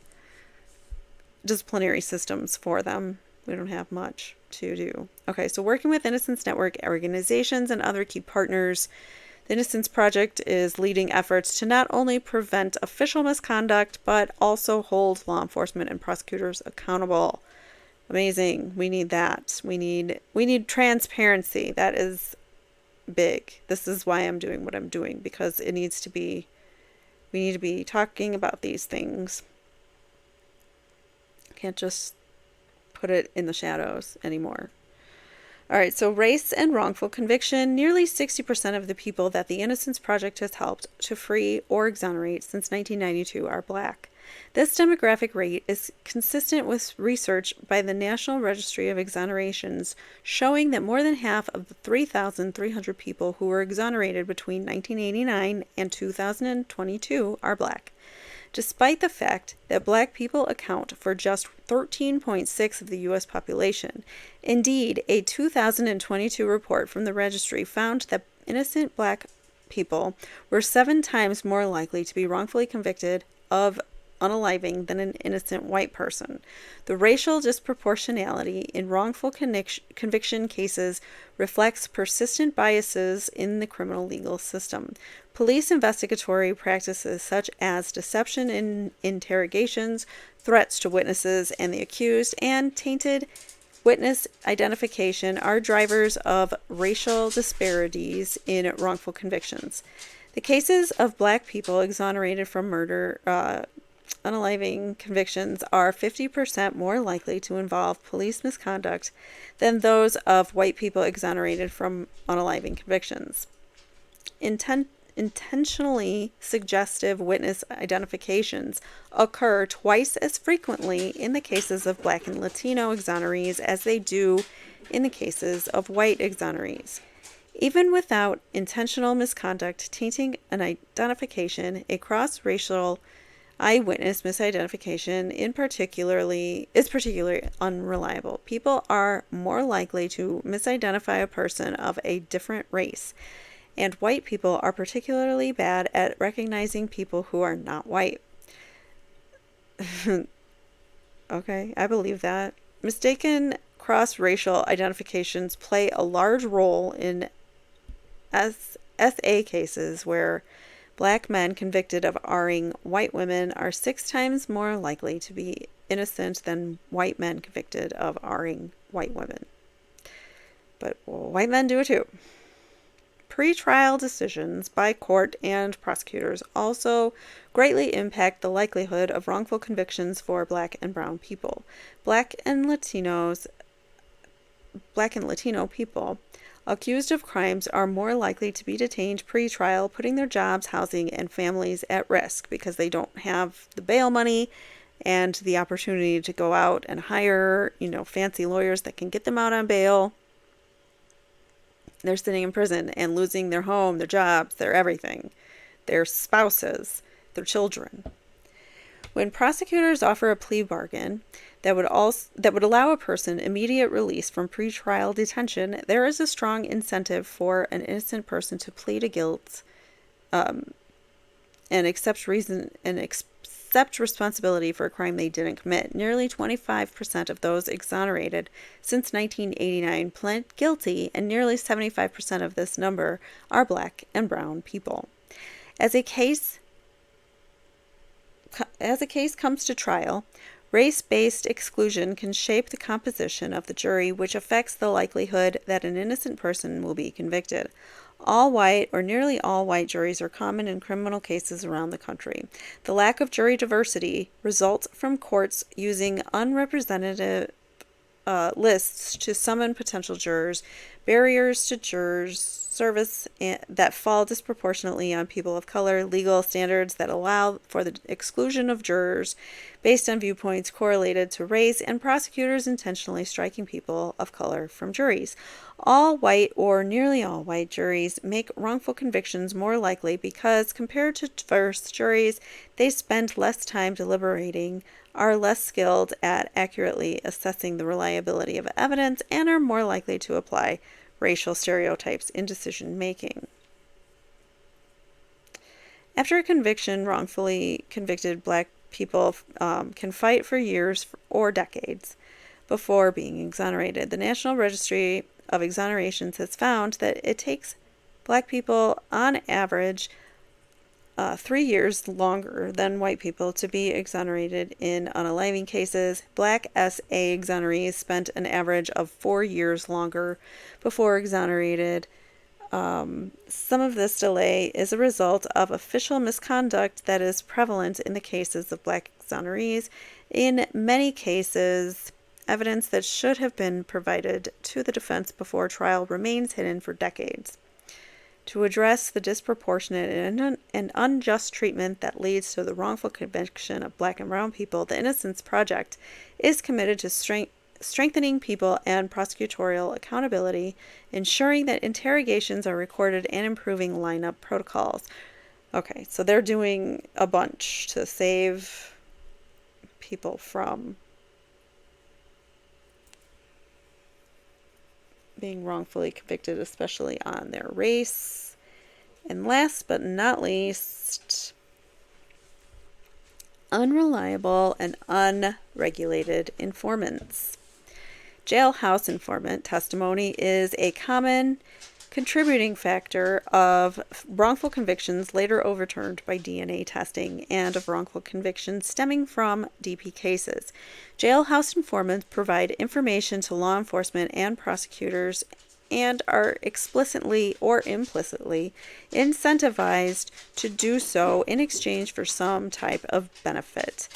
disciplinary systems for them? We don't have much to do. Okay, so working with Innocence Network organizations and other key partners, the Innocence Project is leading efforts to not only prevent official misconduct, but also hold law enforcement and prosecutors accountable. Amazing. We need that. We need transparency. That is big. This is why I'm doing what I'm doing, because we need to be talking about these things. Can't just put it in the shadows anymore. All right, so race and wrongful conviction. Nearly 60% of the people that the Innocence Project has helped to free or exonerate since 1992 are Black. This demographic rate is consistent with research by the National Registry of Exonerations, showing that more than half of the 3,300 people who were exonerated between 1989 and 2022 are Black. Despite the fact that Black people account for just 13.6% of the U.S. population. Indeed, a 2022 report from the registry found that innocent Black people were 7 times more likely to be wrongfully convicted of unaliving than an innocent white person. The racial disproportionality in wrongful conviction cases reflects persistent biases in the criminal legal system. Police investigatory practices such as deception in interrogations, threats to witnesses and the accused, and tainted witness identification are drivers of racial disparities in wrongful convictions. The cases of Black people exonerated from murder, unaliving convictions are 50% more likely to involve police misconduct than those of white people exonerated from unaliving convictions. Intentionally suggestive witness identifications occur twice as frequently in the cases of Black and Latino exonerees as they do in the cases of white exonerees. Even without intentional misconduct tainting an identification, a cross-racial eyewitness misidentification is particularly unreliable. People are more likely to misidentify a person of a different race, and white people are particularly bad at recognizing people who are not white. Okay, I believe that. Mistaken cross-racial identifications play a large role in SA cases where Black men convicted of R-ing white women are 6 times more likely to be innocent than white men convicted of R-ing white women. But white men do it too. Pre-trial decisions by court and prosecutors also greatly impact the likelihood of wrongful convictions for Black and brown people. Black and Latino people accused of crimes are more likely to be detained pre-trial, putting their jobs, housing, and families at risk because they don't have the bail money and the opportunity to go out and hire, fancy lawyers that can get them out on bail. They're sitting in prison and losing their home, their jobs, their everything, their spouses, their children. When prosecutors offer a plea bargain that would allow a person immediate release from pretrial detention, there is a strong incentive for an innocent person to plead to guilt and accept responsibility for a crime they didn't commit. Nearly 25% of those exonerated since 1989 pled guilty, and nearly 75% of this number are Black and brown people. As a case comes to trial, race-based exclusion can shape the composition of the jury, which affects the likelihood that an innocent person will be convicted. All white or nearly all white juries are common in criminal cases around the country. The lack of jury diversity results from courts using unrepresentative lists to summon potential jurors, barriers to jurors service that fall disproportionately on people of color, legal standards that allow for the exclusion of jurors based on viewpoints correlated to race, and prosecutors intentionally striking people of color from juries. All white or nearly all white juries make wrongful convictions more likely because, compared to diverse juries, they spend less time deliberating, are less skilled at accurately assessing the reliability of evidence, and are more likely to apply racial stereotypes in decision making. After a conviction, wrongfully convicted Black people can fight for years or decades before being exonerated. The National Registry of Exonerations has found that it takes Black people on average 3 years longer than white people to be exonerated in unaliving cases. Black SA exonerees spent an average of 4 years longer before exonerated. Some of this delay is a result of official misconduct that is prevalent in the cases of Black exonerees. In many cases, evidence that should have been provided to the defense before trial remains hidden for decades. To address the disproportionate and unjust treatment that leads to the wrongful conviction of Black and brown people, the Innocence Project is committed to strengthening people and prosecutorial accountability, ensuring that interrogations are recorded, and improving lineup protocols. Okay, so they're doing a bunch to save people from being wrongfully convicted, especially on their race. And last but not least, unreliable and unregulated informants. Jailhouse informant testimony is a common contributing factor of wrongful convictions later overturned by DNA testing, and of wrongful convictions stemming from DP cases. Jailhouse informants provide information to law enforcement and prosecutors and are explicitly or implicitly incentivized to do so in exchange for some type of benefit.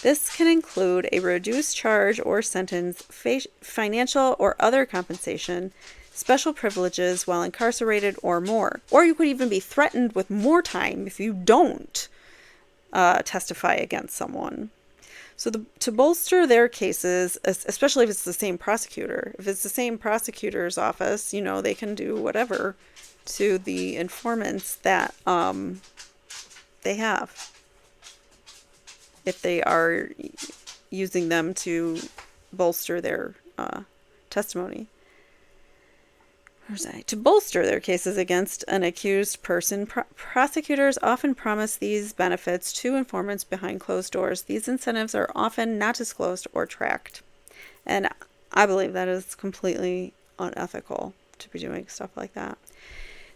This can include a reduced charge or sentence, financial or other compensation, special privileges while incarcerated, or more. Or you could even be threatened with more time if you don't testify against someone. So to bolster their cases, especially if it's the same prosecutor, if it's the same prosecutor's office, they can do whatever to the informants that they have, if they are using them to bolster their testimony. To bolster their cases against an accused person, prosecutors often promise these benefits to informants behind closed doors. These incentives are often not disclosed or tracked. And I believe that is completely unethical to be doing stuff like that.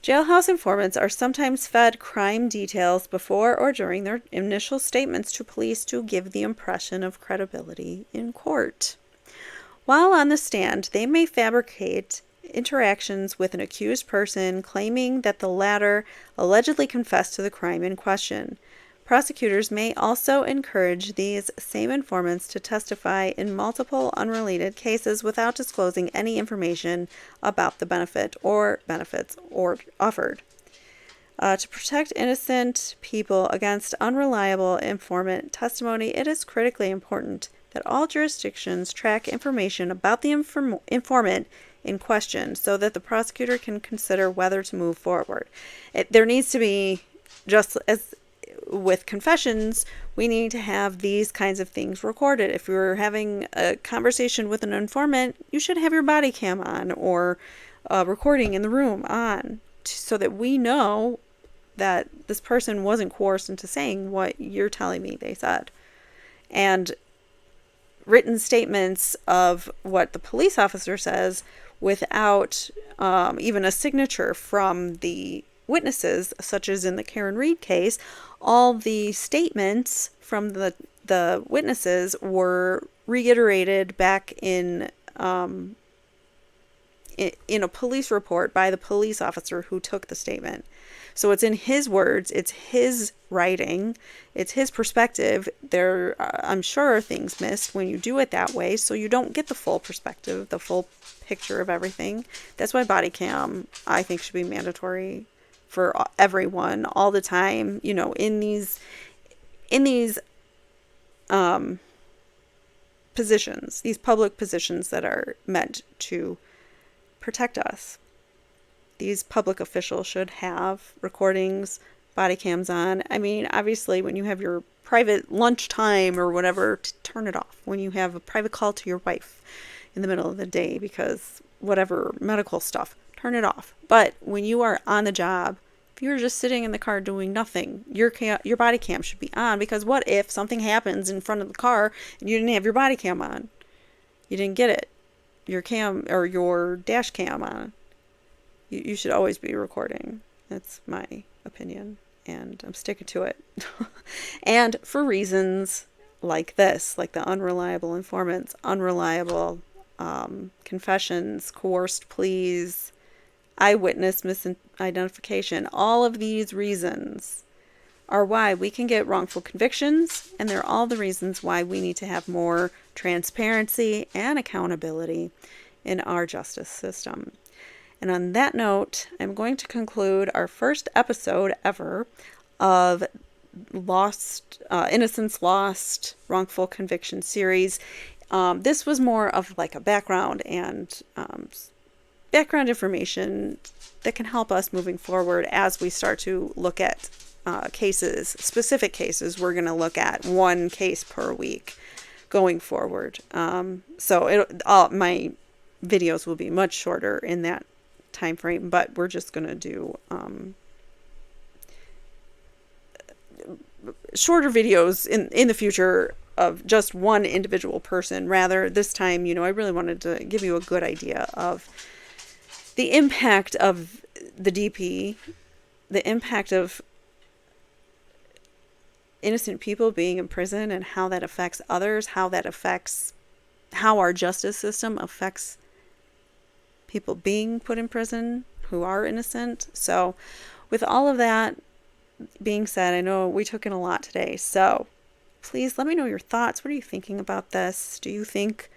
Jailhouse informants are sometimes fed crime details before or during their initial statements to police to give the impression of credibility in court. While on the stand, they may fabricate interactions with an accused person, claiming that the latter allegedly confessed to the crime in question. Prosecutors may also encourage these same informants to testify in multiple unrelated cases without disclosing any information about the benefits offered. To protect innocent people against unreliable informant testimony, it is critically important that all jurisdictions track information about the informant in question so that the prosecutor can consider whether to move forward. There needs to be, just as with confessions, we need to have these kinds of things recorded. If you're having a conversation with an informant, you should have your body cam on or recording in the room on so that we know that this person wasn't coerced into saying what you're telling me they said. And written statements of what the police officer says without even a signature from the witnesses, such as in the Karen Reed case, all the statements from the witnesses were reiterated back in a police report by the police officer who took the statement. So it's in his words, it's his writing, it's his perspective. There, I'm sure, are things missed when you do it that way, so you don't get the full perspective, the full picture of everything. That's why body cam, I think, should be mandatory for everyone all the time. You know, in these positions, these public positions that are meant to protect us. These public officials should have recordings, body cams on. I mean, obviously, when you have your private lunchtime or whatever, turn it off. When you have a private call to your wife in the middle of the day because whatever medical stuff, turn it off. But when you are on the job, if you're just sitting in the car doing nothing, your body cam should be on, because what if something happens in front of the car and you didn't have your body cam on? You didn't get it. Your cam or your dash cam on. You should always be recording. That's my opinion, and I'm sticking to it. And for reasons like this, like the unreliable informants, unreliable confessions, coerced pleas, eyewitness misidentification, all of these reasons are why we can get wrongful convictions, and they're all the reasons why we need to have more transparency and accountability in our justice system. And on that note, I'm going to conclude our first episode ever of Innocence Lost, Wrongful Conviction series. This was more of like a background and background information that can help us moving forward as we start to look at cases, specific cases. We're going to look at one case per week going forward. So my videos will be much shorter in that time frame, but we're just going to do shorter videos in the future of just one individual person. Rather, this time, I really wanted to give you a good idea of the impact of the DP, the impact of innocent people being in prison, and how that affects others, how our justice system affects people being put in prison who are innocent. So with all of that being said, I know we took in a lot today, so please let me know your thoughts. What are you thinking about this? Do you think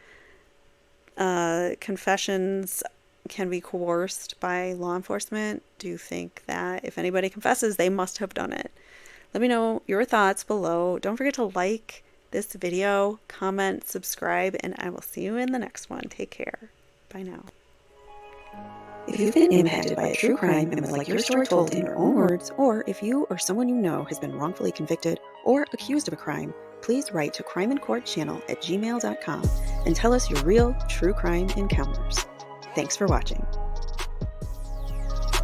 confessions can be coerced by law enforcement? Do you think that if anybody confesses, they must have done it? Let me know your thoughts below. Don't forget to like this video, comment, subscribe, and I will see you in the next one. Take care. Bye now. If you've been impacted by a true crime and would like your story told in your own words, or if you or someone you know has been wrongfully convicted or accused of a crime, please write to crimeincourtchannel@gmail.com and tell us your real true crime encounters. Thanks for watching.